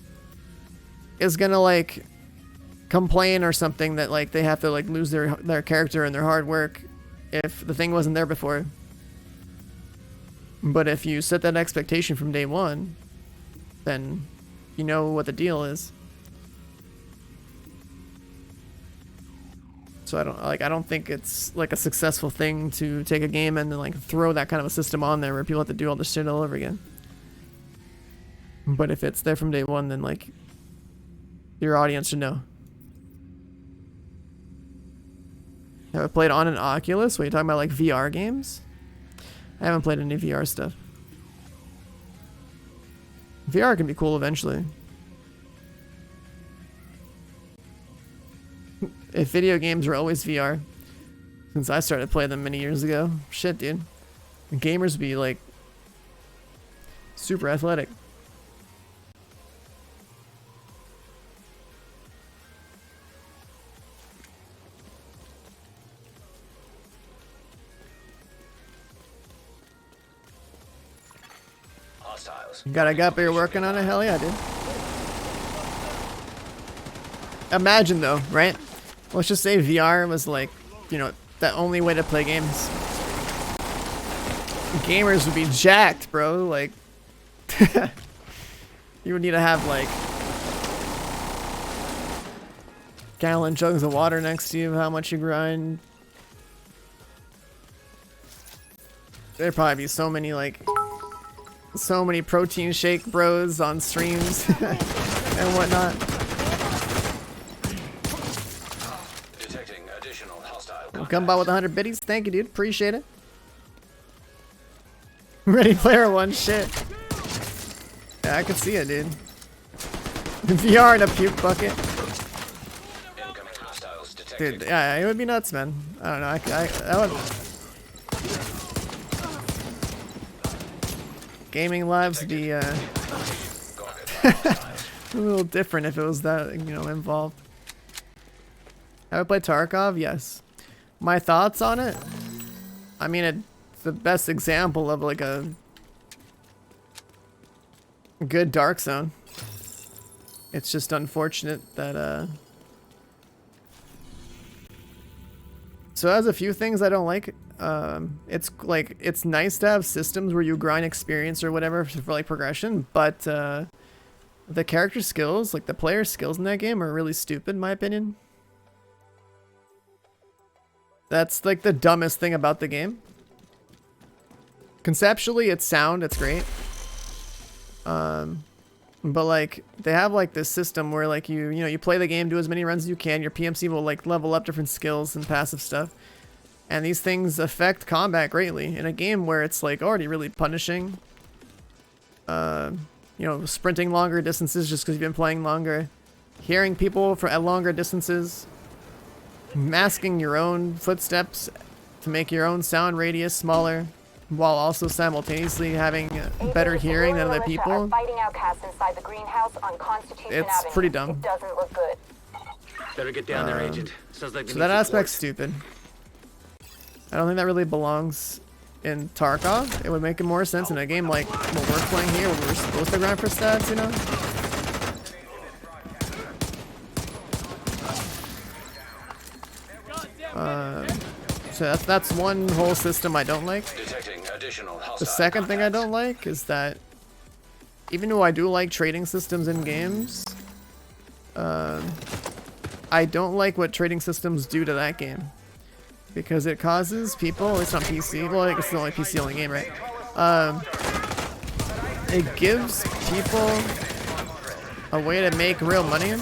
is gonna like complain or something that like they have to like lose their character and their hard work if the thing wasn't there before. But if you set that expectation from day one, then you know what the deal is. So I don't think it's like a successful thing to take a game and then like throw that kind of a system on there where people have to do all this shit all over again. But if it's there from day one, then like your audience should know. Have I played on an Oculus? What are you talking about, like VR games? I haven't played any VR stuff. VR can be cool eventually. If video games were always VR, since I started playing them many years ago, shit, dude. The gamers be like super athletic. Hostiles. You got a gut, but you're working on it? Hell yeah, dude. Imagine though, right? Let's just say VR was like, you know, the only way to play games. Gamers would be jacked, bro. Like, you would need to have like gallon jugs of water next to you, how much you grind. There'd probably be so many protein shake bros on streams and whatnot. Detecting additional hostile We'll come by with 100 biddies. Thank you, dude. Appreciate it. Ready Player One, shit. Yeah, I could see it, dude. VR in a puke bucket. incoming hostiles detected. Dude, yeah, it would be nuts, man. I don't know. I would... Gaming lives would be a little different if it was that, you know, involved. Have I played Tarkov? Yes. My thoughts on it? I mean, it's the best example of like a good Dark Zone. It's just unfortunate that so it has a few things I don't like. It's nice to have systems where you grind experience or whatever for like progression, but the character skills, like the player skills in that game, are really stupid in my opinion. That's like the dumbest thing about the game. Conceptually, it's sound, it's great. But like they have like this system where like you play the game, do as many runs as you can, your PMC will like level up different skills and passive stuff. And these things affect combat greatly in a game where it's like already really punishing. You know, sprinting longer distances just because you've been playing longer, hearing people at longer distances, masking your own footsteps to make your own sound radius smaller, while also simultaneously having better hearing than other people. It's pretty dumb. It doesn't look good. Better get down there, Agent. Sounds like So that aspect's stupid. I don't think that really belongs in Tarkov. It would make more sense in a game like what we're playing here, where we're supposed to grind for stats, you know? So that's one whole system I don't like. Detecting additional hostile The second thing I contacts. don't like is that even though I do like trading systems in games, I don't like what trading systems do to that game. Because it causes people, it's not PC, well I guess it's the only PC only game, right? It gives people a way to make real money.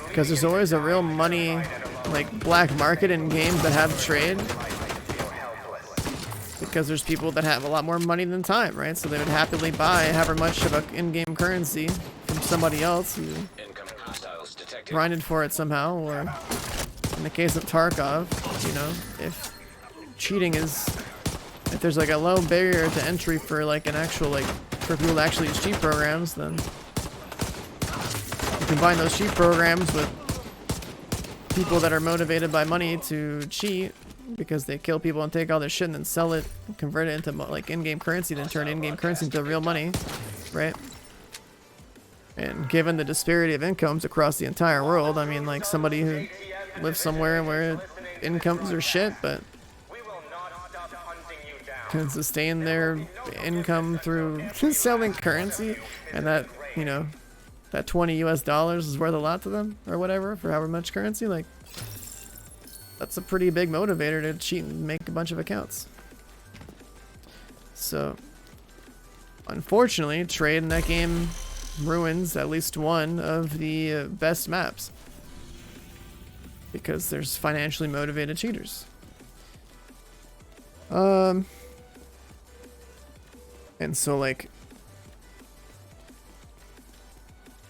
Because there's always a real money, like black market in games that have trade. Because there's people that have a lot more money than time, right? So they would happily buy however much of an in-game currency from somebody else who Incoming hostiles detected. grinded for it somehow, or in the case of Tarkov, you know, if cheating is, if there's like a low barrier to entry for like an actual, like, for people to actually use cheat programs, then you combine those cheat programs with people that are motivated by money to cheat because they kill people and take all their shit and then sell it, convert it into like in-game currency, then turn in-game currency into real money, right? And given the disparity of incomes across the entire world, I mean, like somebody who lives somewhere where incomes are shit, but can sustain their income through selling currency, and that, you know, that 20 US dollars is worth a lot to them, or whatever, for however much currency, like, that's a pretty big motivator to cheat and make a bunch of accounts. So, unfortunately, trade in that game ruins at least one of the best maps. Because there's financially motivated cheaters. And so, like,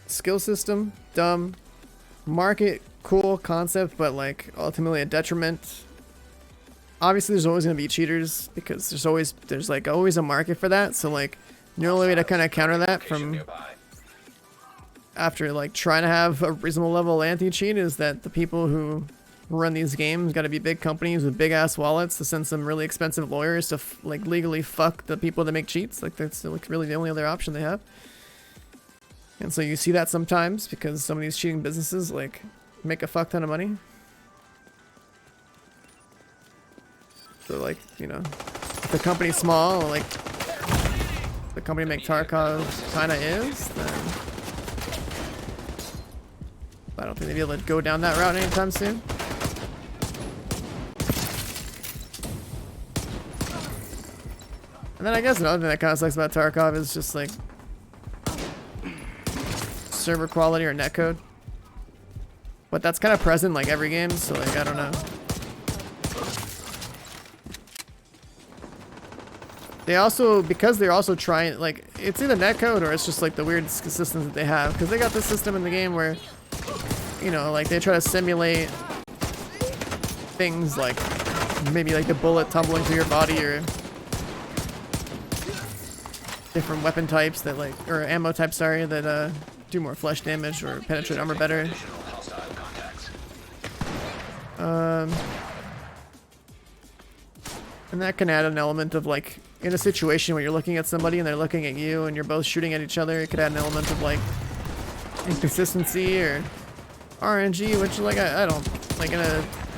skill system, dumb. Market, cool concept, but like ultimately a detriment. Obviously there's always going to be cheaters because there's always a market for that. So like the only way to kind of counter that from after like trying to have a reasonable level of anti-cheat is that the people who run these games got to be big companies with big ass wallets to send some really expensive lawyers to like legally fuck the people that make cheats. Like that's like really the only other option they have. And so you see that sometimes because some of these cheating businesses like make a fuck ton of money. So like, you know, if the company's small, like the company make Tarkov kinda is, then I don't think they'd be able to go down that route anytime soon. And then I guess another thing that kinda sucks about Tarkov is just like server quality or netcode. But that's kind of present in like every game, so like I don't know. They also, because they're also trying, like, it's either netcode or it's just like the weird systems that they have, because they got this system in the game where, you know, like they try to simulate things like maybe like the bullet tumbling through your body or different weapon types that like, or ammo types, sorry, that do more flesh damage or penetrate armor better. And that can add an element of like, in a situation where you're looking at somebody and they're looking at you and you're both shooting at each other, it could add an element of like inconsistency or RNG, which like I don't like.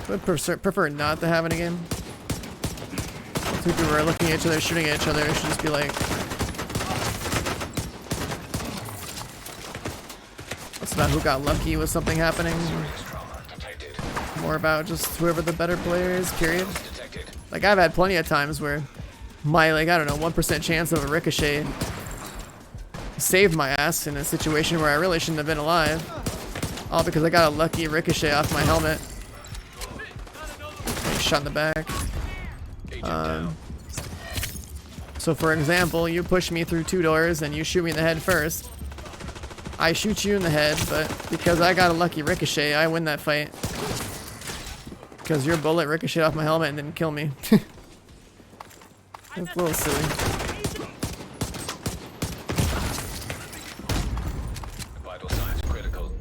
Would prefer not to have in a game. Two people are looking at each other, shooting at each other. It should just be like, it's not who got lucky with something happening. More about just whoever the better player is, period. Like, I've had plenty of times where my, like, I don't know, 1% chance of a ricochet saved my ass in a situation where I really shouldn't have been alive. All because I got a lucky ricochet off my helmet. Like, shot in the back. So, for example, you push me through 2 doors and you shoot me in the head first. I shoot you in the head, but because I got a lucky ricochet, I win that fight. Because your bullet ricocheted off my helmet and didn't kill me. That's a little silly. Vital signs critical.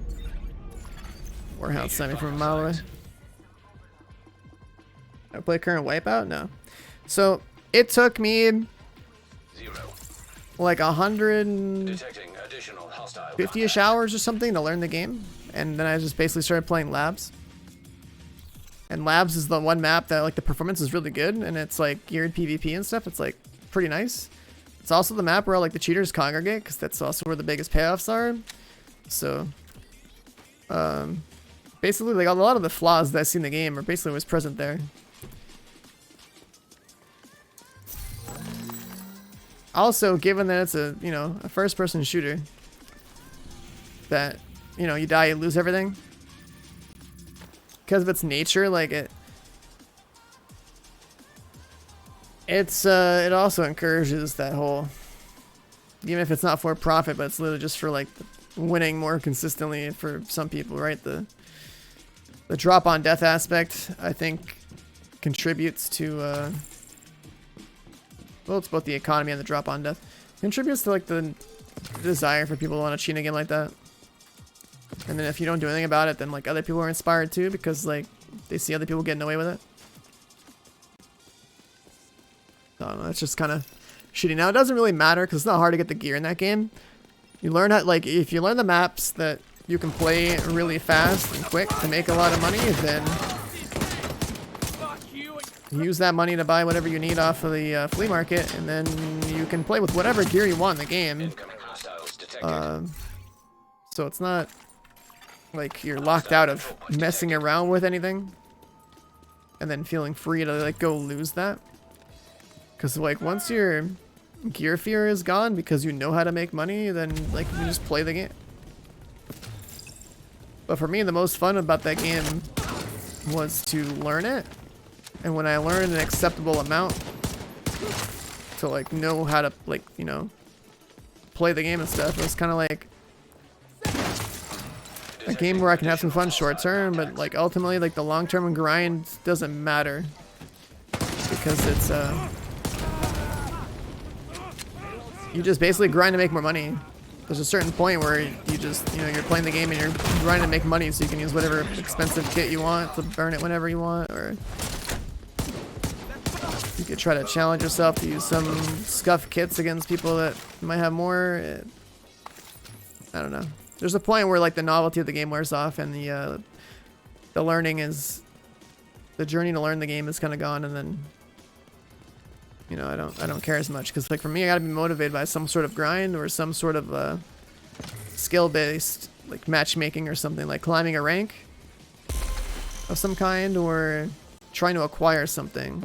Warehouse sent me from a mile away. I play current Wipeout? No. So, it took me like 150-ish hours or something to learn the game. And then I just basically started playing labs. And Labs is the one map that like the performance is really good, and it's like geared PvP and stuff. It's like pretty nice. It's also the map where like the cheaters congregate, because that's also where the biggest payoffs are. So basically like a lot of the flaws that I see in the game are basically what's present there. Also, given that it's a, you know, a first person shooter, that, you know, you die, you lose everything. Because of its nature, like it also encourages that whole, even if it's not for profit, but it's literally just for like winning more consistently for some people, right? The drop on death aspect, I think, contributes to well, it's both the economy and the drop on death. Contributes to like the desire for people to want to cheat in a game like that. And then if you don't do anything about it, then like other people are inspired too, because like they see other people getting away with it. I don't know, it's just kind of shitty. Now it doesn't really matter because it's not hard to get the gear in that game. You learn how, like, if you learn the maps that you can play really fast and quick to make a lot of money, then use that money to buy whatever you need off of the flea market, and then you can play with whatever gear you want in the game. So it's not like you're locked out of messing around with anything and then feeling free to like go lose that. Because like once your gear fear is gone because you know how to make money, then like you just play the game. But for me, the most fun about that game was to learn it. And when I learned an acceptable amount to like know how to like, you know, play the game and stuff, it was kind of like a game where I can have some fun short term, but like ultimately like the long term grind doesn't matter because it's you just basically grind to make more money. There's a certain point where you just, you know, you're playing the game and you're grinding to make money so you can use whatever expensive kit you want to burn it whenever you want, or you could try to challenge yourself to use some scuff kits against people that might have more. I don't know. There's a point where like the novelty of the game wears off and the learning is, the journey to learn the game is kind of gone, and then, you know, I don't care as much, because like for me, I gotta be motivated by some sort of grind or some sort of skill-based like matchmaking or something, like climbing a rank of some kind or trying to acquire something.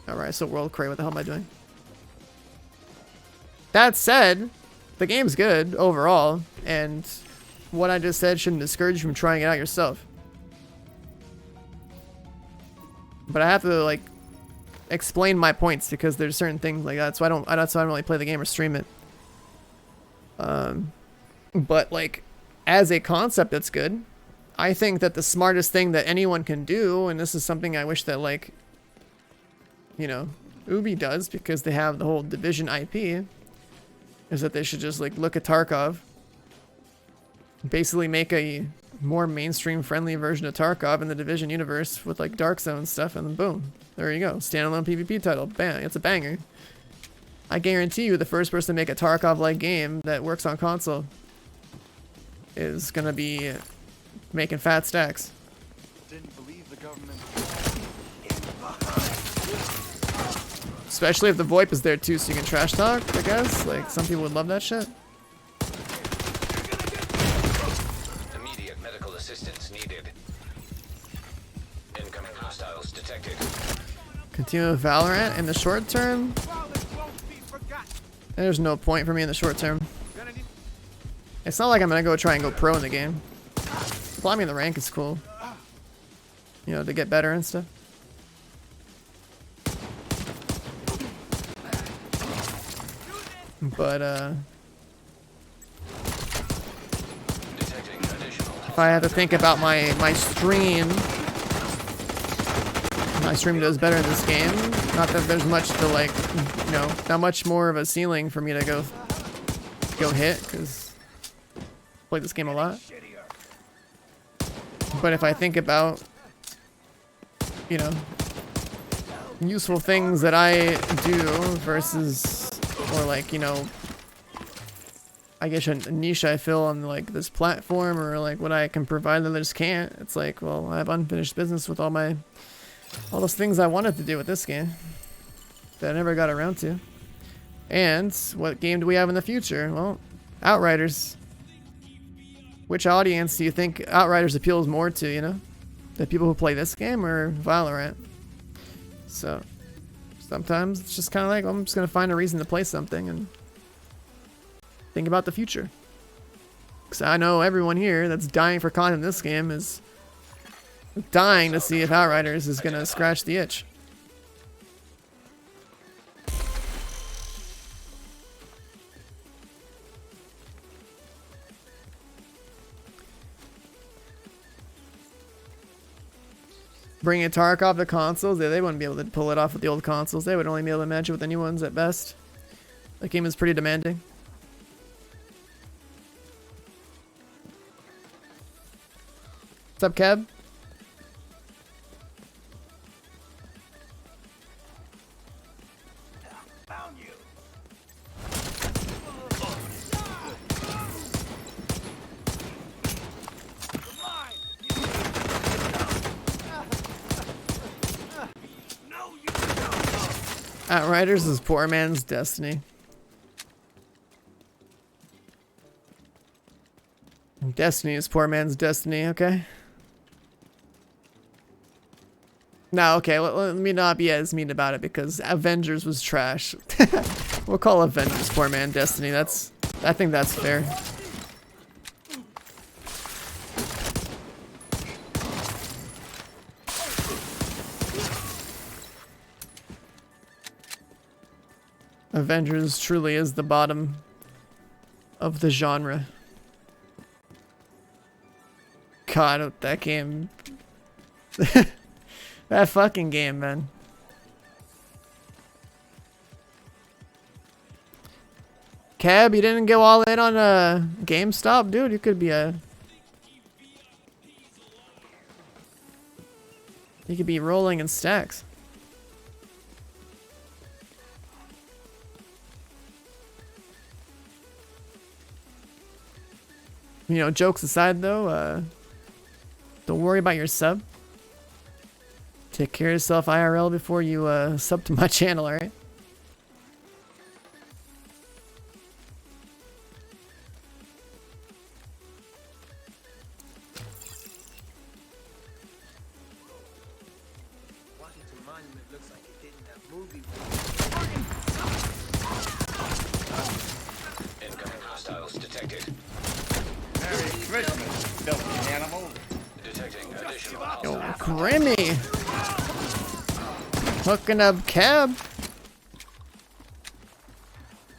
Alright, so World Crate, what the hell am I doing? That said, the game's good overall, and what I just said shouldn't discourage you from trying it out yourself. But I have to like explain my points because there's certain things like that, so I don't really play the game or stream it. But like as a concept, it's good. I think that the smartest thing that anyone can do, and this is something I wish that like, you know, Ubi does because they have the whole Division IP, is that they should just like look at Tarkov, basically make a more mainstream friendly version of Tarkov in the Division universe with like Dark Zone stuff, and then boom, there you go, standalone PvP title, bam, it's a banger. I guarantee you the first person to make a Tarkov like game that works on console is gonna be making fat stacks. Didn't believe the government. Especially if the VoIP is there too, so you can trash talk, I guess. Like, some people would love that shit. Immediate medical assistance needed. Incoming hostiles detected. Continue with Valorant in the short term. There's no point for me in the short term. It's not like I'm gonna go try and go pro in the game. Climbing the rank is cool. You know, to get better and stuff. But if I have to think about my stream does better in this game. Not that there's much to like, you know, not much more of a ceiling for me to go hit, because I play this game a lot. But if I think about, you know, useful things that I do versus, or like, you know, I guess, a niche I fill on like this platform, or like what I can provide that others can't. It's like, well, I have unfinished business with all those things I wanted to do with this game that I never got around to. And what game do we have in the future? Well, Outriders. Which audience do you think Outriders appeals more to, you know? The people who play this game or Valorant? So, sometimes it's just kind of like, well, I'm just going to find a reason to play something and think about the future. Because I know everyone here that's dying for content in this game is dying to see if Outriders is going to scratch the itch. Bringing Tarkov to consoles, they wouldn't be able to pull it off with the old consoles. They would only be able to match it with the new ones at best. The game is pretty demanding. What's up, Keb? Found you. Outriders is poor man's destiny. Destiny is poor man's destiny, okay? No, okay, let me not be as mean about it because Avengers was trash. We'll call Avengers poor man destiny. I think that's fair. Avengers truly is the bottom of the genre. God, that game. That fucking game, man. Cab, you didn't go all in on GameStop, dude. You could be You could be rolling in stacks. You know, jokes aside though, don't worry about your sub. Take care of yourself IRL before you sub to my channel, alright? Washington Monument looks like it did in that movie. Incoming hostiles detected. Merry Christmas, filthy animal. Detecting additional Yo, hostiles. Grimmy! Hooking up Cab.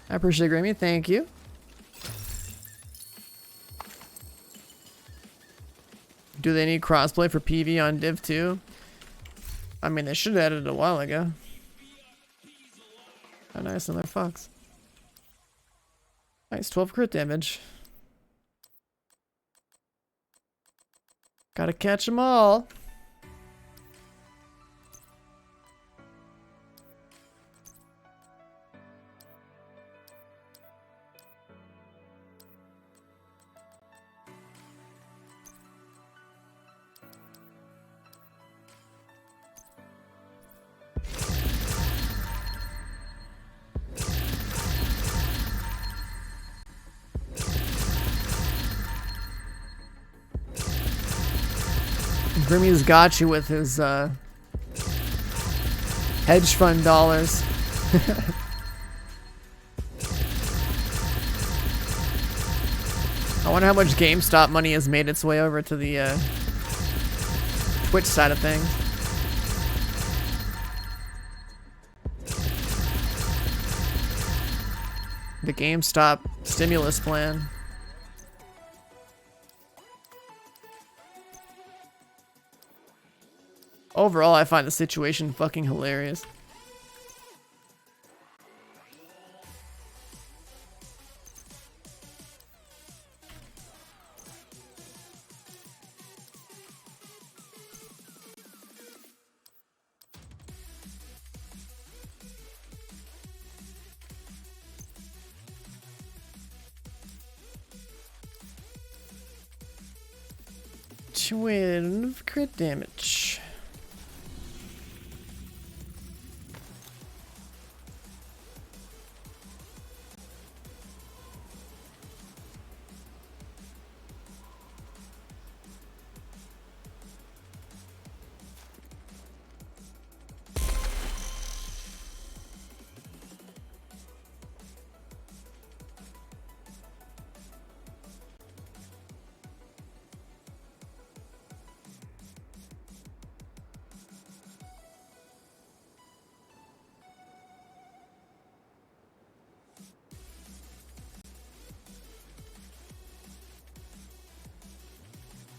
I appreciate Grimmy, thank you. Do they need crossplay for PV on Div 2? I mean, they should have added it a while ago. Oh, nice, another fox. Nice, 12 crit damage. Gotta catch them all. Grimmy's got you with his hedge fund dollars. I wonder how much GameStop money has made its way over to the Twitch side of things. The GameStop stimulus plan. Overall, I find the situation fucking hilarious. 12 crit damage.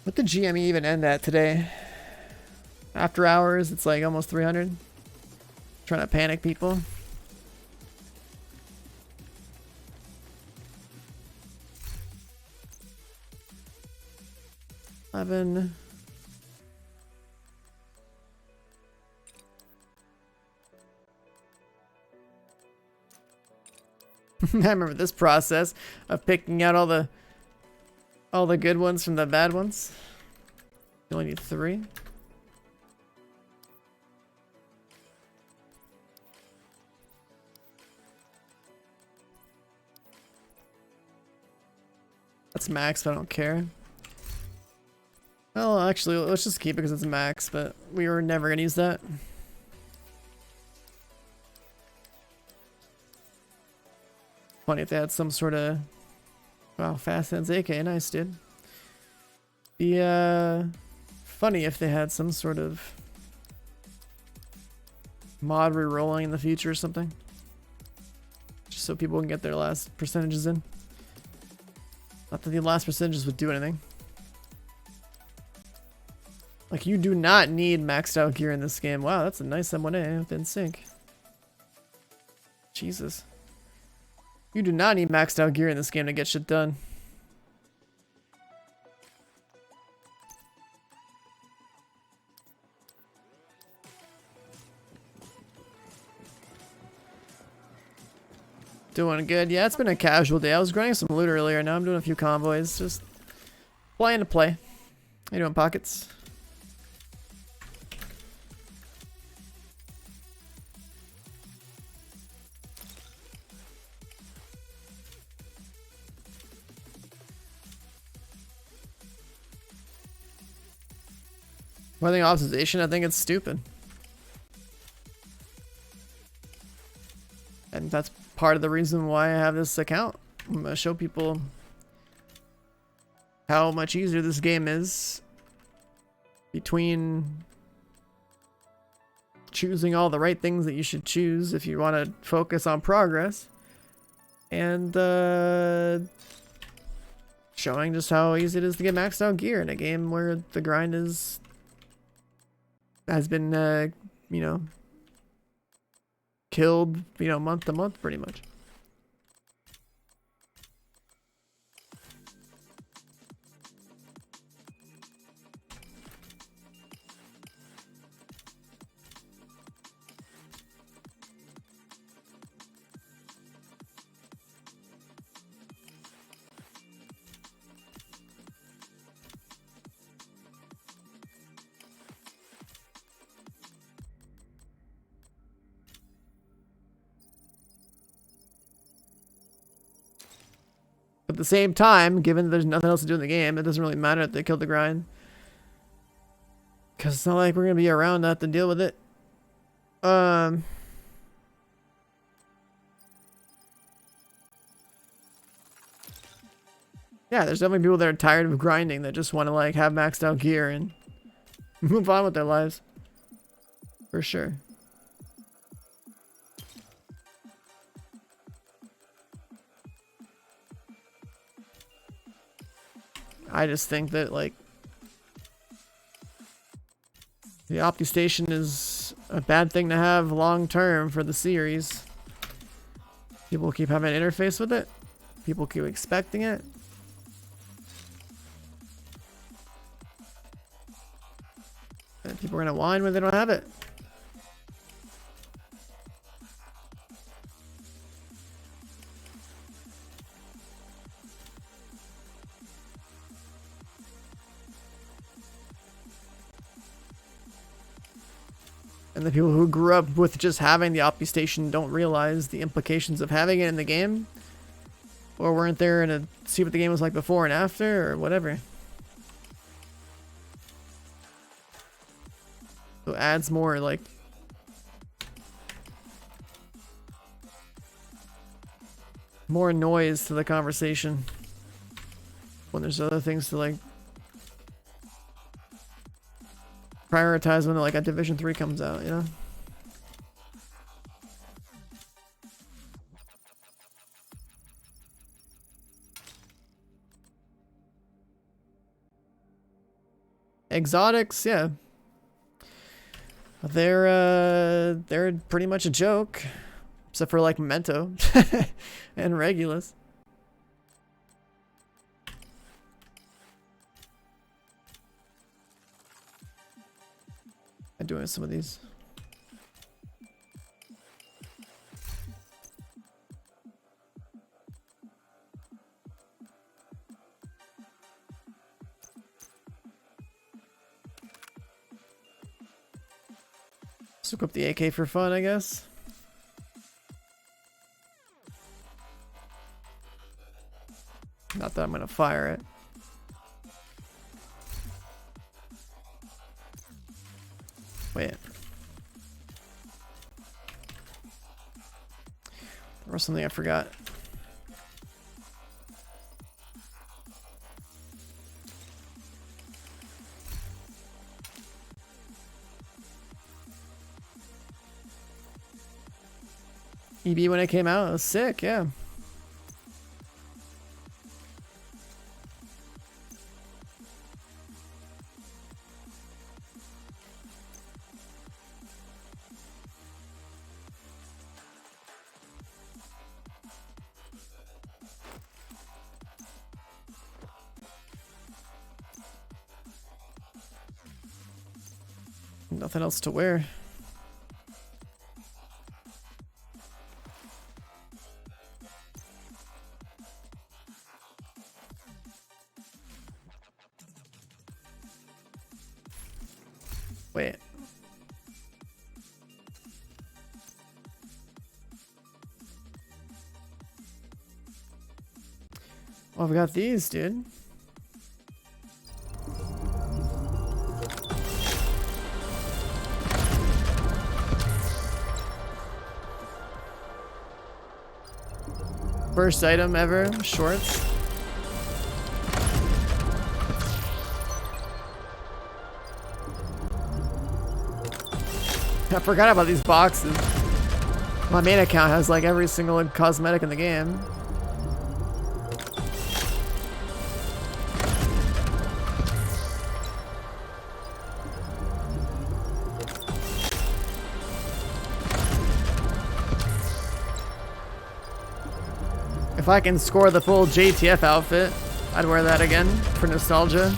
What did GME even end at today? After hours, it's like almost 300. Trying to panic people. I remember this process of picking out all the good ones from the bad ones. You only need 3. That's max, but I don't care. Well, actually, let's just keep it because it's max, but we were never gonna use that. Funny if they had some sort of... Wow, fast hands AK, nice, dude. Funny if they had some sort of mod re-rolling in the future or something. Just so people can get their last percentages in. Not that the last percentages would do anything. Like, you do not need maxed out gear in this game. Wow, that's a nice M1A within sync. Jesus. You do not need maxed out gear in this game to get shit done. Doing good. Yeah, it's been a casual day. I was grinding some loot earlier. Now I'm doing a few convoys. Just playing to play. How you doing, Pockets? Well, I think optimization, I think it's stupid. And that's part of the reason why I have this account. I'm gonna show people how much easier this game is between choosing all the right things that you should choose if you want to focus on progress, and showing just how easy it is to get maxed out gear in a game where the grind has been you know, killed, you know, month to month pretty much. At the same time, given that there's nothing else to do in the game, it doesn't really matter if they killed the grind. Because it's not like we're going to be around to have to deal with it. Yeah, there's definitely people that are tired of grinding that just want to like have maxed out gear and move on with their lives. For sure. I just think that, like, the Opti Station is a bad thing to have long term for the series. People keep having an interface with it. People keep expecting it. And people are gonna whine when they don't have it. And the people who grew up with just having the Oppie station don't realize the implications of having it in the game. Or weren't there to see what the game was like before and after, or whatever. So it adds more, like... more noise to the conversation. When there's other things to, like... prioritize when, like, a Division 3 comes out, you know? Exotics, yeah. They're pretty much a joke. Except for like Memento and Regulus. I'm doing some of these. Let's equip the AK for fun, I guess. Not that I'm gonna fire it. Wait. There was something I forgot. EB when it came out, it was sick, yeah. Nothing else to wear. Wait. Oh, we got these, dude. First item ever, shorts. I forgot about these boxes. My main account has like every single cosmetic in the game. If I can score the full JTF outfit, I'd wear that again for nostalgia.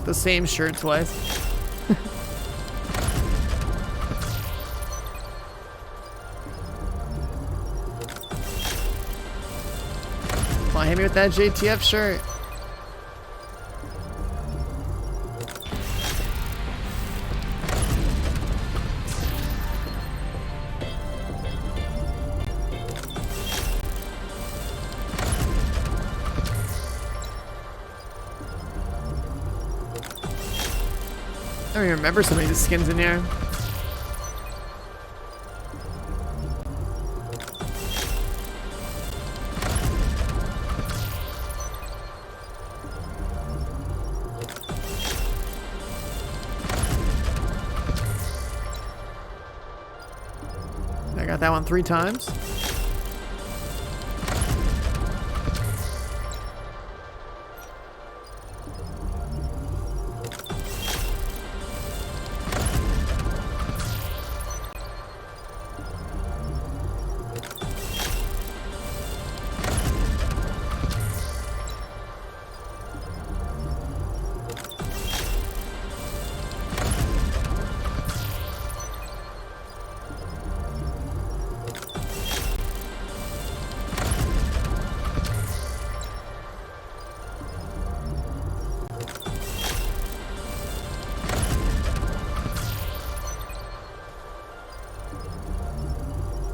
The same shirt twice. Come on, hit me with that JTF shirt. I don't even remember some of these skins in here. I got that one 3 times.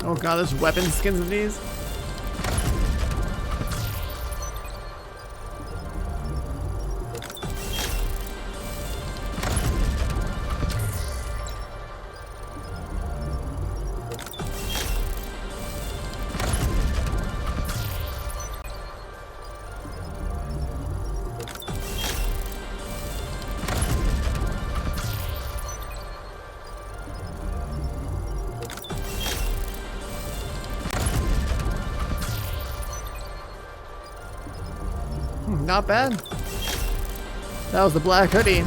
Oh god, there's weapon skins in these. Not bad. That was the black hoodie.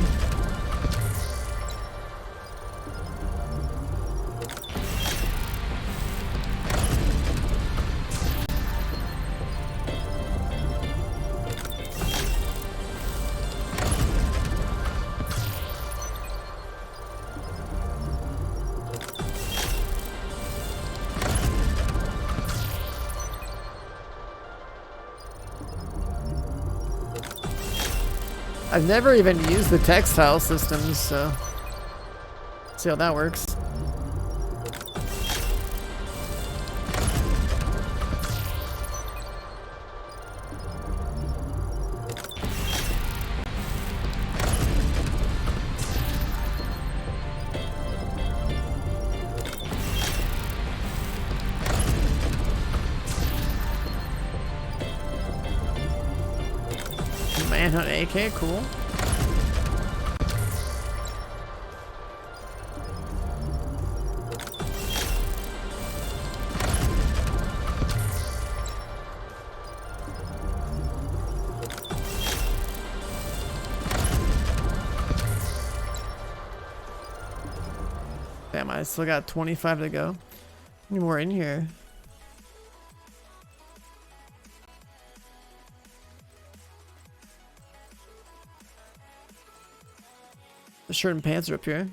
I've never even used the textile systems, so let's see how that works. Manhunt AK, cool. Damn, I still got 25 to go. Any more in here? The shirt and pants are up here.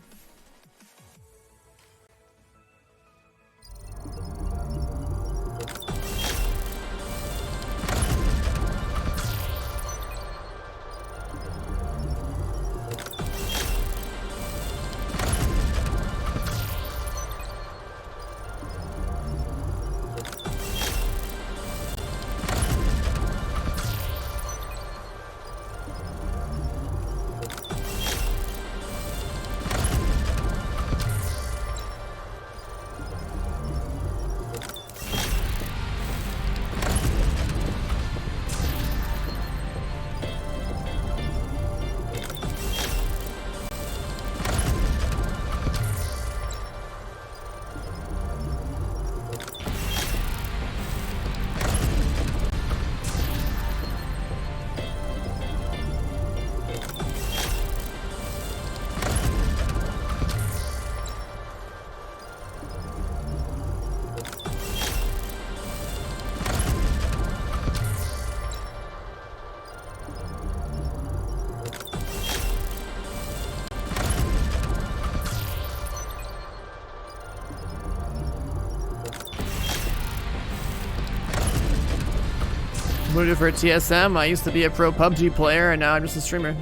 Moved for TSM. I used to be a pro PUBG player, and now I'm just a streamer.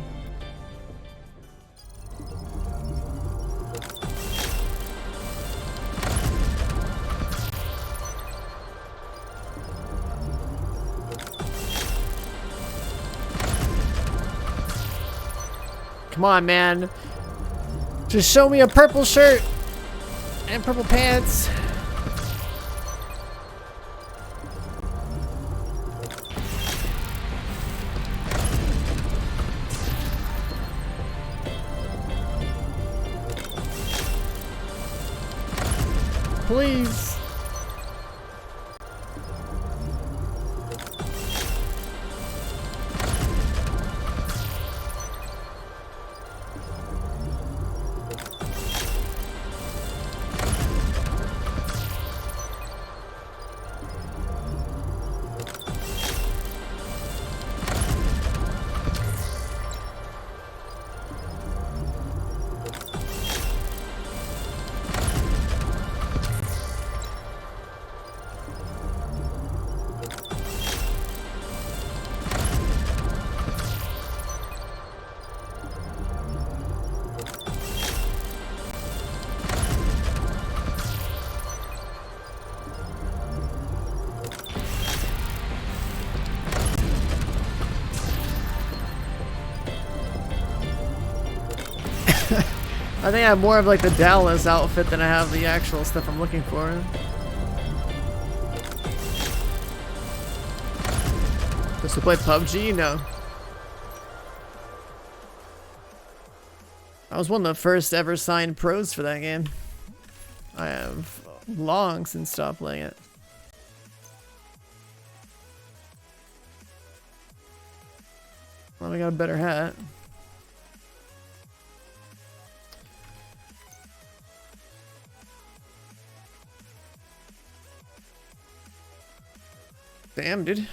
Come on, man. Just show me a purple shirt and purple pants. Please. I think I have more of like the Dallas outfit than I have the actual stuff I'm looking for. Does he play PUBG? No. I was one of the first ever signed pros for that game. I have long since stopped playing it. Well, we got a better hat. Damn, dude.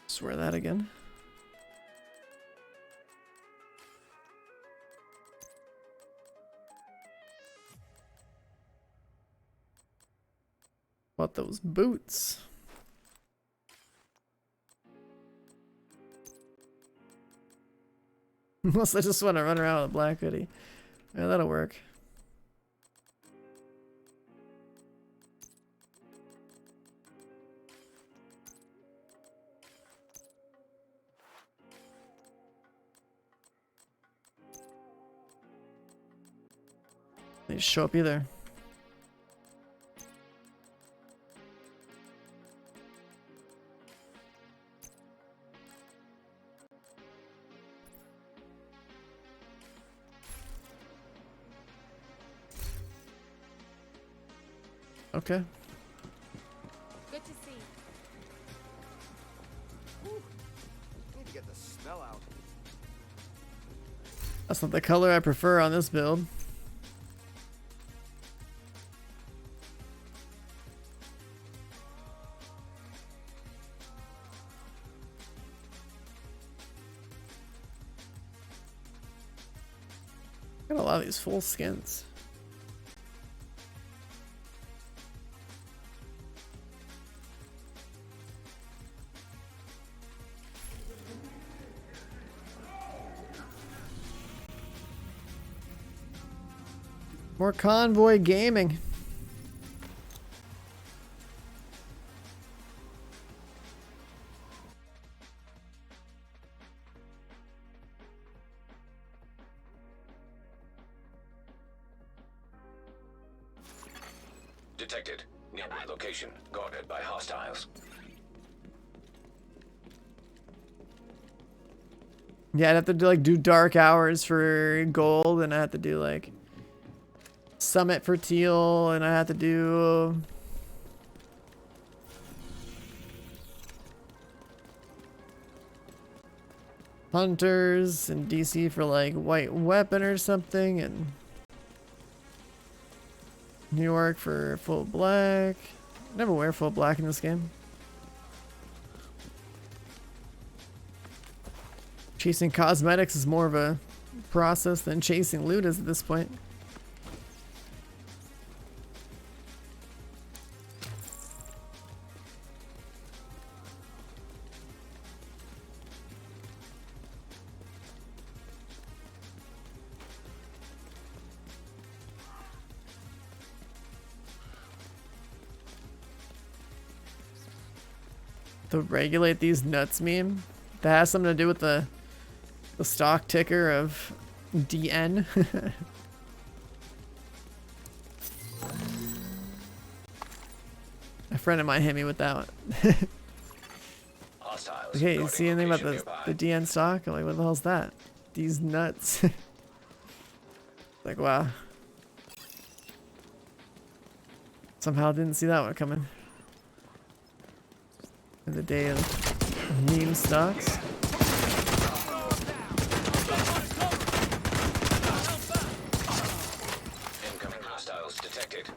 Swear that again. What those boots? Unless I just want to run around with a black hoodie. Yeah, that'll work. They just show up either. Okay. Good to see. Need to get the smell out. That's not the color I prefer on this build. Got a lot of these full skins. More convoy gaming. Detected. Nearby location. Guarded by hostiles. Yeah, I'd have to do dark hours for gold, and I have to do like summit for teal, and I have to do hunters and DC for like white weapon or something, and New York for full black. Never wear full black in this game. Chasing cosmetics is more of a process than chasing loot is at this point. The regulate these nuts meme? That has something to do with the stock ticker of DN. A friend of mine hit me with that one. Hostiles. Like, hey, you guarding see anything about location the nearby. DN stock? I'm like, what the hell's that? These nuts. Like, wow. Somehow didn't see that one coming. In the day of meme stocks. Incoming hostiles detected.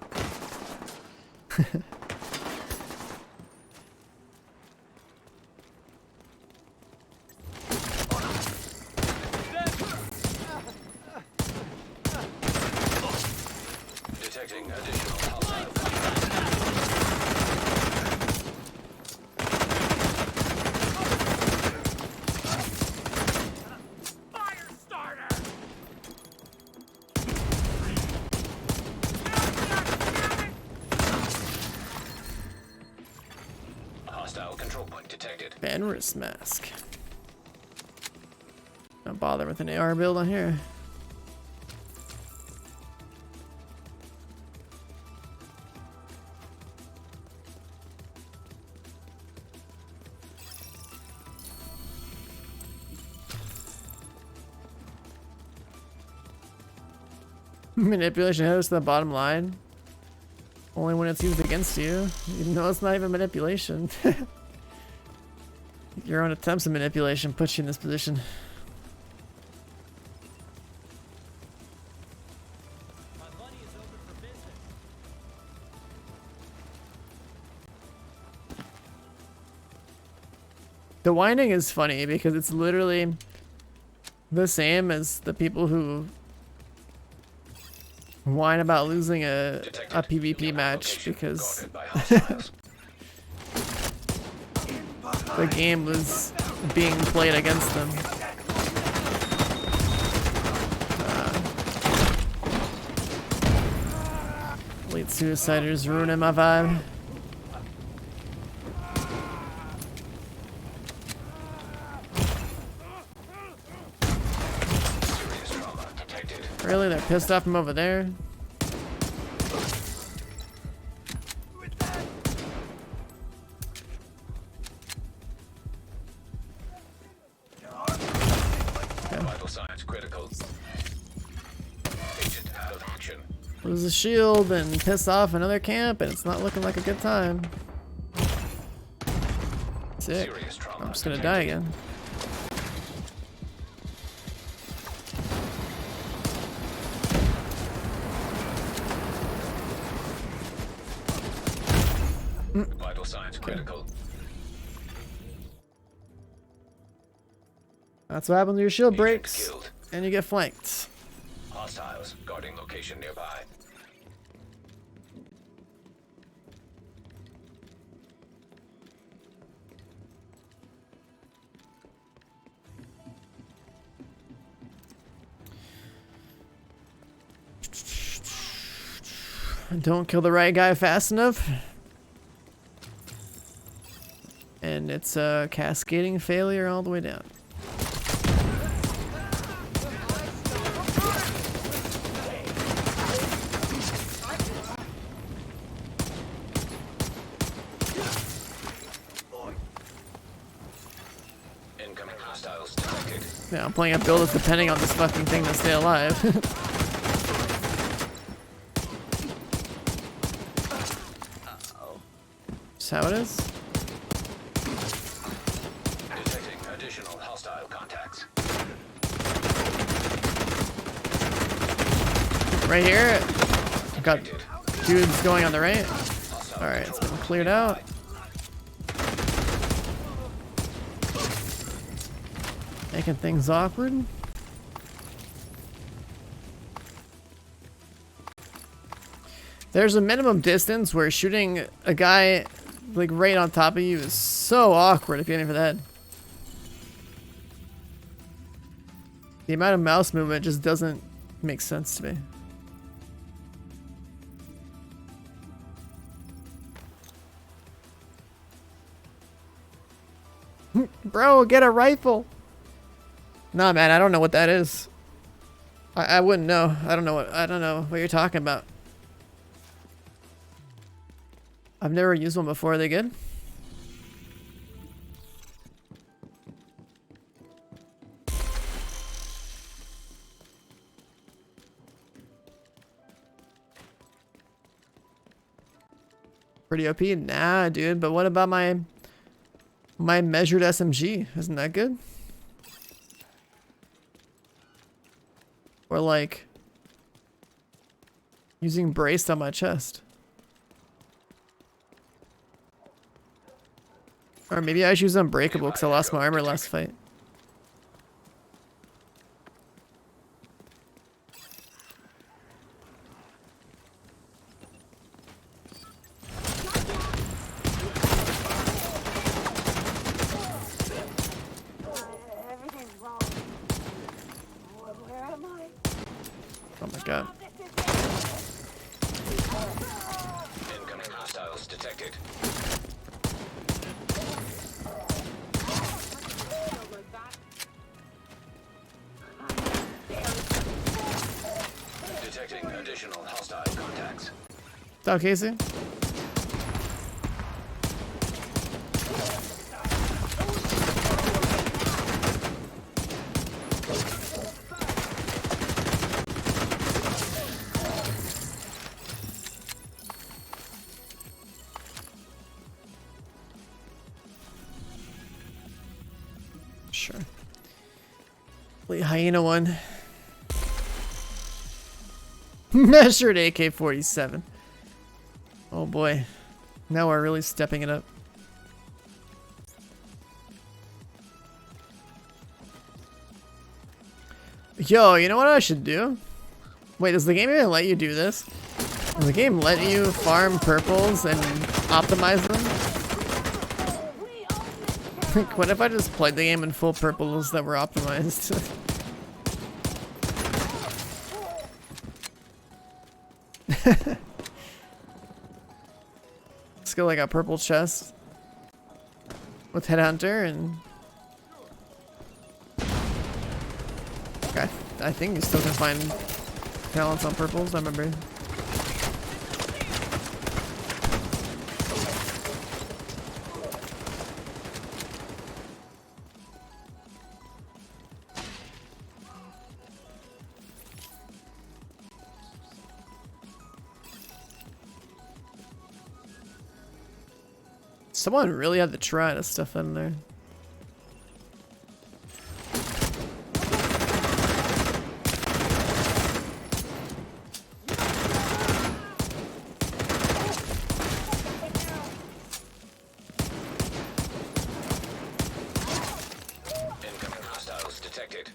Detecting additional hostile contacts. Hostile control point detected. Bannerist mask. Don't bother with an AR build on here. Manipulation headers to the bottom line. Only when it's used against you. Even though it's not even manipulation. Your own attempts of manipulation puts you in this position. The whining is funny because it's literally the same as the people who whine about losing a PvP match because Guarded by hostiles. the game was being played against them. Late suiciders ruining my vibe. Serious trauma detected. Really? They're pissed off from over there? Vital signs critical. Agent out of action. Lose a shield and piss off another camp, and it's not looking like a good time. Sick. Serious trauma I'm just gonna die detected. again. Vital signs critical. That's what happens when your shield Agent breaks killed. and you get flanked. Hostiles guarding location nearby. Don't kill the right guy fast enough. And it's a cascading failure all the way down. Incoming hostiles detected. Yeah, I'm playing a build that's depending on this fucking thing to stay alive. Just how it is. Detecting additional hostile contacts. Right here, I've got Detected. dudes going on the right. Hostile Alright, it's control been point cleared nearby. out. Making things awkward. There's a minimum distance where shooting a guy like right on top of you is so awkward if you're aiming for the head. The amount of mouse movement just doesn't make sense to me. Bro, get a rifle. Nah, man, I don't know what that is. I wouldn't know. I don't know what you're talking about. I've never used one before. Are they good? Pretty OP? Nah, dude. But what about my measured SMG? Isn't that good? Or like using braced on my chest. Or maybe I should use unbreakable because I lost my armor last fight. Oh my god. Incoming hostiles detected. Detecting additional hostile contacts. Down, Casey. Sure. Play hyena one. Measured AK-47. Oh boy. Now we're really stepping it up. Yo, you know what I should do? Wait, does the game even let you do this? Does the game let you farm purples and optimize them? Like, what if I just played the game in full purples that were optimized? Let's go like a purple chest with Headhunter and okay, I think you still can find talents on purples, I remember. Someone really had to try to stuff in there. Incoming hostiles detected.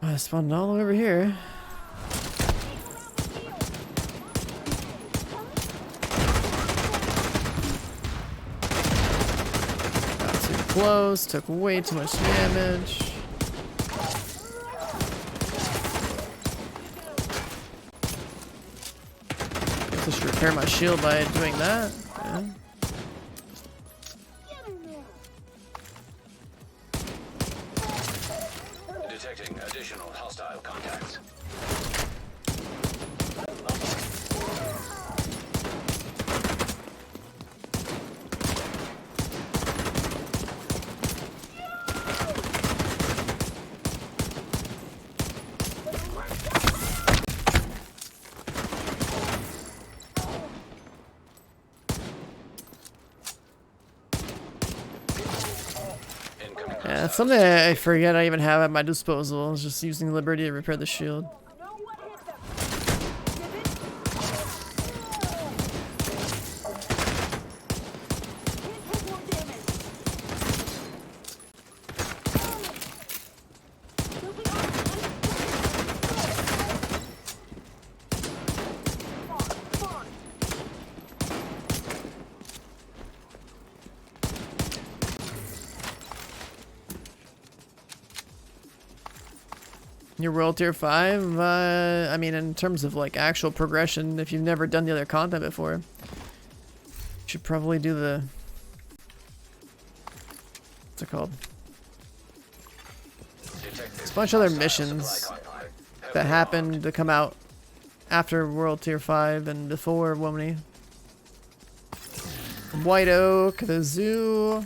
I spawned all the way over here. Close, took way too much damage. Guess I should repair my shield by doing that. Yeah. Detecting additional hostile contacts. Yeah, that's something I forget I even have at my disposal. Is just using Liberty to repair the shield. Your world tier 5, I mean, in terms of like actual progression, if you've never done the other content before, you should probably do the, what's it called? There's a bunch of other missions that happen to come out after world tier 5 and before Womany. White Oak, the zoo,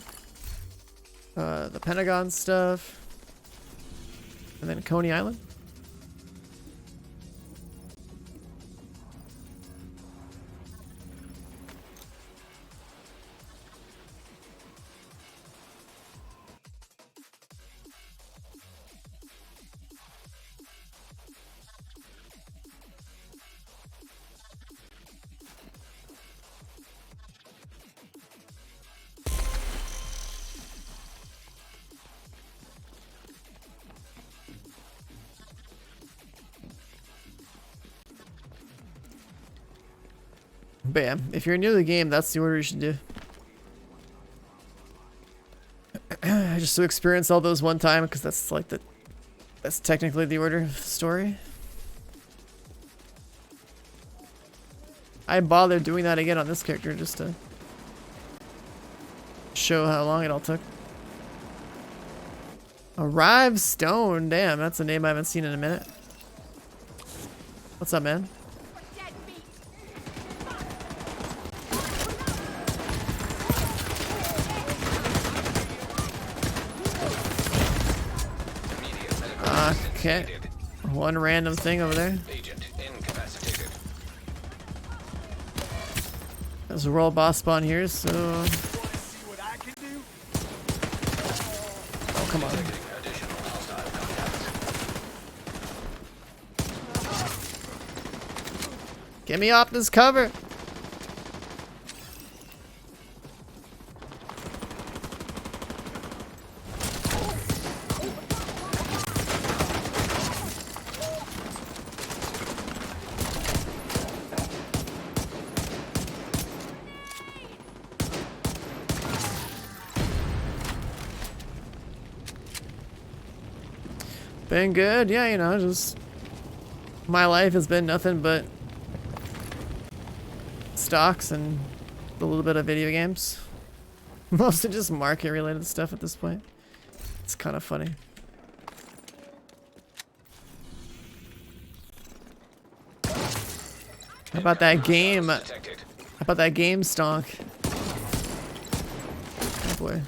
the Pentagon stuff. And then Coney Island. But yeah, if you're new to the game, that's the order you should do. Just to experience all those one time, because that's like that's technically the order of the story. I bothered doing that again on this character just to show how long it all took. Arrive Stone, damn, that's a name I haven't seen in a minute. What's up, man? Okay. One random thing over there. Agent incapacitated. There's a roll boss spawn here, so. Oh, come on. Get me off this cover. Been good, yeah, you know, just my life has been nothing but stocks and a little bit of video games. Mostly just market related stuff at this point. It's kind of funny. How about that game? How about that game stonk? Oh boy.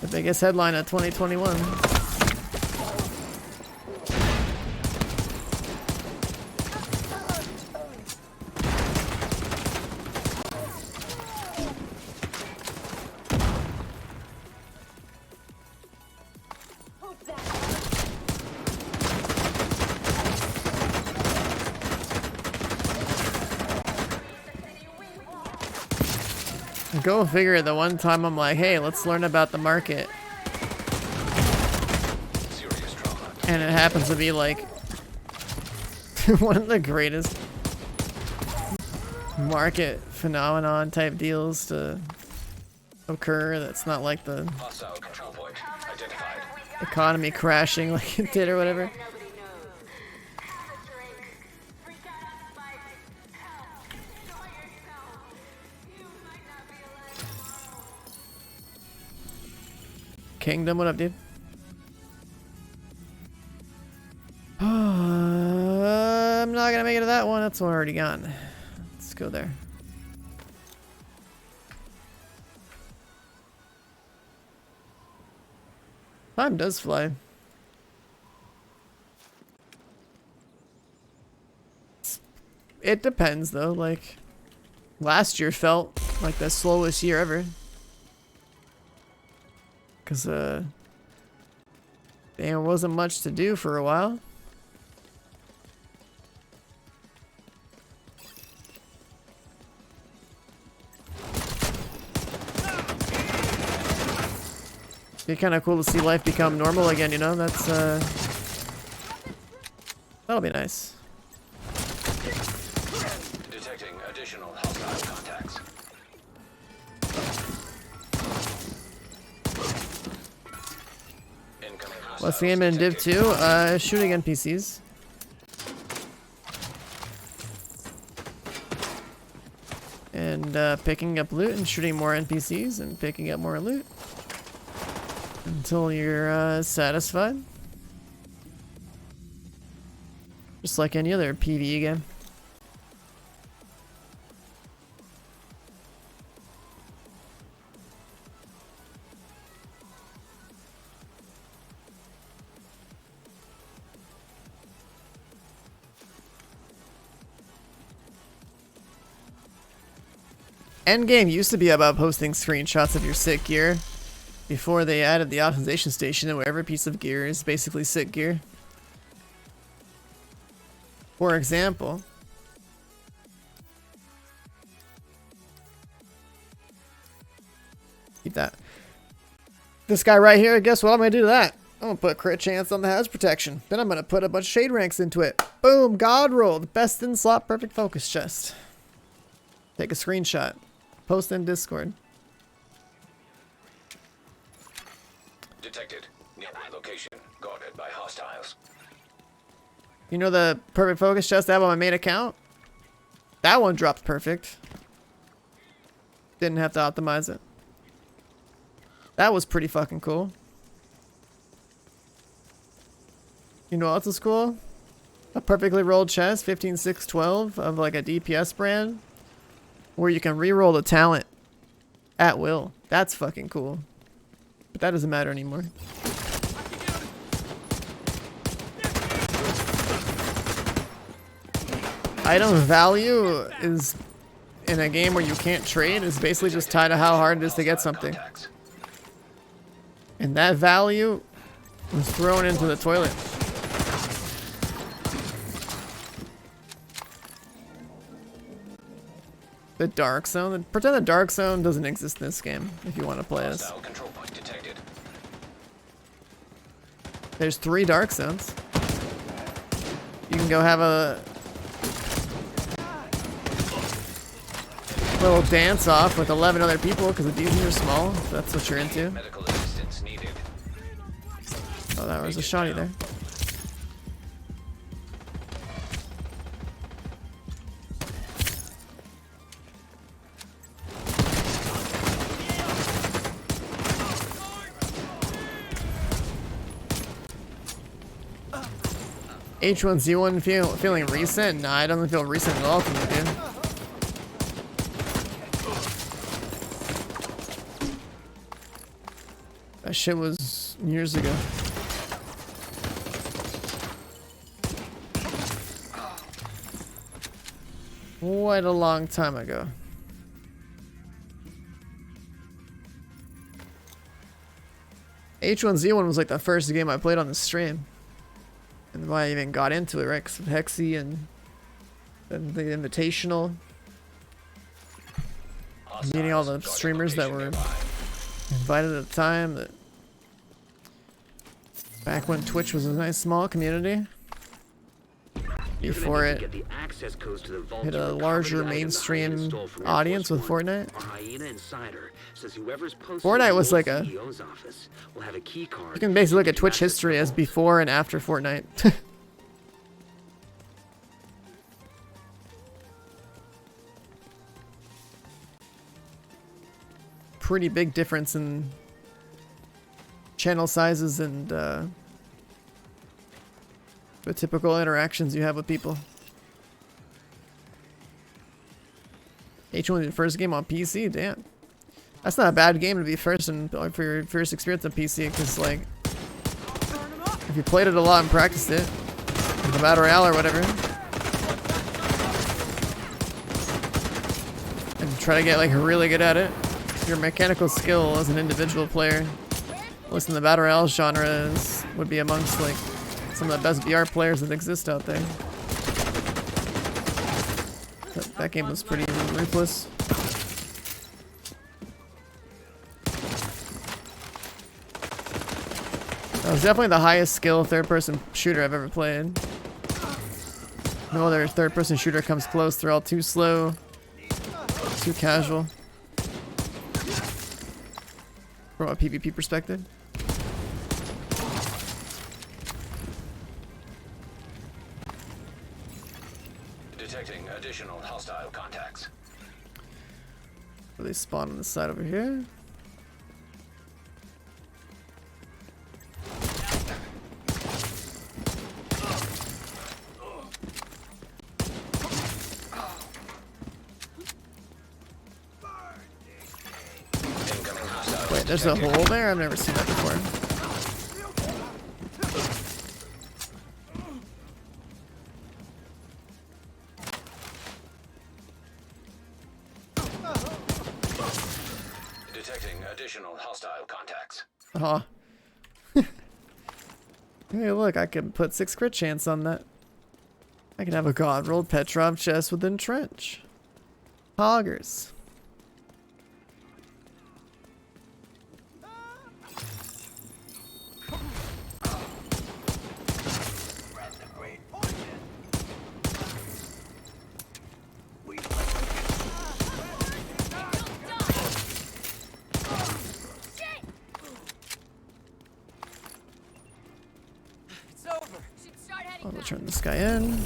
The biggest headline of 2021. Go figure, the one time I'm like, hey, let's learn about the market. And it happens to be like one of the greatest market phenomenon type deals to occur. That's not like the economy crashing like it did or whatever. Kingdom, what up, dude? I'm not gonna make it to that one. That's one already gone. Let's go there. Time does fly. It depends, though. Like, last year felt like the slowest year ever. Because, there wasn't much to do for a while. It'd be kind of cool to see life become normal again, you know? That's, that'll be nice. Detecting additional hostile contacts. What's the game in Div 2? Shooting NPCs. And picking up loot and shooting more NPCs and picking up more loot. Until you're satisfied. Just like any other PvE game. Endgame used to be about posting screenshots of your sick gear before they added the optimization station where every piece of gear is basically sick gear. For example, keep that. This guy right here, guess what I'm gonna do to that? I'm gonna put crit chance on the hazard protection. Then I'm gonna put a bunch of shade ranks into it. Boom, God roll, the best in slot perfect focus chest. Take a screenshot. Post in Discord. Detected. Nearby location. Guarded by hostiles. You know the perfect focus chest I have on my main account? That one dropped perfect. Didn't have to optimize it. That was pretty fucking cool. You know what else is cool? A perfectly rolled chest, 15-6-12 of like a DPS brand. Where you can re-roll the talent at will. That's fucking cool. But that doesn't matter anymore. Item value is, in a game where you can't trade, is basically just tied to how hard it is to get something. And that value was thrown into the toilet. The Dark Zone? Pretend the Dark Zone doesn't exist in this game if you want to play us. There's 3 Dark Zones. You can go have a little dance off with 11 other people because the dudes are small, if that's what you're into. Oh, that was a shotty there. H1Z1 feeling recent? Nah, I don't feel recent at all to me, dude. That shit was years ago. Quite a long time ago. H1Z1 was like the first game I played on the stream. And why I even got into it, right? Because of Hexy and the Invitational. Meeting all the streamers that were invited at the time. That back when Twitch was a nice small community. Before it hit a larger mainstream audience with Fortnite. Fortnite was like a... You can basically look at Twitch history as before and after Fortnite. Pretty big difference in channel sizes and the typical interactions you have with people. H1 the first game on PC, damn. That's not a bad game to be first and for your first experience on PC, because like if you played it a lot and practiced it, the Battle Royale or whatever, and try to get like really good at it, your mechanical skill as an individual player, listen, the Battle Royale genre would be amongst like some of the best VR players that exist out there. That game was pretty ruthless. That was definitely the highest skill third-person shooter I've ever played. No other third-person shooter comes close. They're all too slow, too casual. From a PvP perspective. Detecting additional hostile contacts. Will they spawn on the side over here? Incoming hostiles. Wait, there's a hole there? I've never seen that before. Detecting additional hostile contacts. Oh. Hey, look, I can put 6 crit chance on that. I can have a god rolled Petrov chest within trench. Hoggers. I'll turn this guy in.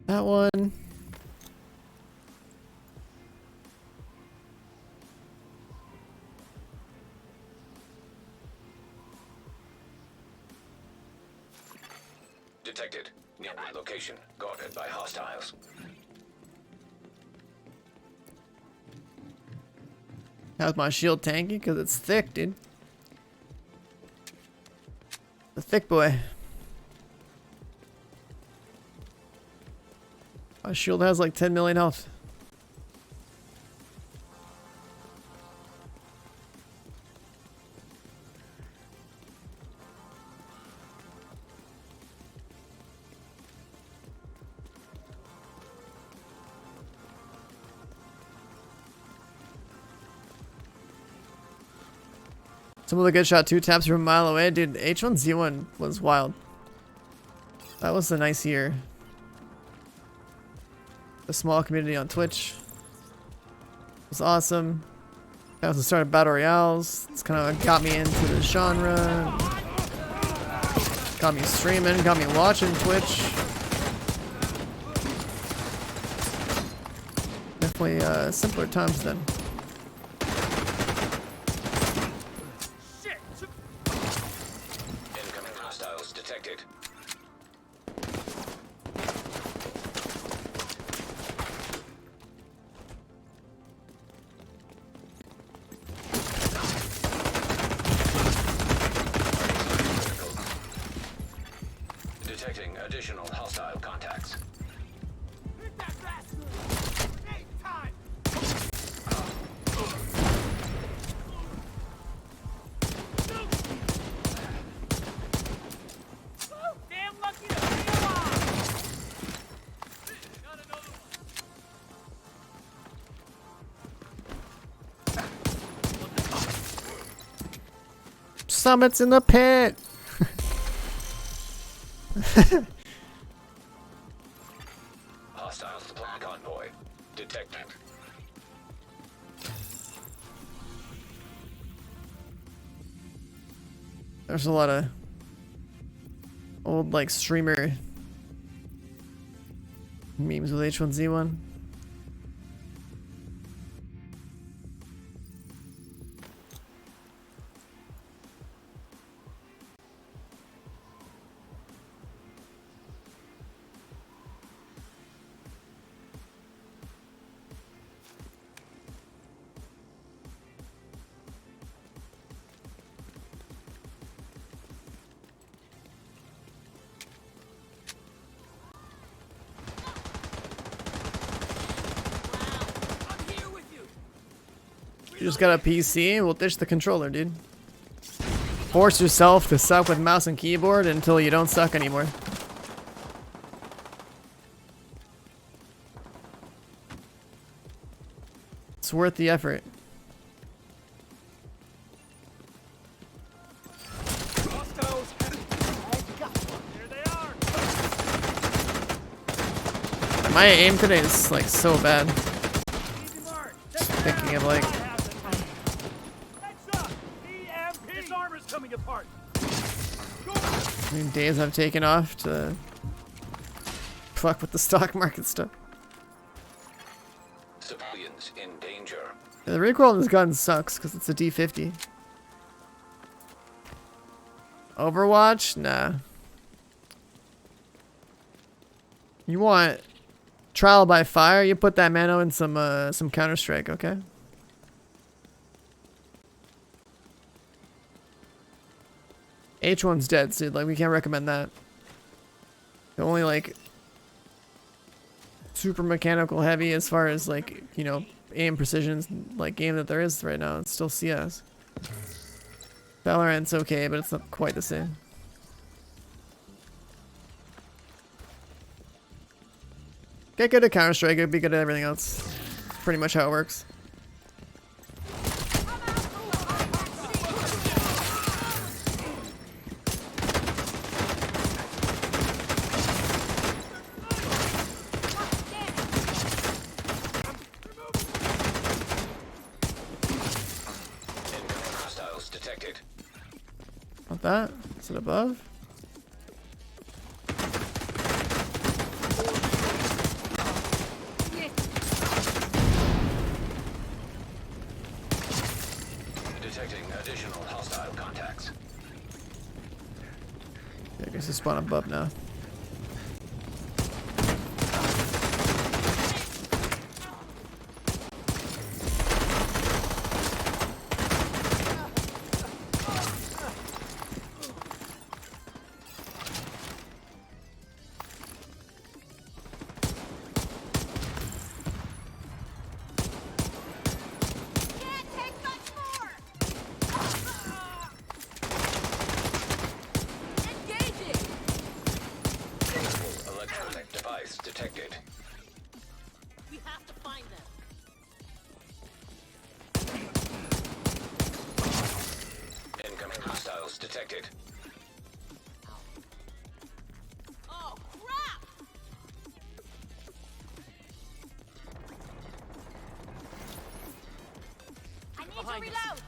That one. Detected. Nearby location. Guarded by hostiles. How's my shield tanky? Because it's thick, dude. The thick boy. My shield has like 10 million health. Some of the good shot 2 taps from a mile away. Dude, H1Z1 was wild. That was a nice year. The small community on Twitch was awesome. I also started Battle Royales. It's kind of got me into the genre. Got me streaming, got me watching Twitch. Definitely simpler times then. Incoming hostiles detected. Detecting additional hostile contacts. Summits in the pit. Hostile supply convoy detected. There's a lot of old like streamer memes with H1Z1. You just got a PC, we'll dish the controller, dude. Force yourself to suck with mouse and keyboard until you don't suck anymore. It's worth the effort. My aim today is like so bad. Thinking of like I mean, days I've taken off to fuck with the stock market stuff. Civilians in danger. Yeah, the recoil on this gun sucks because it's a D50. Overwatch? Nah. You want trial by fire? You put that mano in some Counter-Strike, okay? H1's dead, dude. Like, we can't recommend that. The only, like, super mechanical heavy as far as, like, you know, aim precision, like, game that there is right now. It's still CS. Valorant's okay, but it's not quite the same. Get good at Counter-Strike, be good at everything else. Pretty much how it works. Incoming hostiles detected. Not that. Is it above? Detecting additional hostile contacts. Yeah, I guess it's spawn above now. Electronic device detected. We have to find them. Incoming hostiles detected. Oh, crap! I need to reload.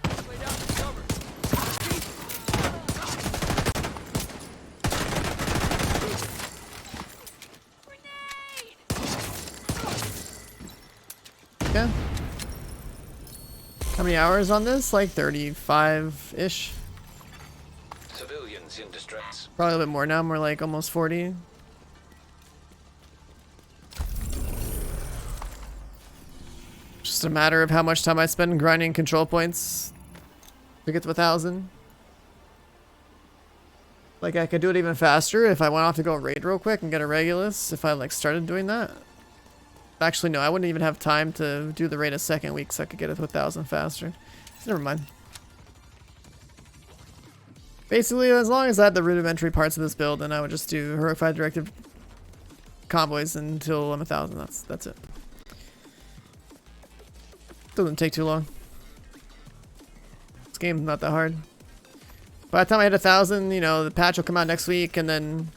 Yeah. How many hours on this? Like 35-ish. Civilians in distress. Probably a little bit more now. More like almost 40. Just a matter of how much time I spend grinding control points to get to 1,000. Like, I could do it even faster if I went off to go raid real quick and get a Regulus if I, like, started doing that. Actually, no, I wouldn't even have time to do the raid a second week so I could get it to 1,000 faster. So never mind. Basically, as long as I had the rudimentary parts of this build, then I would just do Heroic 5 Directive convoys until I'm 1,000. That's it. Doesn't take too long. This game's not that hard. By the time I hit 1,000, you know, the patch will come out next week, and then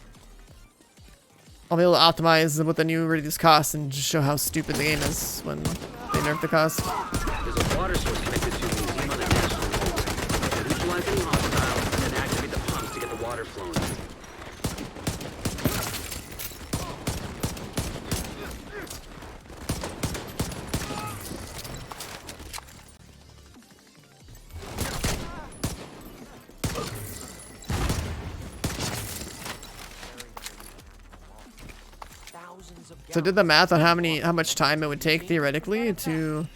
I'll be able to optimize what the new reduced costs and just show how stupid the game is when they nerf the cost. There's a water source connected to the museum on the national road. Neutralize any hostiles and then activate the pumps to get the water flowing. So I did the math on how much time it would take theoretically to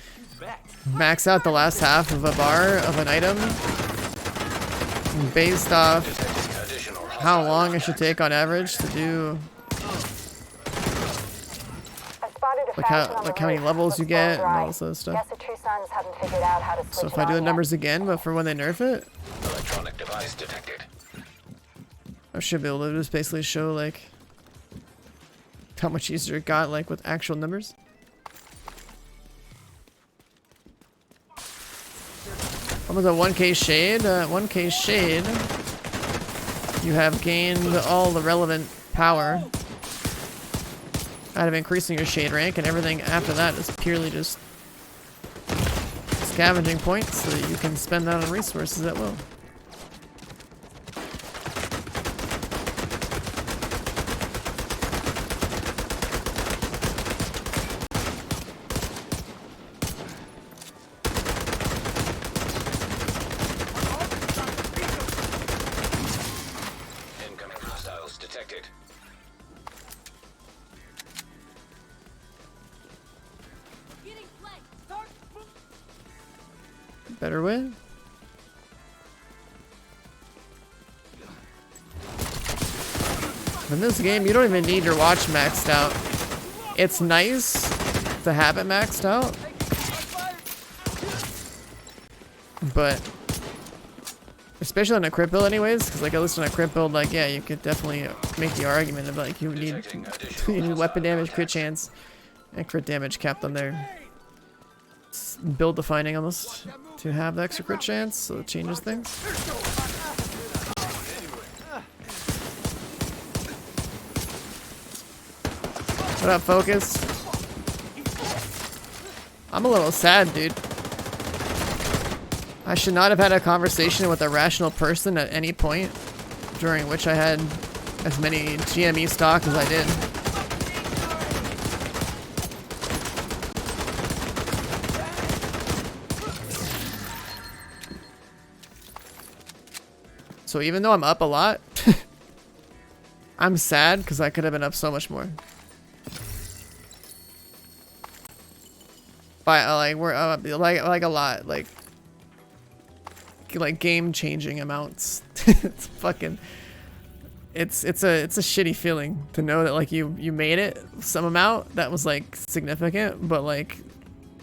max out the last half of a bar of an item based off how long it should take on average to do, like how many levels you get and all this other stuff. So if I do the numbers again but for when they nerf it, Electronic device detected. I should be able to just basically show like how much easier it got, like with actual numbers. What was a 1k shade? 1k shade. You have gained all the relevant power out of increasing your shade rank, and everything after that is purely just scavenging points so that you can spend that on resources at will. Better way. In this game, you don't even need your watch maxed out. It's nice to have it maxed out, but especially on a crit build anyways, because like at least on a crit build, like yeah, you could definitely make the argument of like you need weapon damage, crit chance, and crit damage capped on there. It's build defining almost to have the extra crit chance, so it changes things. What up, Focus? I'm a little sad, dude. I should not have had a conversation with a rational person at any point during which I had as many GME stock as I did. So even though I'm up a lot, I'm sad because I could have been up so much more. By like we're like a lot, like game changing amounts. It's fucking it's a shitty feeling to know that like you made it some amount that was like significant, but like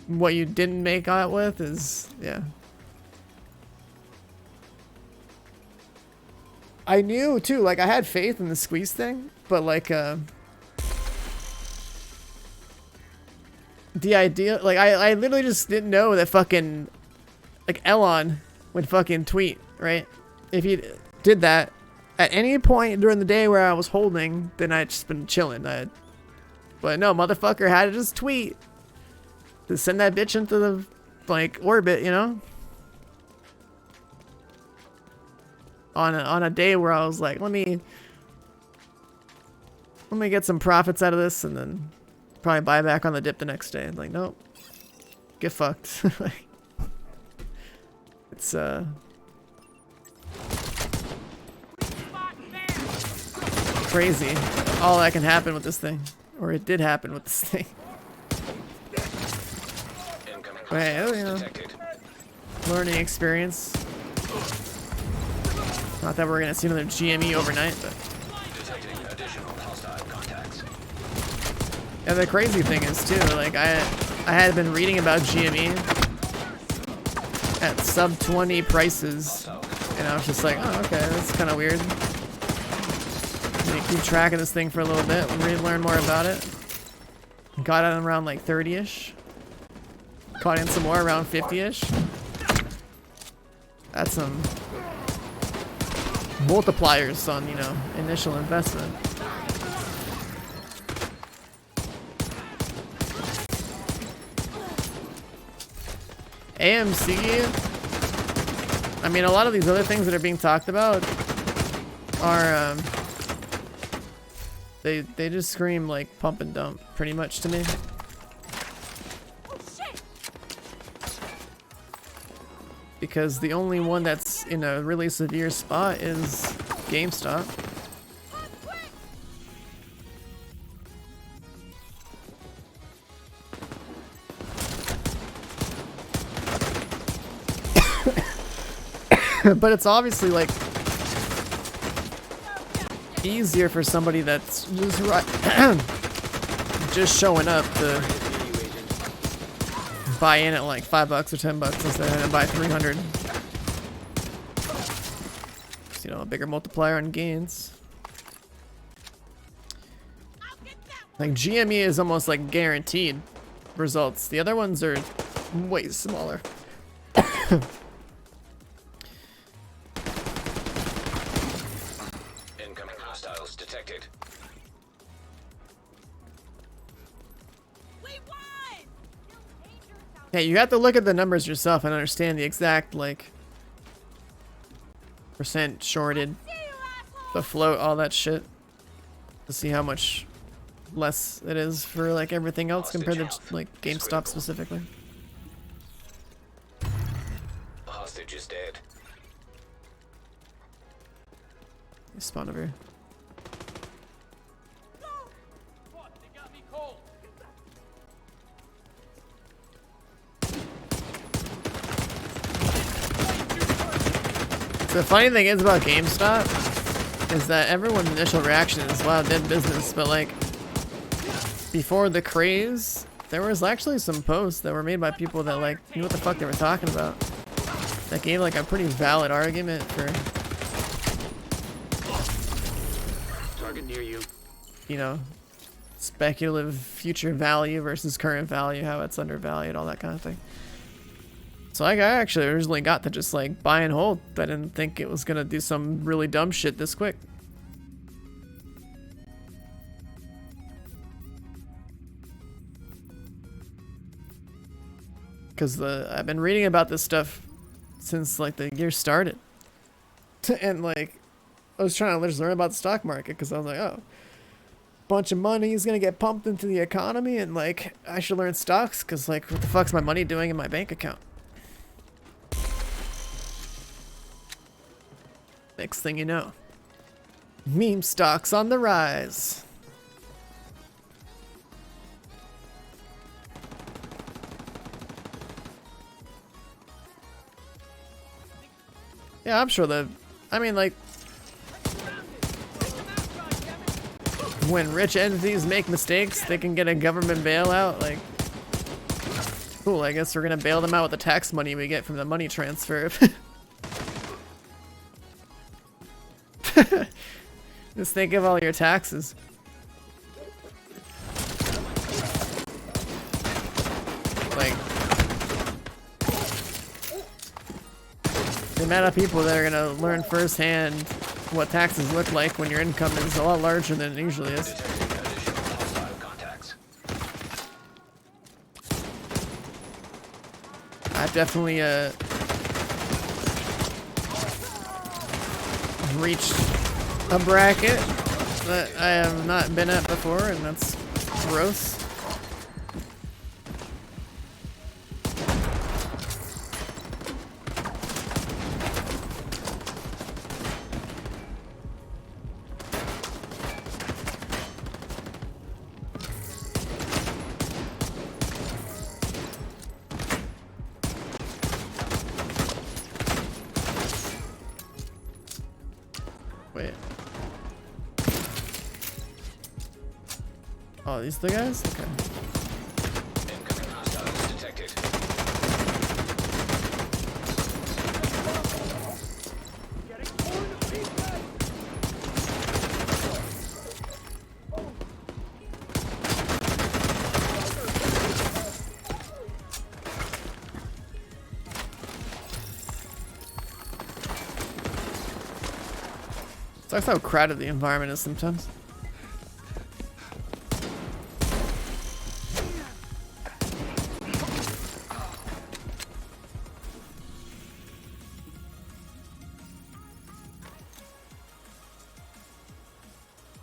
what you didn't make out with is yeah. I knew too, like I had faith in the squeeze thing, but like the idea, like I literally just didn't know that fucking like Elon would fucking tweet, right? If he did that at any point during the day where I was holding, then I'd just been chilling. But no, motherfucker had to just tweet to send that bitch into the like orbit, you know? On a day where I was like, let me get some profits out of this and then probably buy back on the dip the next day. Like, nope. Get fucked. It's crazy. All that can happen with this thing. Or it did happen with this thing. But hey, you know, learning experience. Not that we're gonna see another GME overnight, but yeah, the crazy thing is too, like I had been reading about GME at sub 20 prices, and I was just like, oh, okay, that's kind of weird. I'm gonna keep track of this thing for a little bit, learn more about it. Got it around like 30-ish. Caught in some more around 50-ish. That's some multipliers on, you know, initial investment. AMC, I mean, a lot of these other things that are being talked about are, they just scream like pump and dump pretty much to me. Because the only one that's in a really severe spot is GameStop. But it's obviously like easier for somebody that's just showing up to buy in at like $5 or $10 instead of having to buy 300. You know, a bigger multiplier on gains. Like GME is almost like guaranteed results. The other ones are way smaller. Incoming hostiles detected. Yeah, you have to look at the numbers yourself and understand the exact like percent shorted, the float, all that shit, to see how much less it is for like everything else compared to like GameStop specifically. Hostage is dead. Spawn over here. The funny thing is about GameStop is that everyone's initial reaction is, wow, dead business, but like, before the craze, there was actually some posts that were made by people that like knew what the fuck they were talking about. That gave like a pretty valid argument for, Target near you. you know, speculative future value versus current value, how it's undervalued, all that kind of thing. So like, I actually originally got to just like buy and hold. I didn't think it was gonna do some really dumb shit this quick. Because I've been reading about this stuff since like the year started. And like, I was trying to just learn about the stock market because I was like, oh, bunch of money is gonna get pumped into the economy and like, I should learn stocks because like, what the fuck's my money doing in my bank account? Next thing you know, meme stocks on the rise. Yeah, I'm sure I mean, like, when rich entities make mistakes, they can get a government bailout. Like, cool, I guess we're gonna bail them out with the tax money we get from the money transfer. Just think of all your taxes. Like, the amount of people that are gonna learn firsthand what taxes look like when your income is a lot larger than it usually is. Detecting additional hostile contacts. I've definitely reached a bracket that I have not been at before, and that's gross. Wait. Oh, these the guys? Okay. Incoming hostiles detected. Sucks how crowded the environment is sometimes.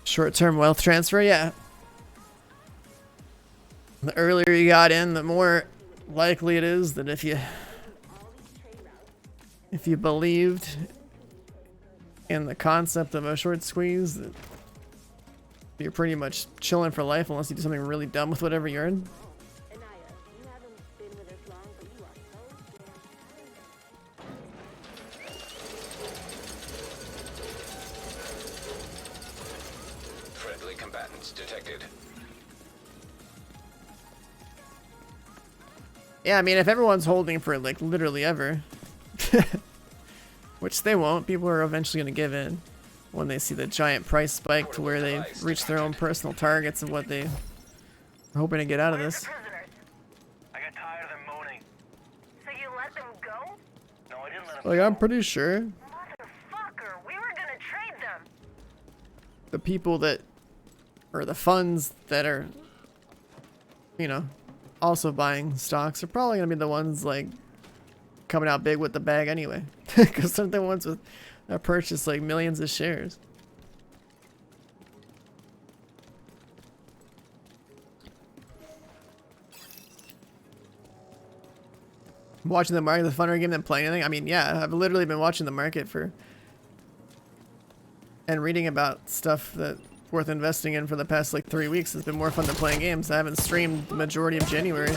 Short-term wealth transfer, yeah. The earlier you got in, the more likely it is that if you believed in the concept of a short squeeze, that you're pretty much chilling for life unless you do something really dumb with whatever you're in. Friendly combatants detected. Yeah, I mean, if everyone's holding for like literally ever, which they won't, people are eventually going to give in when they see the giant price spike to where they reach their own personal targets of what they are hoping to get out of this. I got tired of them moaning. So you let them go? No, I didn't let them. Like, I'm pretty sure Motherfucker, we were gonna trade them. the people that, or the funds that are, you know, also buying stocks are probably going to be the ones like coming out big with the bag anyway, because they're the ones with that purchase like millions of shares. Watching the market, the funner game than playing anything. I mean, yeah, I've literally been watching the market for and reading about stuff that worth investing in for the past like 3 weeks. It's been more fun than playing games. I haven't streamed the majority of January.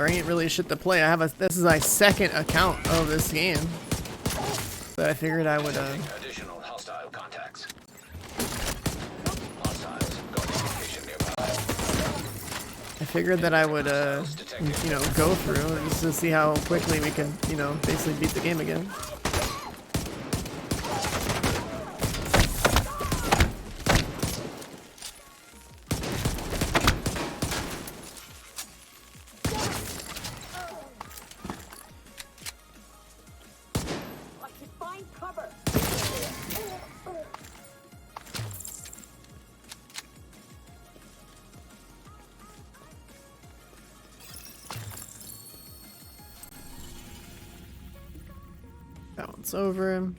there ain't really shit to play. This is my second account of this game, but I figured I would Additional hostile contacts. Hostiles. Guarded location nearby. I figured that I would you know, go through just to see how quickly we can, you know, basically beat the game again. Balance over him.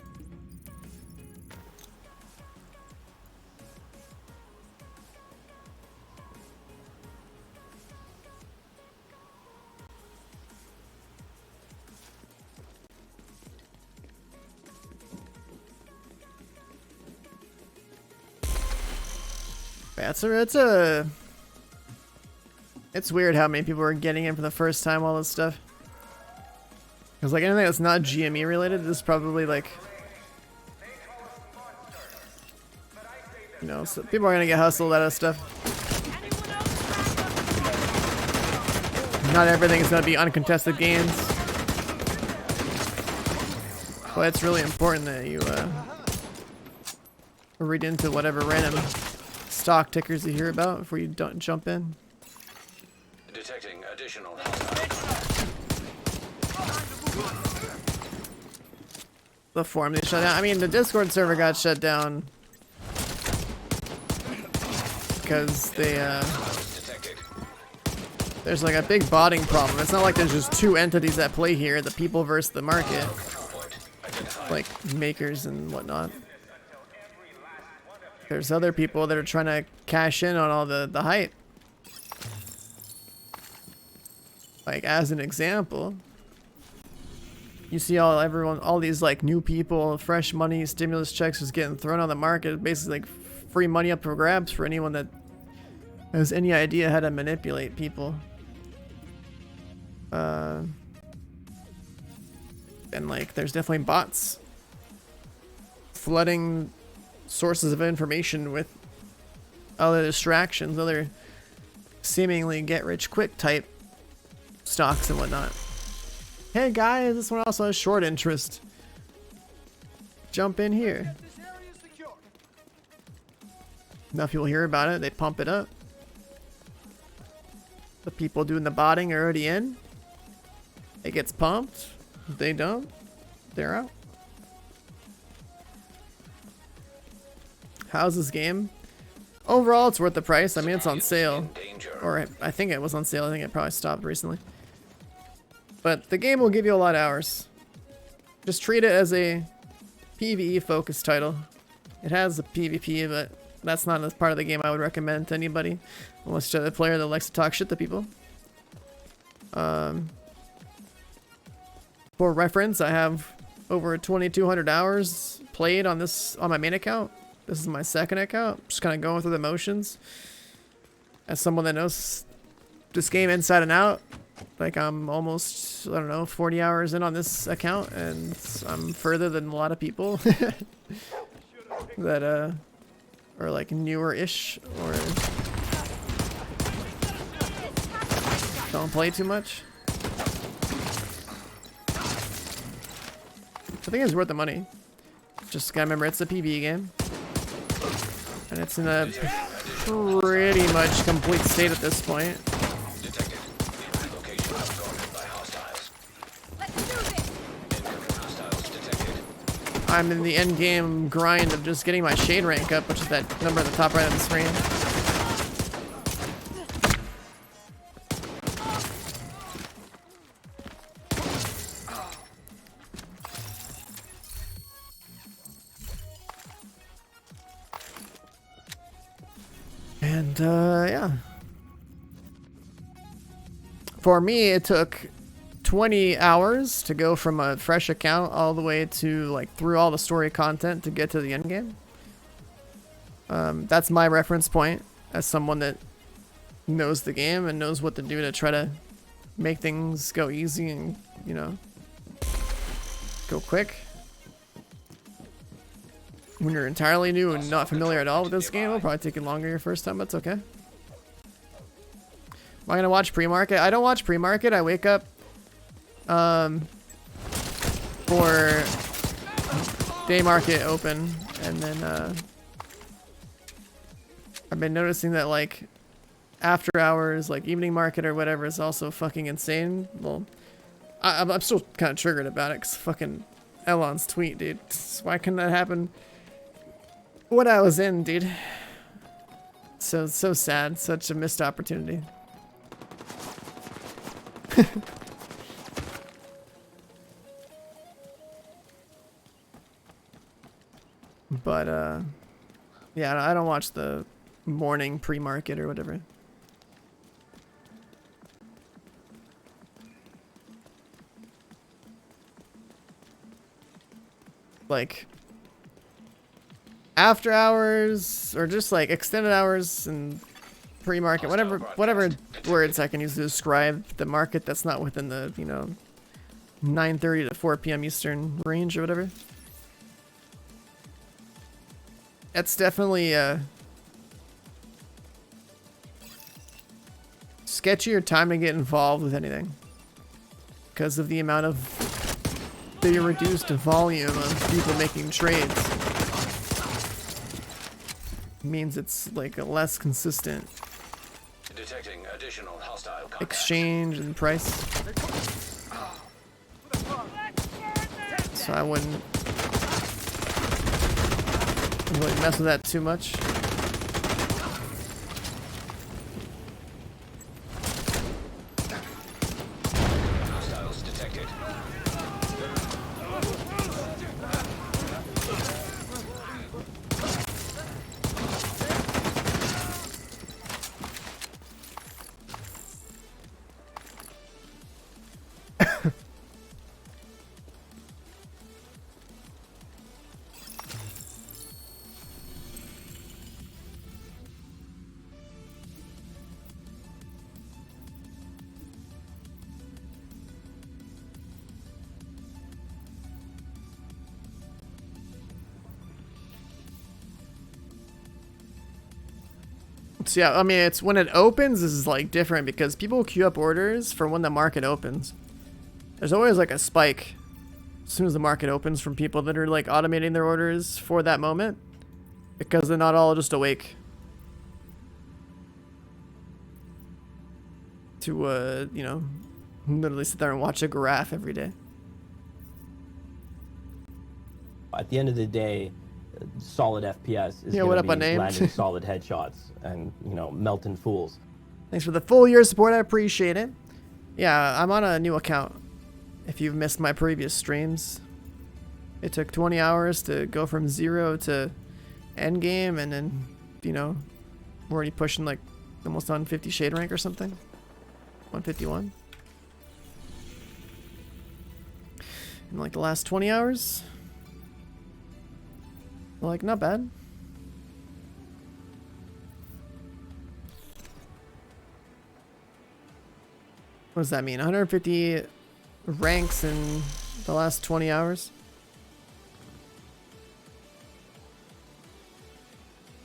Yeah, it's weird how many people are getting in for the first time, all this stuff. Because like anything that's not GME related is probably like, you know, so people are gonna get hustled out of stuff. Not everything is gonna be uncontested gains, but it's really important that you read into whatever random stock tickers you hear about before you don't jump in. Detecting additional hostile. The forum they shut down. I mean, the Discord server got shut down because they there's like a big botting problem. It's not like there's just two entities that play here, the people versus the market, like makers and whatnot. There's other people that are trying to cash in on all the hype. Like as an example, you see all these like new people, fresh money, stimulus checks is getting thrown on the market. Basically like free money up for grabs for anyone that has any idea how to manipulate people. And like there's definitely bots flooding sources of information with other distractions, other seemingly get rich quick type stocks and whatnot. Hey guys, this one also has short interest. Jump in here. Enough people hear about it, they pump it up. The people doing the botting are already in. It gets pumped. If they don't, they're out. How's this game? Overall, it's worth the price. I mean, it's on sale. Or I think it was on sale. I think it probably stopped recently. But the game will give you a lot of hours. Just treat it as a PvE focused title. It has a PvP, but that's not a part of the game I would recommend to anybody. Unless you're a player that likes to talk shit to people. For reference, I have over 2,200 hours played on my main account. This is my second account. Just kind of going through the motions. As someone that knows this game inside and out, like I'm almost, I don't know, 40 hours in on this account, and I'm further than a lot of people that are like newer-ish or don't play too much. I think it's worth the money. Just gotta remember it's a PvE game. And it's in a pretty much complete state at this point. I'm in the end game grind of just getting my shade rank up, which is that number at the top right of the screen. And yeah. For me, it took 20 hours to go from a fresh account all the way to like through all the story content to get to the end game. That's my reference point as someone that knows the game and knows what to do to try to make things go easy and, you know, go quick. When you're entirely new and not familiar at all with this game, it'll probably take you longer your first time, but it's okay. Am I gonna watch pre-market? I don't watch pre-market. I wake up for day market open, and then I've been noticing that like after hours, like evening market or whatever, is also fucking insane. Well, I'm still kind of triggered about it because fucking Elon's tweet, dude. Why couldn't that happen when I was in, dude? So sad. Such a missed opportunity. But yeah, I don't watch the morning pre-market or whatever. Like after hours or just like extended hours and pre-market, whatever words I can use to describe the market that's not within the, you know, 9:30 to 4 p.m. Eastern range or whatever. That's definitely sketchier time to get involved with anything because of the amount of the reduced volume of people making trades. It means it's like a less consistent Detecting additional hostile contact. exchange and price. So I wouldn't really mess with that too much. Hostiles detected. So yeah, I mean, it's when it opens is like different because people queue up orders for when the market opens. There's always like a spike as soon as the market opens from people that are like automating their orders for that moment because they're not all just awake to you know, literally sit there and watch a graph every day. At the end of the day, solid FPS is Yeah, what going up, to my be name? landing solid headshots and, you know, melting fools. Thanks for the full year support. I appreciate it. Yeah, I'm on a new account. If you've missed my previous streams, it took 20 hours to go from 0 to endgame, and then, you know, we're already pushing like almost on 50 shade rank or something. 151. In like the last 20 hours. Like, not bad. What does that mean? 150 ranks in the last 20 hours?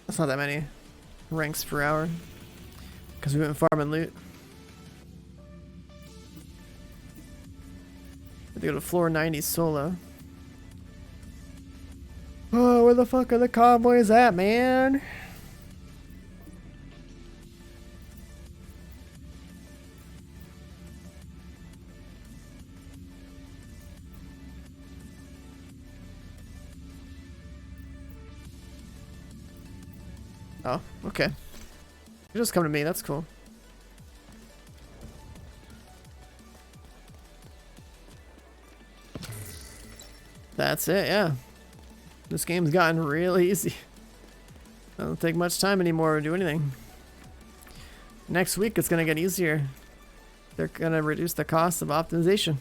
That's not that many ranks per hour. Because we went farming loot. They go to floor 90 solo. Oh, where the fuck are the convoys at, man? Oh, okay. You just come to me, that's cool. That's it, yeah. This game's gotten really easy. Doesn't take much time anymore to do anything. Next week it's gonna get easier. They're gonna reduce the cost of optimization.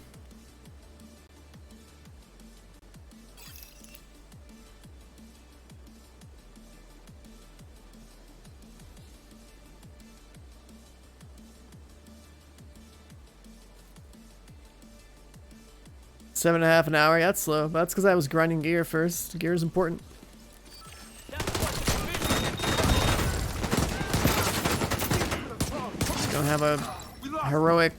7.5 an hour. Yeah, that's slow. That's because I was grinding gear first. Gear is important. Don't have a heroic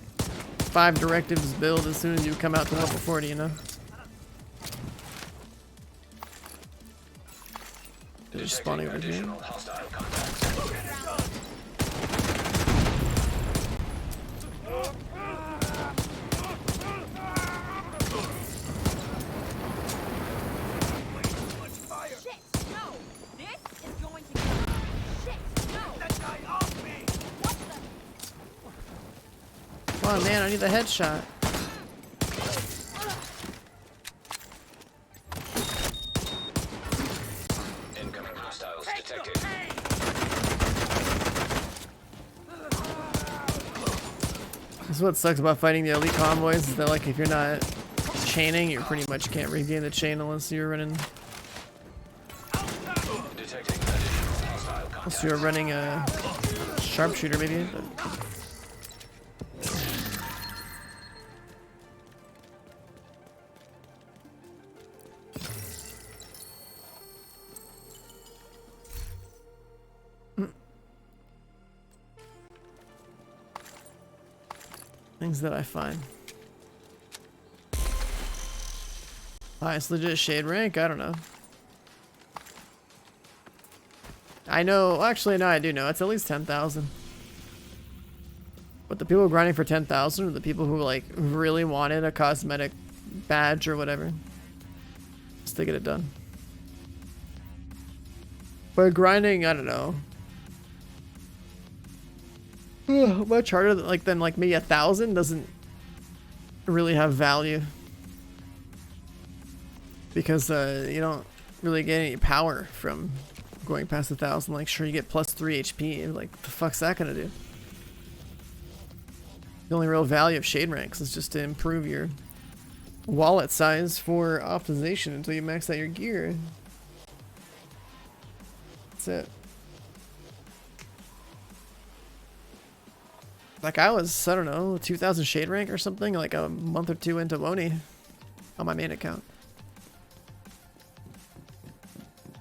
5 directives build as soon as you come out to level 40, you know? They're just spawning over here. Come on, man, I need the headshot. Incoming hostiles detected. This is what sucks about fighting the elite convoys, is that like if you're not chaining, you pretty much can't regain the chain unless you're running a sharpshooter maybe. But things that I find. Highest legit shade rank? I don't know. I know, actually no, I do know. It's at least 10,000. But the people grinding for 10,000 are the people who like really wanted a cosmetic badge or whatever. Just to get it done. But grinding, I don't know. Much harder than like maybe 1,000 doesn't really have value. Because you don't really get any power from going past 1,000. Like sure you get plus 3 HP. Like what the fuck's that gonna do? The only real value of shade ranks is just to improve your wallet size for optimization until you max out your gear. That's it. Like I was, I don't know, 2,000 shade rank or something like a month or 2 into Woni on my main account.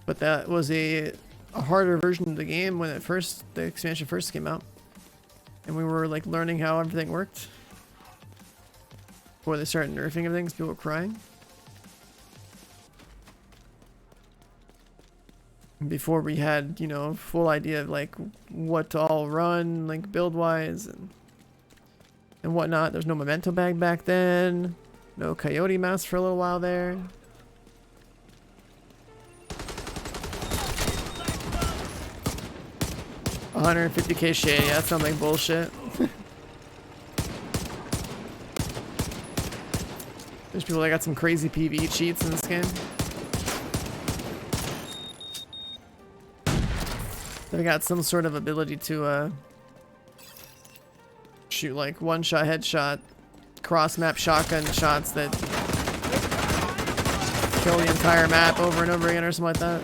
But that was a harder version of the game when the expansion first came out. And we were like learning how everything worked. Before they started nerfing everything because people were crying. Before we had, you know, full idea of like what to all run, like build wise and whatnot. There's no memento bag back then. No coyote mask for a little while there. $150k shade, yeah, that sounds like bullshit. There's people that got some crazy PvE cheats in this game. They got some sort of ability to shoot like one-shot headshot, cross-map shotgun shots that kill the entire map over and over again or something like that.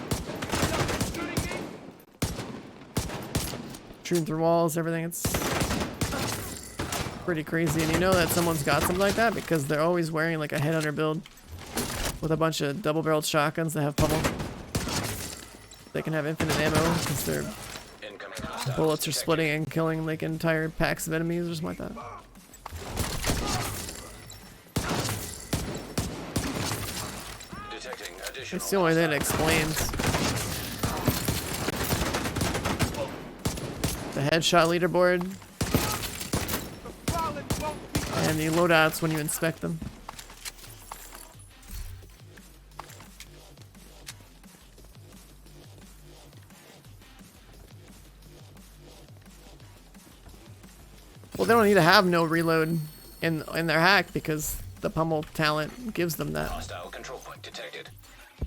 Shooting through walls, everything. It's pretty crazy. And you know that someone's got something like that because they're always wearing like a headhunter build with a bunch of double-barreled shotguns that have pummel. They can have infinite ammo because their bullets are splitting and killing like entire packs of enemies or something like that. It's the only thing that explains the headshot leaderboard and the loadouts when you inspect them. Well, they don't need to have no reload in their hack because the pummel talent gives them that. Hostile control point detected.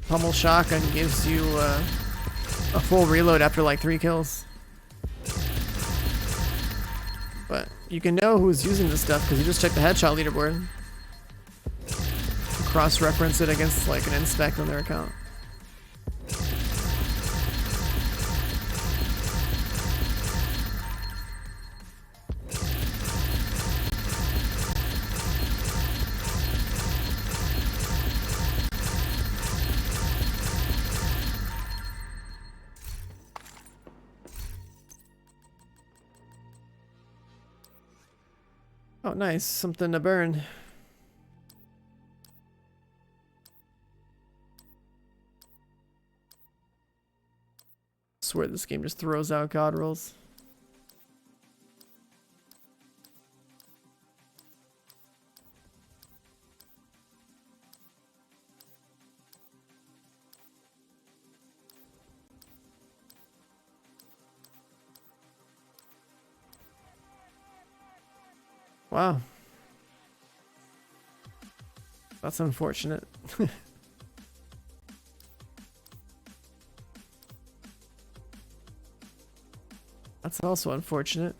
Pummel shotgun gives you a full reload after like 3 kills. But you can know who's using this stuff because you just check the headshot leaderboard. Cross-reference it against like an inspect on their account. Oh, nice. Something to burn. I swear this game just throws out god rolls. Wow. That's unfortunate. That's also unfortunate.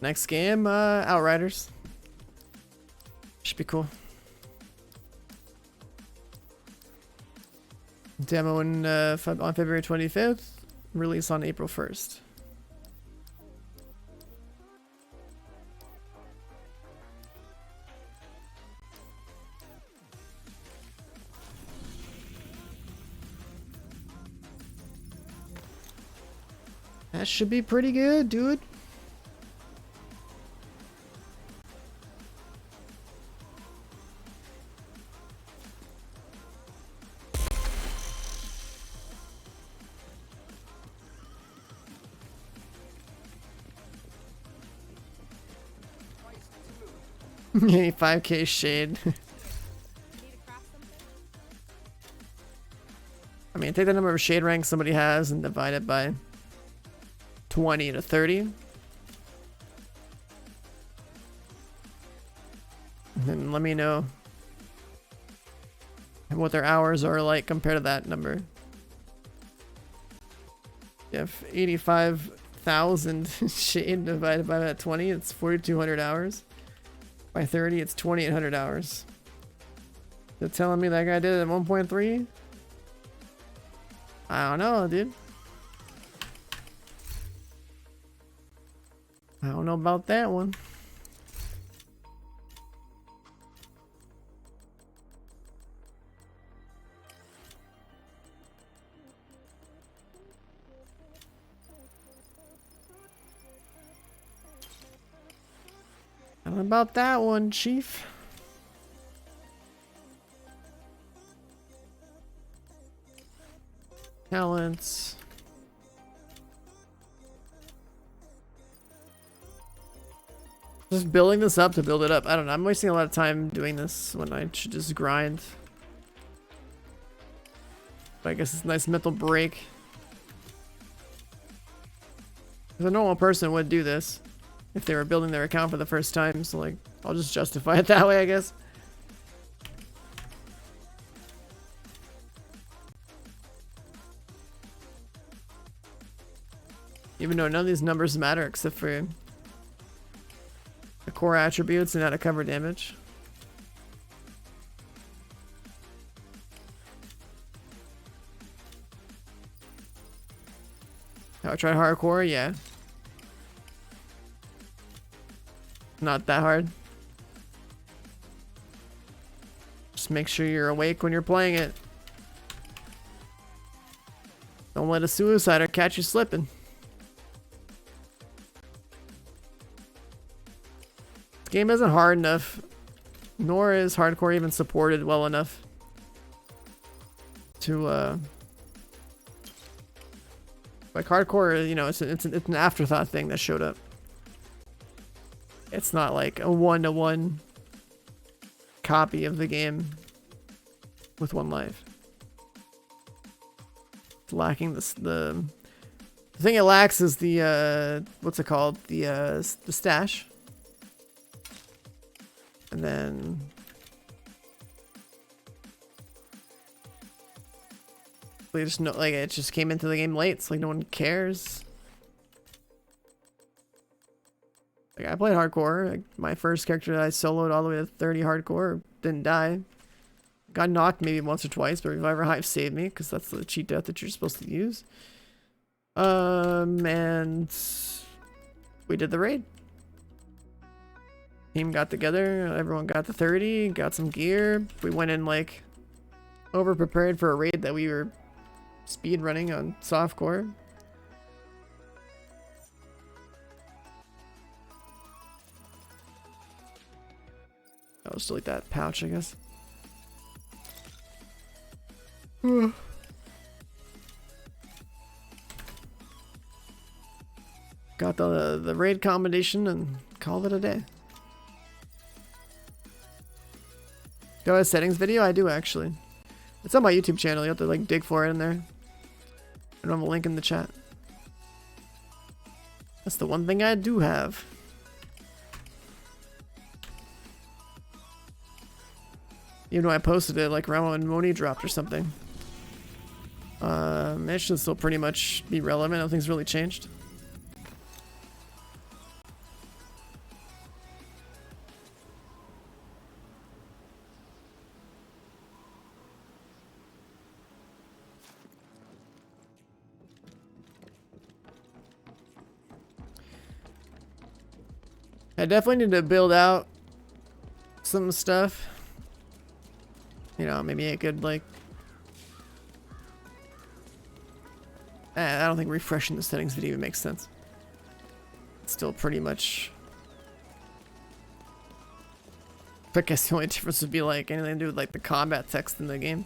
Next game, Outriders. Should be cool. Demo on February 25th, release on April 1st. That should be pretty good, dude. Hey, 5k shade. I mean, take the number of shade ranks somebody has and divide it by 20 to 30. And then let me know what their hours are like compared to that number. If 85,000 shade divided by that 20, it's 4,200 hours. By 30, it's 2,800 hours. They're telling me that guy did it at 1.3? I don't know, dude. I don't know about that one. I don't know about that one, Chief. Talents. Just building this up to build it up. I don't know. I'm wasting a lot of time doing this when I should just grind. But I guess it's a nice mental break. 'Cause a normal person would do this if they were building their account for the first time. So like, I'll just justify it that way, I guess. Even though none of these numbers matter except for the core attributes and how to cover damage. How I try hardcore? Yeah. Not that hard. Just make sure you're awake when you're playing it. Don't let a suicider catch you slipping. This game isn't hard enough, nor is hardcore even supported well enough to like hardcore. You know, it's an afterthought thing that showed up. It's not like a one-to-one copy of the game with one life. It's lacking the thing it lacks is the what's it called, the stash. And then they just know, like, it just came into the game late. It's like no one cares. Like, I played hardcore. Like, my first character that I soloed all the way to 30 hardcore, didn't die. Got knocked maybe once or twice, but Reviver Hive saved me because that's the cheat death that you're supposed to use. And we did the raid. Team got together, everyone got to 30, got some gear. We went in like over prepared for a raid that we were speed running on softcore. I'll just delete that pouch, I guess. Got the raid combination and called it a day. Do I have a settings video? I do actually. It's on my YouTube channel. You have to like dig for it in there. I don't have a link in the chat. That's the one thing I do have. Even though I posted it like around when Moni dropped or something. It should still pretty much be relevant. Nothing's really changed. I definitely need to build out some stuff. You know, maybe I could like... I don't think refreshing the settings video makes sense. It's still pretty much... I guess the only difference would be like anything to do with like the combat text in the game.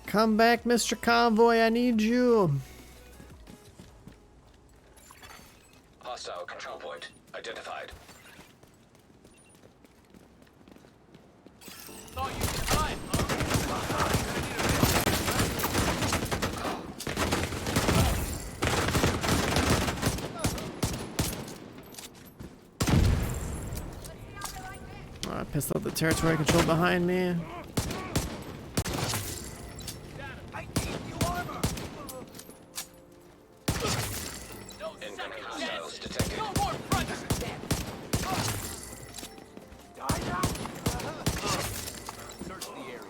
Come back, Mr. Convoy, I need you. Hostile control point identified. Thought you could hide, Oh, I pissed off the territory control behind me. Incoming hostiles detected. Search the area.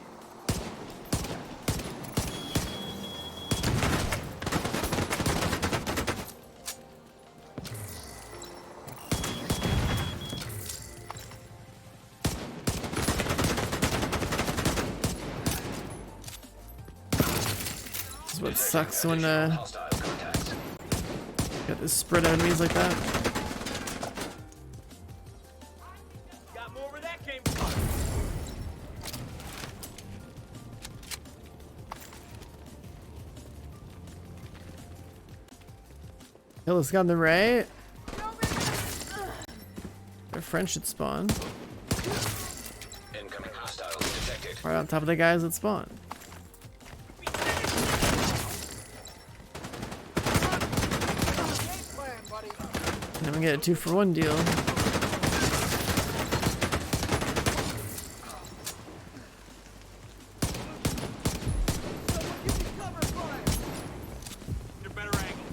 This is what sucks when Hostile contacts. got this spread of enemies like that. Got more where that came from. Hill has got on the right. Their friend should spawn. Incoming hostiles detected. Right on top of the guys that spawn. And we get a 2-for-1 deal. Your better angle.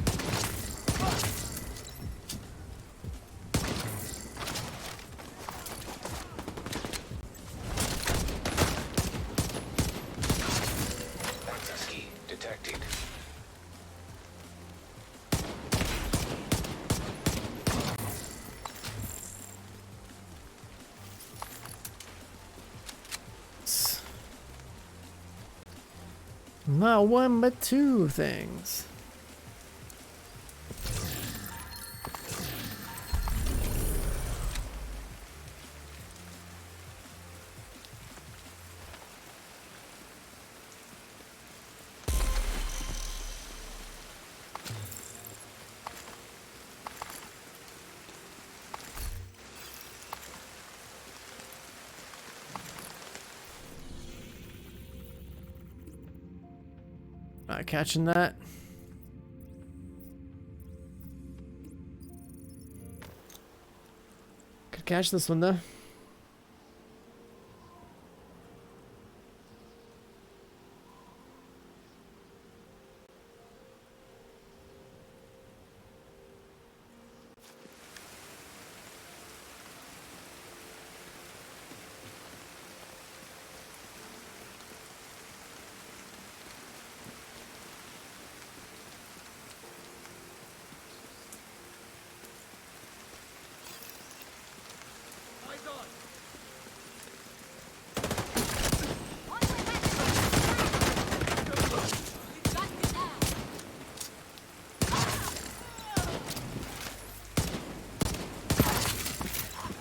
Ski detected. Not one but two things. Not catching that. Could catch this one though.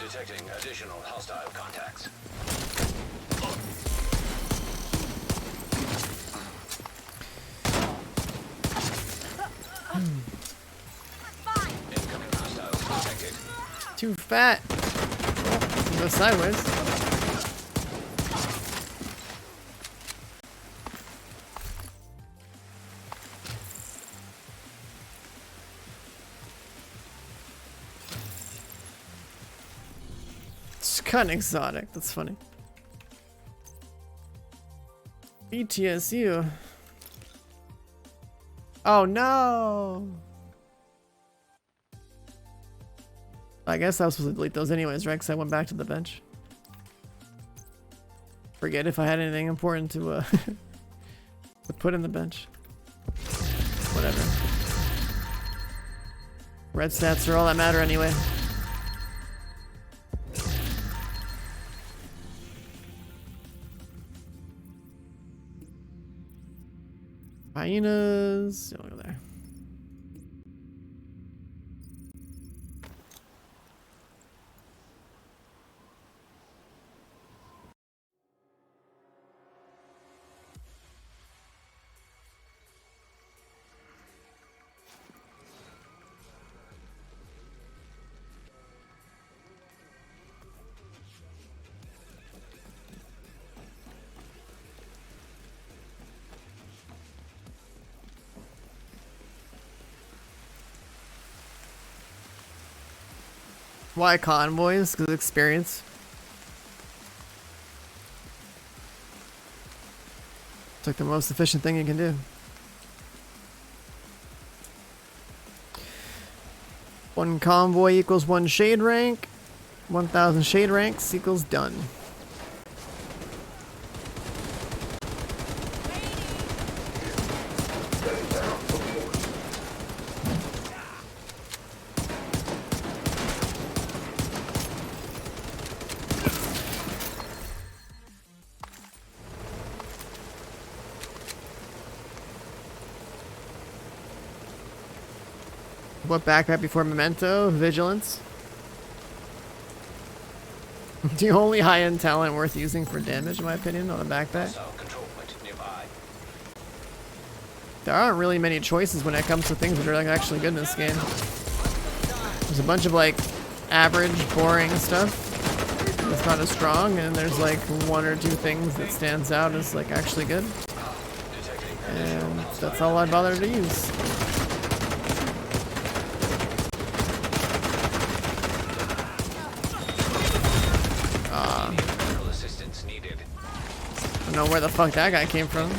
Detecting additional hostile contacts. Incoming hostiles detected. Too fat. Oh, go sideways. It's kind of exotic. That's funny. BTSU. Oh no. I guess I was supposed to delete those anyways, right? Because I went back to the bench. Forget if I had anything important to to put in the bench. Whatever. Red stats are all that matter anyway. Hyenas. Don't go there. Why convoys? Because experience. It's like the most efficient thing you can do. One convoy equals one shade rank. 1,000 shade ranks equals done. What backpack before Memento? Vigilance. The only high-end talent worth using for damage, in my opinion, on a backpack. Control point nearby. There aren't really many choices when it comes to things that are like actually good in this game. There's a bunch of like average, boring stuff that's not as strong, and there's like one or two things that stands out as like actually good. And that's all I'd bother to use. I don't know where the fuck that guy came from.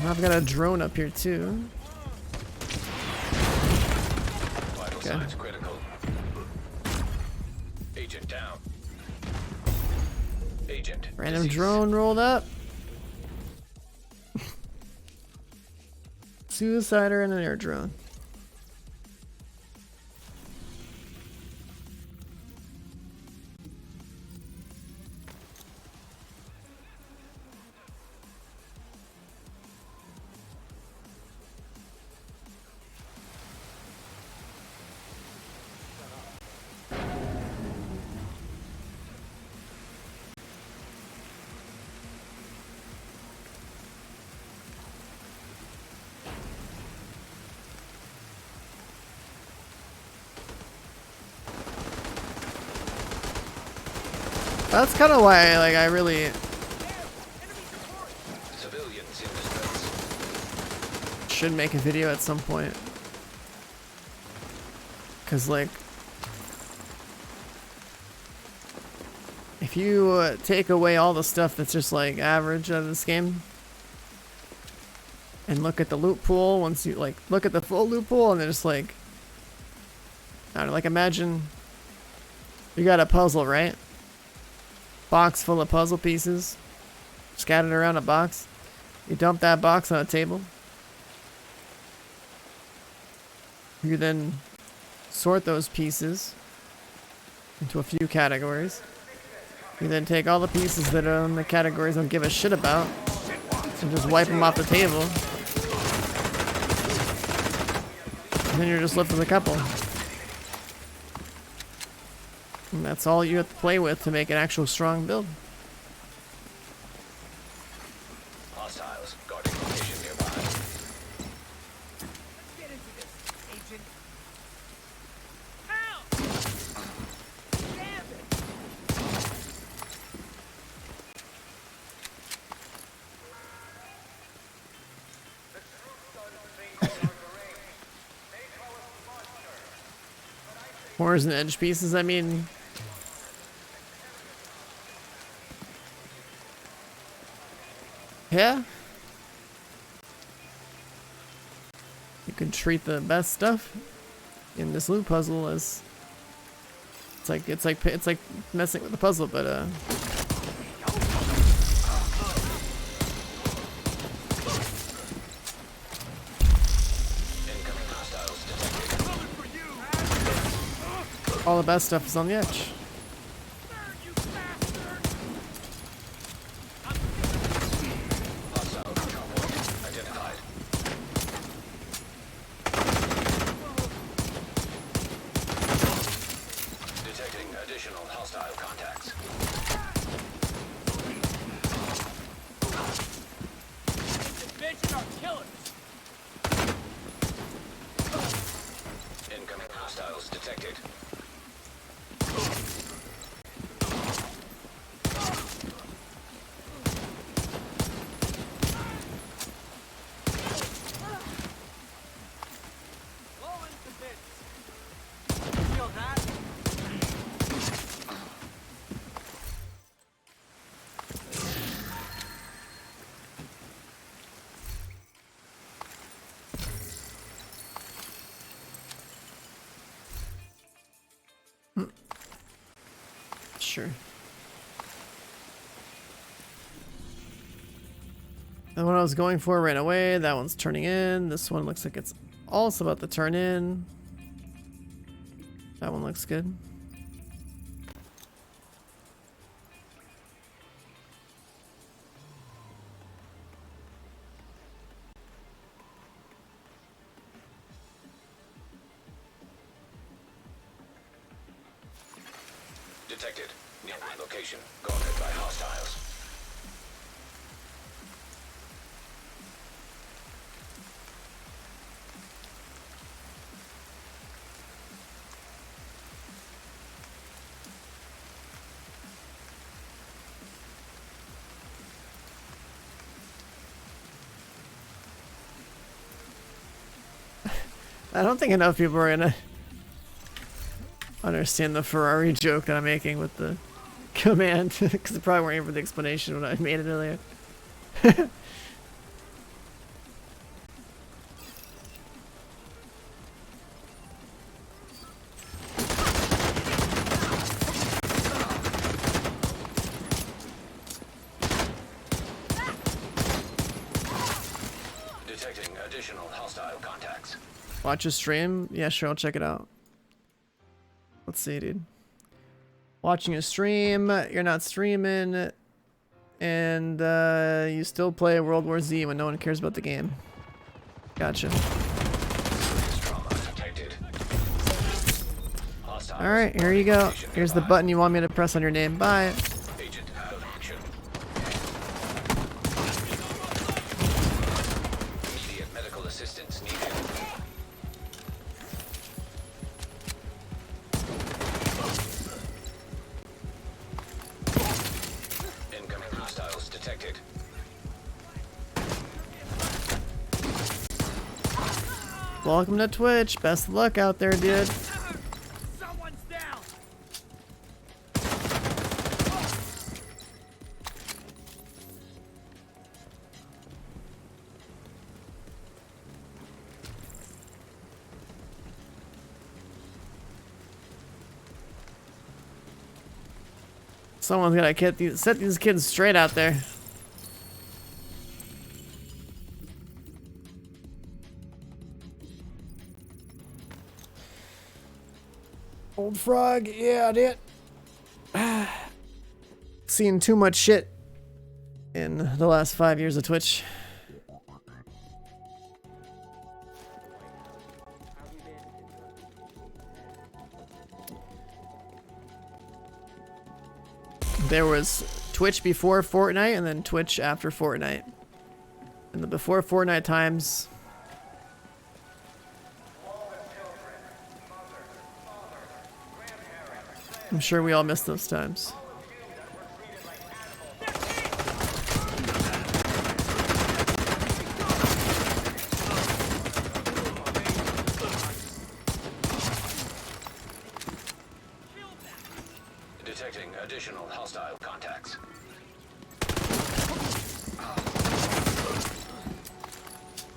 I've got a drone up here too. Okay. Agent down. Agent. Random drone rolled up. Suicider and an air drone. That's kind of why, like, I really. Civilians in this should make a video at some point. Cause like, if you take away all the stuff that's just like average out of this game, and look at the loot pool, once you like look at the full loot pool, and then just like, I don't know, like imagine you got a puzzle, right? Box full of puzzle pieces scattered around a box. You dump that box on a table. You then sort those pieces into a few categories. You then take all the pieces that are in the categories don't give a shit about and just wipe them off the table. And then you're just left with a couple. And that's all you have to play with to make an actual strong build. Hostiles guarding location nearby. Get into this, agent. Ow! Damn it! Cores and edge pieces, I mean... yeah. You can treat the best stuff in this loot puzzle as it's like messing with the puzzle, but Incoming hostiles detected. all the best stuff is on the edge. Hostile control point identified. Detecting additional hostile contacts. Bitch are killers. Incoming hostiles detected. Blowing to bits. Feel that? Sure. The one I was going for ran away. That one's turning in. This one looks like it's also about to turn in. That one looks good. Detected. Nearby location guarded by hostiles. I don't think enough people are gonna understand the Ferrari joke that I'm making with the command, because they probably weren't here for the explanation when I made it earlier. Detecting additional hostile contacts. Watch a stream? Yeah, sure, I'll check it out. Let's see, dude. Watching a stream, you're not streaming, and you still play World War Z when no one cares about the game. Gotcha. Trauma detected. Hostiles Alright, here you go. Here's the button you want me to press on your name. Bye. agent out of action. Immediate medical assistance needed. Incoming hostiles detected. Welcome to Twitch. Best of luck out there, dude. Someone's down. Someone's gotta set these kids straight out there. Old frog, yeah, dude. Seen too much shit in the last 5 years of Twitch. There was Twitch before Fortnite and then Twitch after Fortnite. In the before Fortnite times, I'm sure we all miss those times. Detecting additional hostile contacts.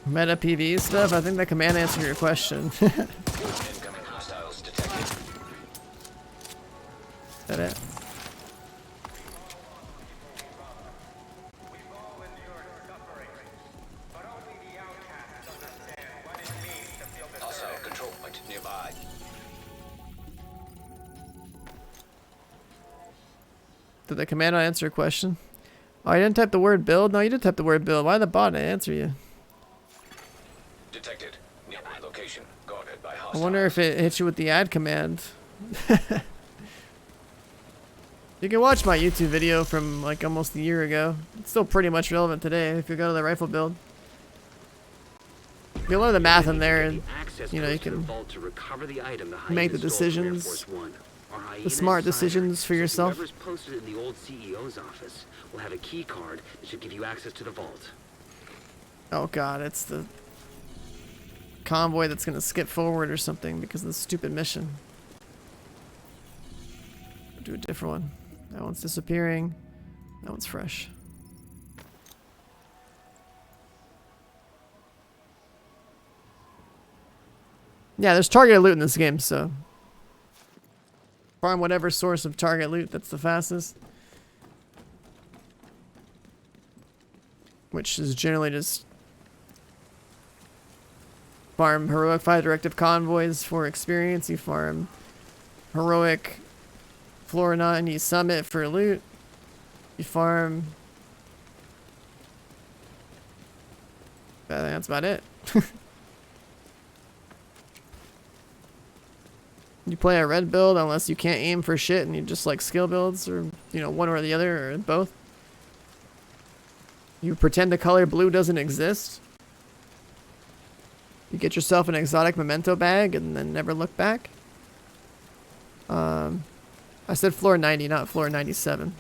Meta PV stuff, I think that command answered your question. Incoming hostiles detected. Is that it? Hostile control point nearby. Did the command not answer your question? Oh, you didn't type the word build? No, you did type the word build. Why the bot didn't answer you? Detected. Nearby location guarded by I hostiles. wonder if it hit you with the add command. You can watch my YouTube video from like almost a year ago. It's still pretty much relevant today if you go to the rifle build. You'll learn the math in there and, you know, you can make the decisions, the smart decisions for yourself. Whoever's posted in the old CEO's office will have a key card that should give you access to the vault. Oh god, it's the convoy that's gonna skip forward or something because of the stupid mission. Do a different one. That one's disappearing. That one's fresh. Yeah, there's targeted loot in this game, so farm whatever source of target loot that's the fastest. Which is generally just farm heroic 5 directive convoys for experience. You farm heroic Floor 90 Summit for loot. You farm... I think that's about it. You play a red build unless you can't aim for shit and you just like skill builds or, you know, one or the other or both. You pretend the color blue doesn't exist. You get yourself an exotic memento bag and then never look back. I said floor 90, not floor 97.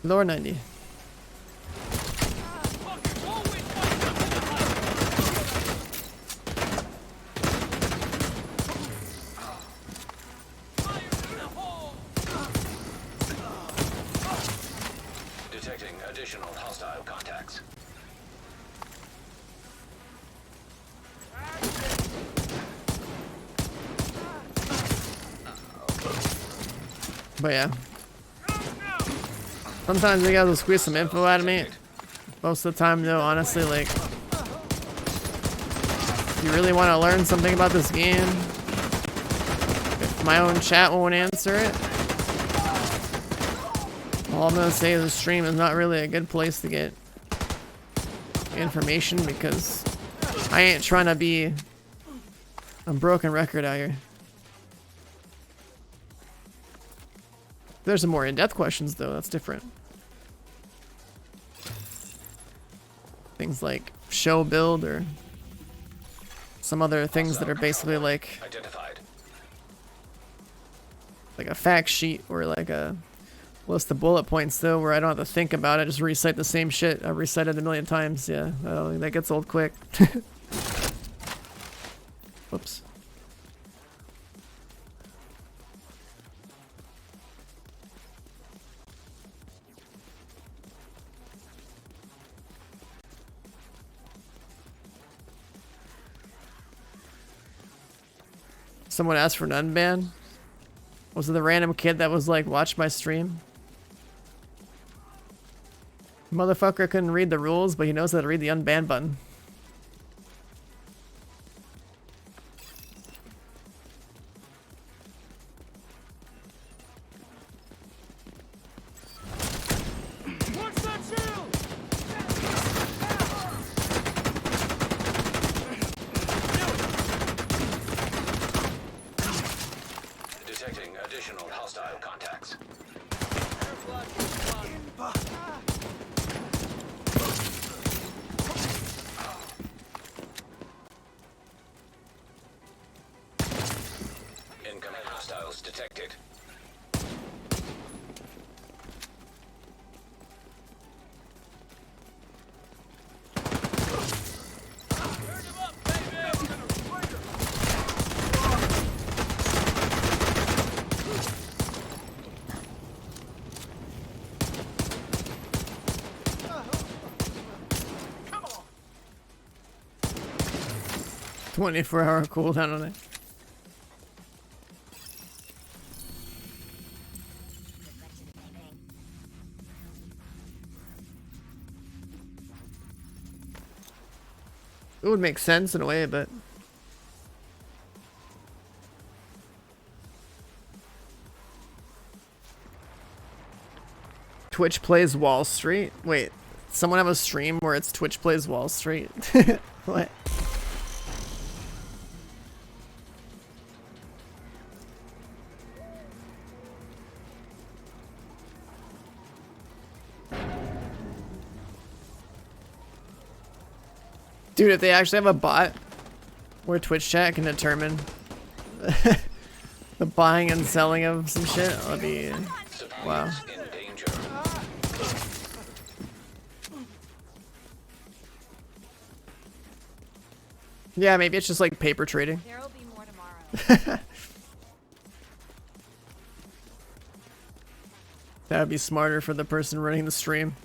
Floor 90. Detecting additional hostile contacts. But yeah. Sometimes you guys will squeeze some info out of me. Most of the time though, honestly, like, if you really want to learn something about this game, if my own chat won't answer it, all I'm gonna say is the stream is not really a good place to get information because I ain't trying to be a broken record out here. There's some more in-depth questions though, that's different. Things like show build or some other things that are basically like a fact sheet or like a list of bullet points though where I don't have to think about it, just recite the same shit I've recited a million times. Yeah, that gets old quick. Whoops. Someone asked for an unban. Was it the random kid that was like, watch my stream? Motherfucker couldn't read the rules, but he knows how to read the unban button. Detecting additional hostile contacts. Incoming hostiles detected. Come on. 24-hour cooldown on it. It would make sense in a way, but Twitch plays Wall Street. Wait, someone have a stream where it's Twitch plays Wall Street? What? Dude, if they actually have a bot where Twitch chat can determine the buying and selling of some shit, that'll be wow. In danger. Yeah, maybe it's just like paper trading. There'll be more tomorrow. That would be smarter for the person running the stream.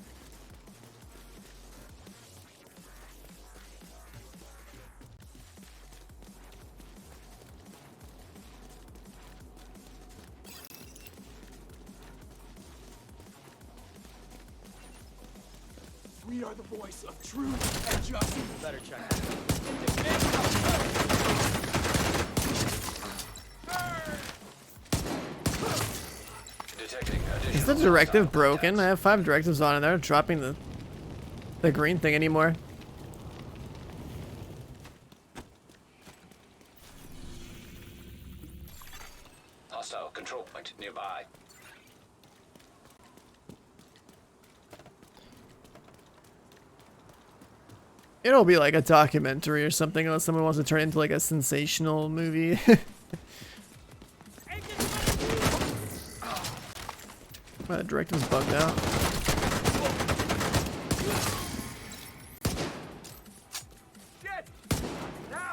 We are the voice of truth and justice. Better check. Detecting Is the additional directive hostile broken? I contacts. have 5 directives on and they're not dropping the green thing anymore. Hostile control point nearby. It'll be like a documentary or something unless someone wants to turn it into like a sensational movie. My directive's bugged out. Shit! Now!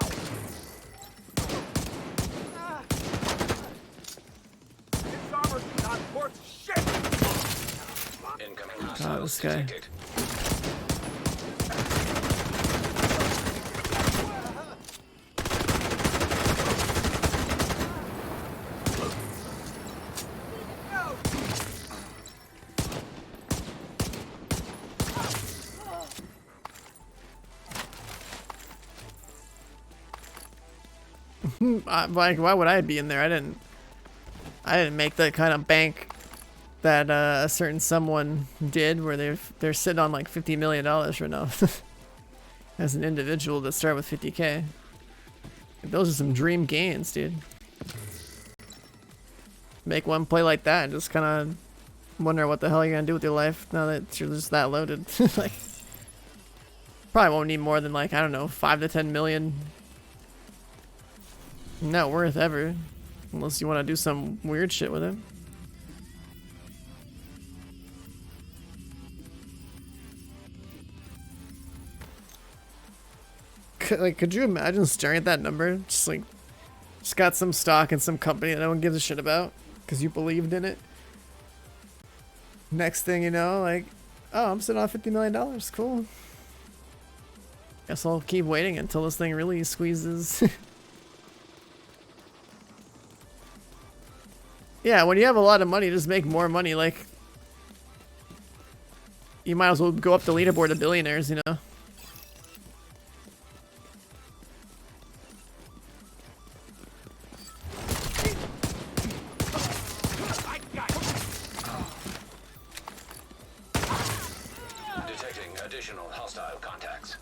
This armor's not worth shit! Incoming God, hostiles this guy. detected. Like, why would I be in there? I didn't make that kind of bank that a certain someone did, where they're sitting on like $50 million right now as an individual that start with 50K. Those are some dream gains, dude. Make one play like that and just kind of wonder what the hell you're gonna do with your life now that you're just that loaded. Like, probably won't need more than like, I don't know, 5 to 10 million net worth ever, unless you want to do some weird shit with it. Like, could you imagine staring at that number? Just like, just got some stock in some company that no one gives a shit about because you believed in it. Next thing you know, like, oh, I'm sitting on $50 million. Cool. Guess I'll keep waiting until this thing really squeezes. Yeah, when you have a lot of money, just make more money. Like, you might as well go up the leaderboard of billionaires, you know? Detecting additional hostile contacts.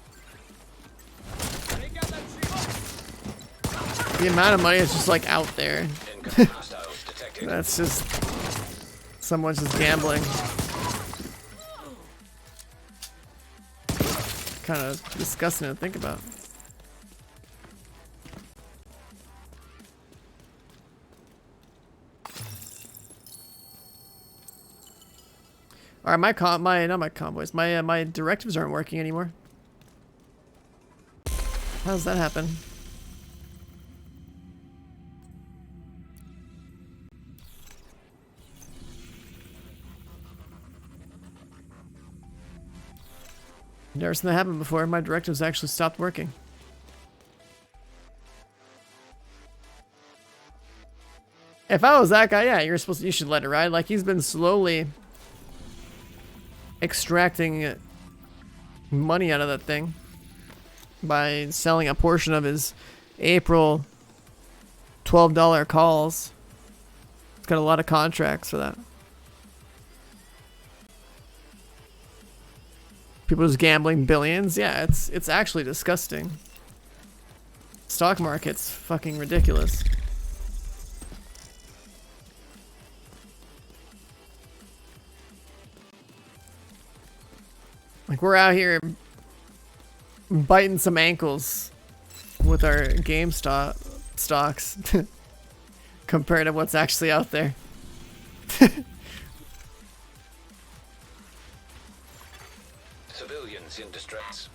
The amount of money is just like out there. Incoming hostiles detected. That's just someone's just gambling. Kind of disgusting to think about. All right, my directives aren't working anymore. How does that happen? Never seen that happen before. My directives actually stopped working. If I was that guy, yeah, you should let it ride. Like, he's been slowly extracting money out of that thing by selling a portion of his April $12 calls. It's got a lot of contracts for that. People just gambling billions. Yeah, it's actually disgusting. Stock market's fucking ridiculous. Like, we're out here biting some ankles with our stocks compared to what's actually out there. Civilians in distress.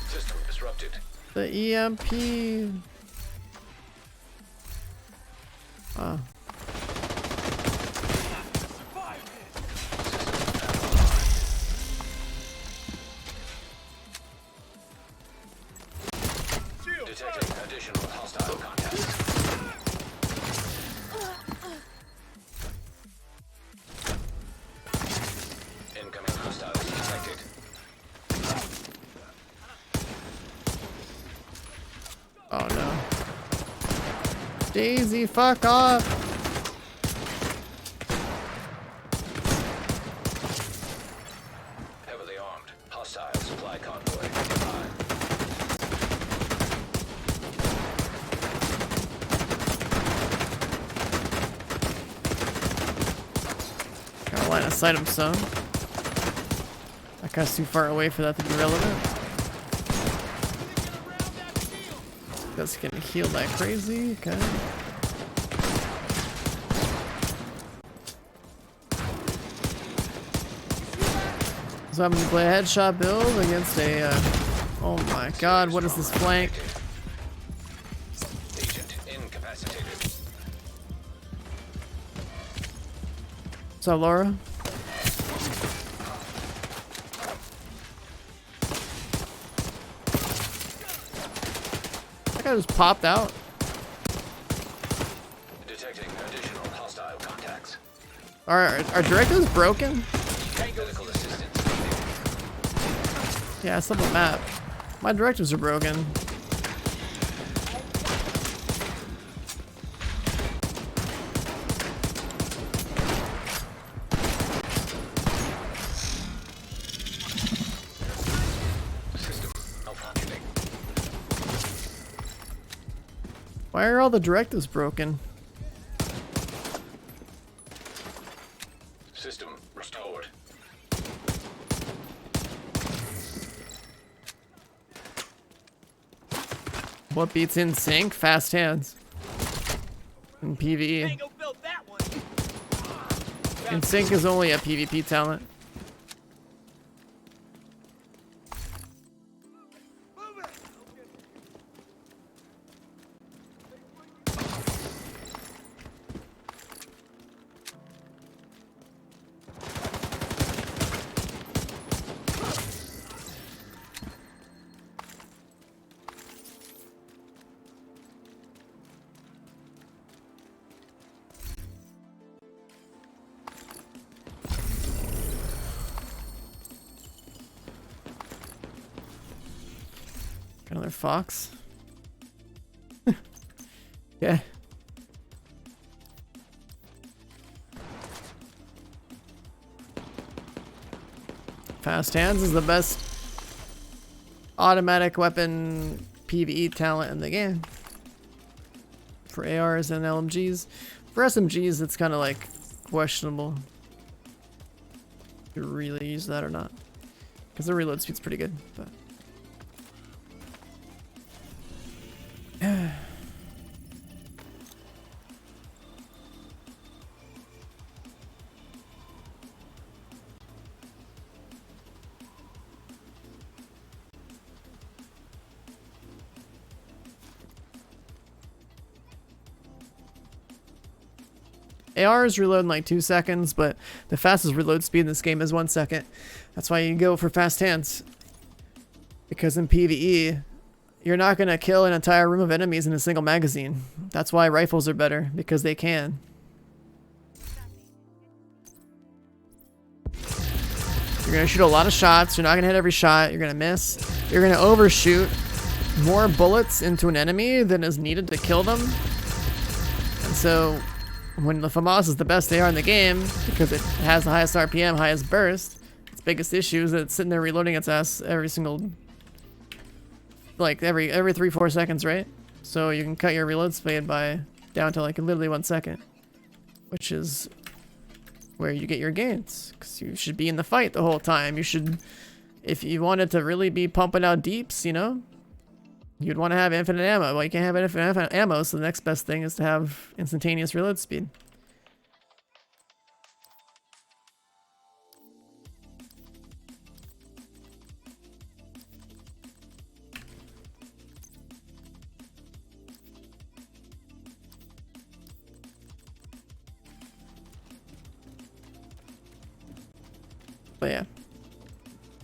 System disrupted. The EMP. Oh. Detecting additional hostile contacts. Incoming hostiles detected. Oh no. Daisy, fuck off. Heavily armed. Hostile supply convoy nearby. Gotta line of sight him some. That guy's too far away for that to be relevant. That's getting healed like crazy. Okay. So I'm gonna play a headshot build against a. Oh my god! What is this flank? Agent incapacitated. What's up, Laura? That guy just popped out. Detecting additional hostile contacts. Are directives broken? Medical assistance. Yeah, it's on the map. My directives are broken. System malfunctioning. Why are all the directives broken? System restored. What beats in sync? Fast hands. In PvE. Tango built that one. In sync is only a PvP talent. Another fox. Yeah. Fast hands is the best automatic weapon PvE talent in the game. For ARs and LMGs. For SMGs, it's kind of like questionable if you really use that or not. Because the reload speed's pretty good, but. ARs reload in like 2 seconds, but the fastest reload speed in this game is 1 second. That's why you go for fast hands. Because in PvE, you're not going to kill an entire room of enemies in a single magazine. That's why rifles are better, because they can. You're going to shoot a lot of shots. You're not going to hit every shot. You're going to miss. You're going to overshoot more bullets into an enemy than is needed to kill them. And so, when the FAMAS is the best AR in the game, because it has the highest RPM, highest burst, its biggest issue is that it's sitting there reloading its ass every single, like every 3-4 seconds, right? So you can cut your reload speed by down to like literally 1 second, which is where you get your gains, because you should be in the fight the whole time. You should, if you wanted to really be pumping out deeps, you know, you'd want to have infinite ammo. Well, you can't have infinite ammo, so the next best thing is to have instantaneous reload speed. But yeah.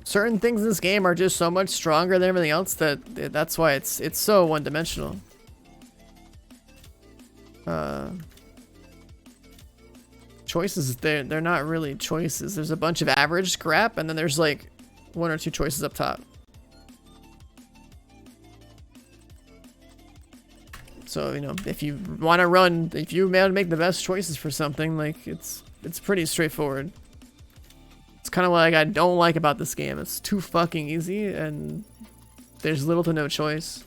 Certain things in this game are just so much stronger than everything else that's why it's so one-dimensional. Choices, they're not really choices. There's a bunch of average scrap, and then there's like 1 or 2 choices up top. So, you know, if you want to run, if you want to make the best choices for something, like it's pretty straightforward. It's kind of like I don't like about this game. It's too fucking easy, and there's little to no choice.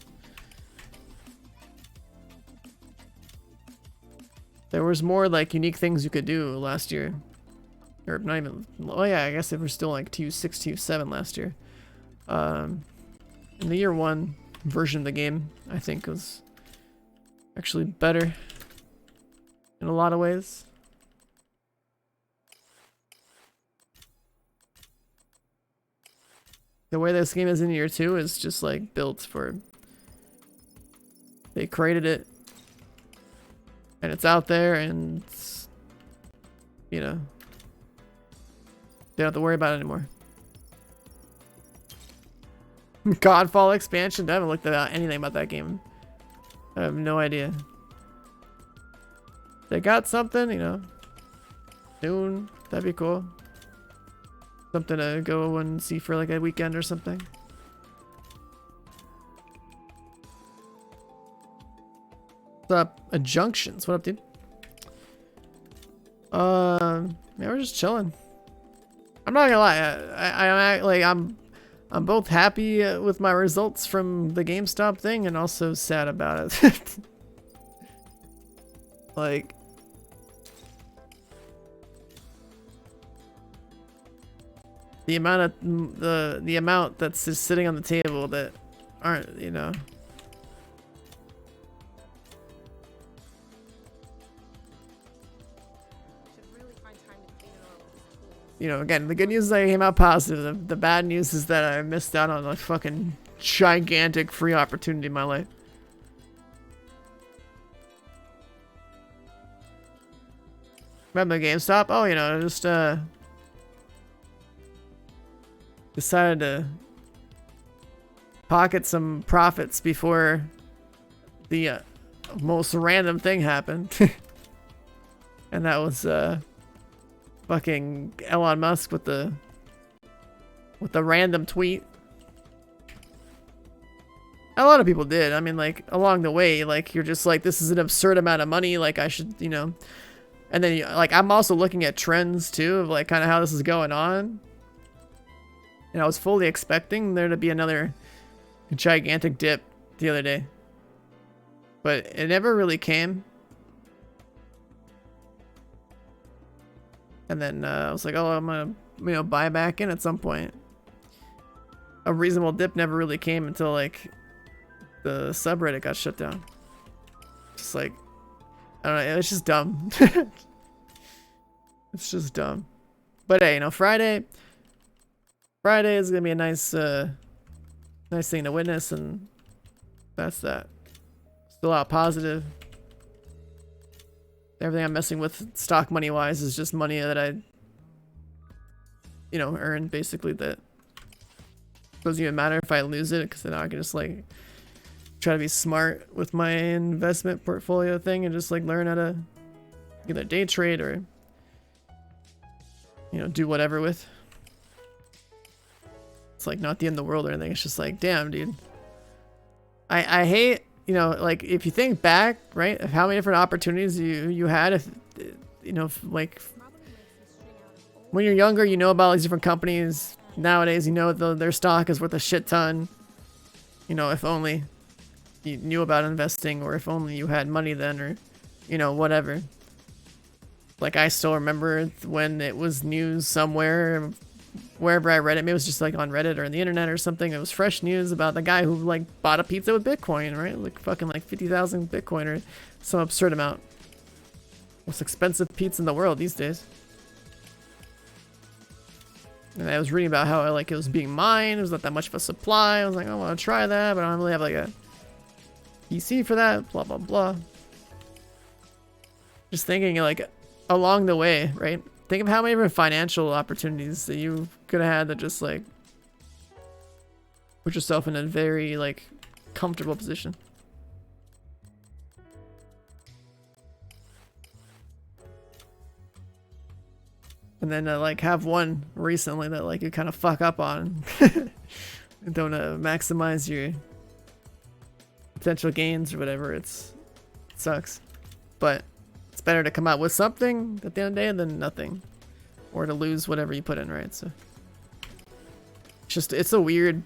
There was more like unique things you could do last year, or not even. Oh yeah, I guess they were still like 2.6, 2.7 last year. In the year 1 version of the game, I think was actually better in a lot of ways. The way this game is in year 2 is just like built for. They created it, and it's out there, and you know, they don't have to worry about it anymore. Godfall expansion? I haven't looked at anything about that game. I have no idea. They got something, you know, soon. That'd be cool. Something to go and see for like a weekend or something. What's up? Junctions. What up, dude? Yeah, we're just chilling. I'm not gonna lie. I'm both happy with my results from the GameStop thing and also sad about it. Like. The amount of the amount that's just sitting on the table that aren't, you know, you know, again, the good news is I came out positive. The bad news is that I missed out on a fucking gigantic free opportunity in my life. Remember GameStop? Oh, you know, just decided to pocket some profits before the most random thing happened. And that was fucking Elon Musk with the random tweet. A lot of people did. I mean, like, along the way, like, you're just like, this is an absurd amount of money, like, I should, you know. And then, like, I'm also looking at trends, too, of, like, kind of how this is going on. And I was fully expecting there to be another gigantic dip the other day. But it never really came. And then I was like, oh, I'm going to, you know, buy back in at some point. A reasonable dip never really came until, like, the subreddit got shut down. Just like, I don't know, it's just dumb. It's just dumb. But hey, you know, Friday is gonna be a nice nice thing to witness, and that's that. Still out positive. Everything I'm messing with stock money wise is just money that I, you know, earned, basically, that doesn't even matter if I lose it, because then I can just like try to be smart with my investment portfolio thing and just like learn how to either day trade or, you know, do whatever with. It's like not the end of the world or anything. It's just like, damn, dude. I hate, you know, like if you think back, right, of how many different opportunities you had, if, you know, if, like when you're younger, you know about all these different companies. Nowadays, you know their stock is worth a shit ton. You know, if only you knew about investing, or if only you had money then, or, you know, whatever. Like, I still remember when it was news somewhere, wherever I read it, maybe it was just like on Reddit or on the internet or something. It was fresh news about the guy who like bought a pizza with Bitcoin, right? Like fucking like 50,000 Bitcoin or some absurd amount. Most expensive pizza in the world these days. And I was reading about how like it was being mined. It was not that much of a supply. I was like, I want to try that, but I don't really have like a PC for that. Blah blah blah. Just thinking like along the way, right? Think of how many different financial opportunities that you could have had that just like put yourself in a very like comfortable position. And then like have one recently that like you kind of fuck up on. And don't maximize your potential gains or whatever. It sucks. But it's better to come out with something at the end of the day than nothing. Or to lose whatever you put in, right? So it's just, it's a weird,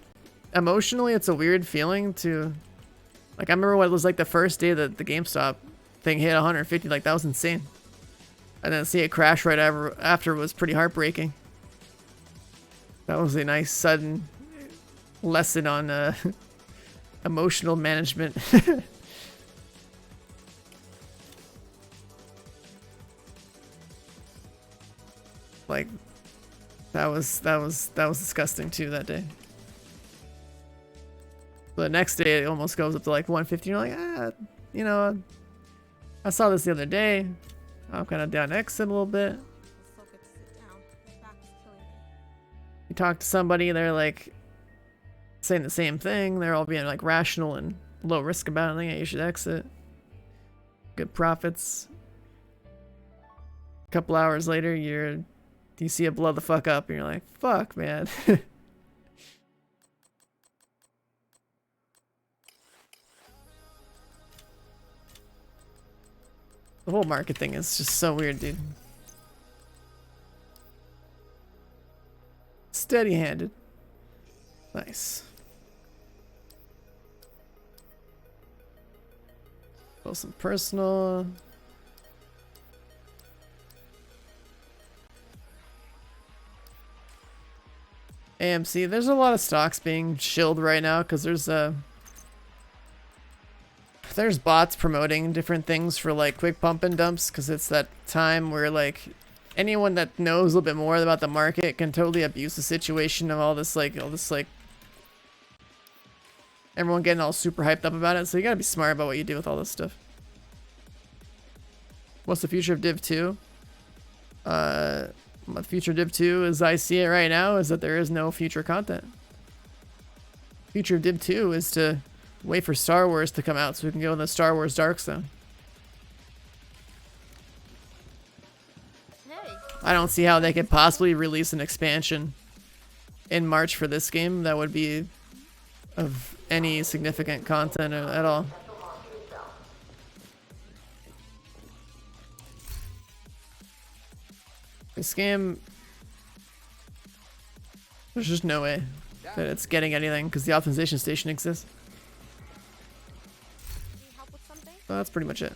emotionally it's a weird feeling to, like, I remember what it was like the first day that the GameStop thing hit 150, like that was insane. And then see it crash right after was pretty heartbreaking. That was a nice sudden lesson on emotional management. Like that was disgusting too that day. But the next day it almost goes up to like 150. You're like, you know, I saw this the other day. I'm kind of down exit a little bit. You talk to somebody, they're like saying the same thing. They're all being like rational and low risk about it. Yeah, you should exit. Good profits. A couple hours later, you see it blow the fuck up, and you're like, fuck, man. The whole market thing is just so weird, dude. Steady-handed. Nice. Well, some personal. AMC, there's a lot of stocks being shilled right now because there's bots promoting different things for like quick pump and dumps, because it's that time where like anyone that knows a little bit more about the market can totally abuse the situation of all this like everyone getting all super hyped up about it. So you gotta be smart about what you do with all this stuff. What's the future of Div 2? The future of Div 2, as I see it right now, is that there is no future content. Future of Div 2 is to wait for Star Wars to come out so we can go in the Star Wars Dark Zone. I don't see how they could possibly release an expansion in March for this game that would be of any significant content at all. This game, there's just no way that it's getting anything because the optimization station exists. Well, that's pretty much it.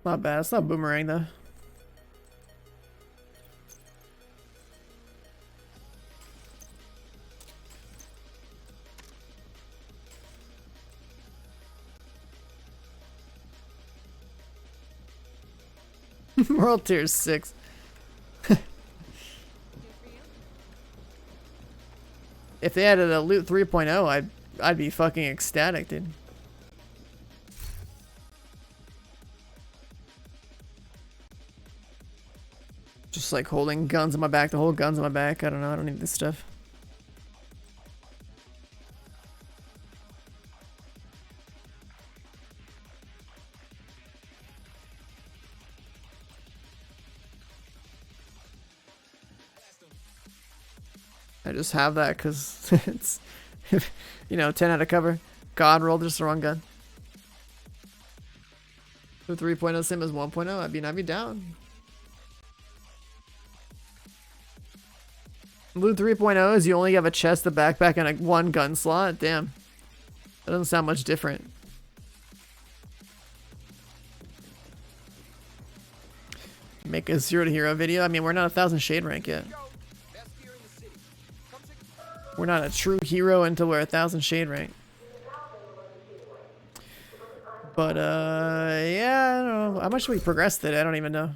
Not bad. It's not boomerang though. World Tier 6. If they added a loot 3.0, I'd be fucking ecstatic, dude. Just like holding guns on my back, to hold guns on my back. I don't know. I don't need this stuff. I just have that because it's, you know, 10 out of cover. God rolled just the wrong gun. The 3.0 same as 1.0. I'd be down. Loot 3.0 is you only have a chest, a backpack, and a one gun slot. Damn. That doesn't sound much different. Make a 0 to hero video. I mean, we're not 1,000 shade rank yet. We're not a true hero until we're 1,000 shade rank. But, yeah, I don't know. How much we progressed it? I don't even know.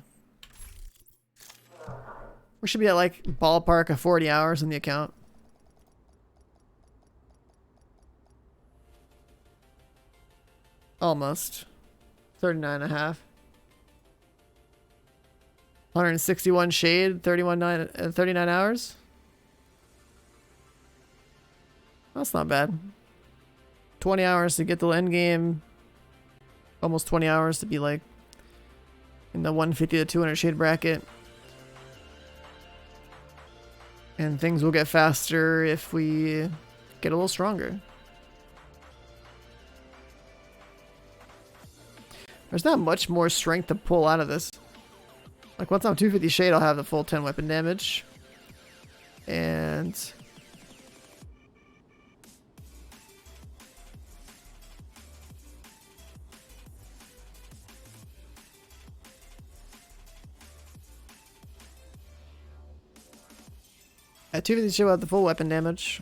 We should be at like ballpark of 40 hours in the account. Almost. 39 and a half. 161 shade, 39 hours. That's not bad. 20 hours to get the end game. Almost 20 hours to be like in the 150 to 200 shade bracket. And things will get faster if we get a little stronger. There's not much more strength to pull out of this. Like once I'm 250 shade, I'll have the full 10 weapon damage. And at 250 shade, I'll have the full weapon damage.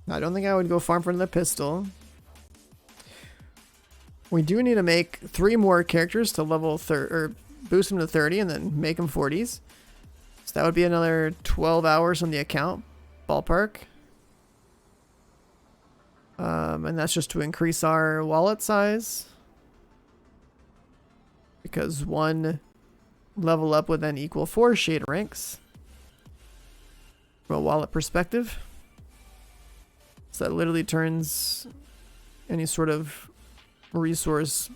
I don't think I would go farm for the pistol. We do need to make 3 more characters to level 30, or boost them to 30 and then make them 40s. So that would be another 12 hours on the account, ballpark. And that's just to increase our wallet size. Because 1 level up would then equal 4 shade ranks. From a wallet perspective. So that literally turns any sort of resource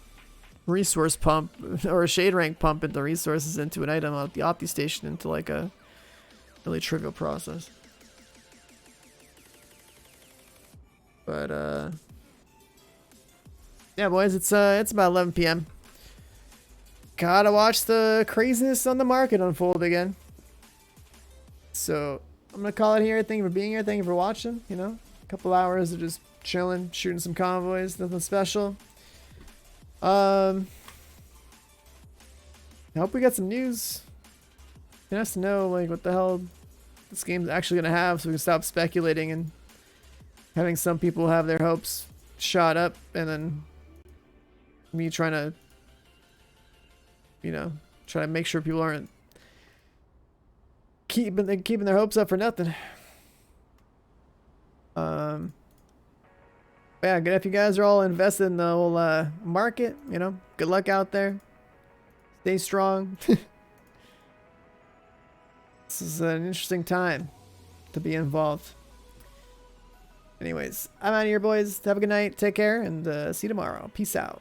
pump or a shade rank pump into resources into an item at the Opti station into like a really trivial process. But yeah, boys, it's about 11 p.m. Gotta watch the craziness on the market unfold again. So I'm gonna call it here. Thank you for being here. Thank you for watching. You know, a couple hours of just chilling, shooting some convoys. Nothing special. I hope we got some news. It has to know like what the hell this game's actually gonna have, so we can stop speculating and having some people have their hopes shot up, and then me trying to, you know, try to make sure people aren't keeping their hopes up for nothing. Yeah, good if you guys are all invested in the whole market. You know, good luck out there. Stay strong. This is an interesting time to be involved. Anyways, I'm out of here, boys. Have a good night. Take care, and see you tomorrow. Peace out.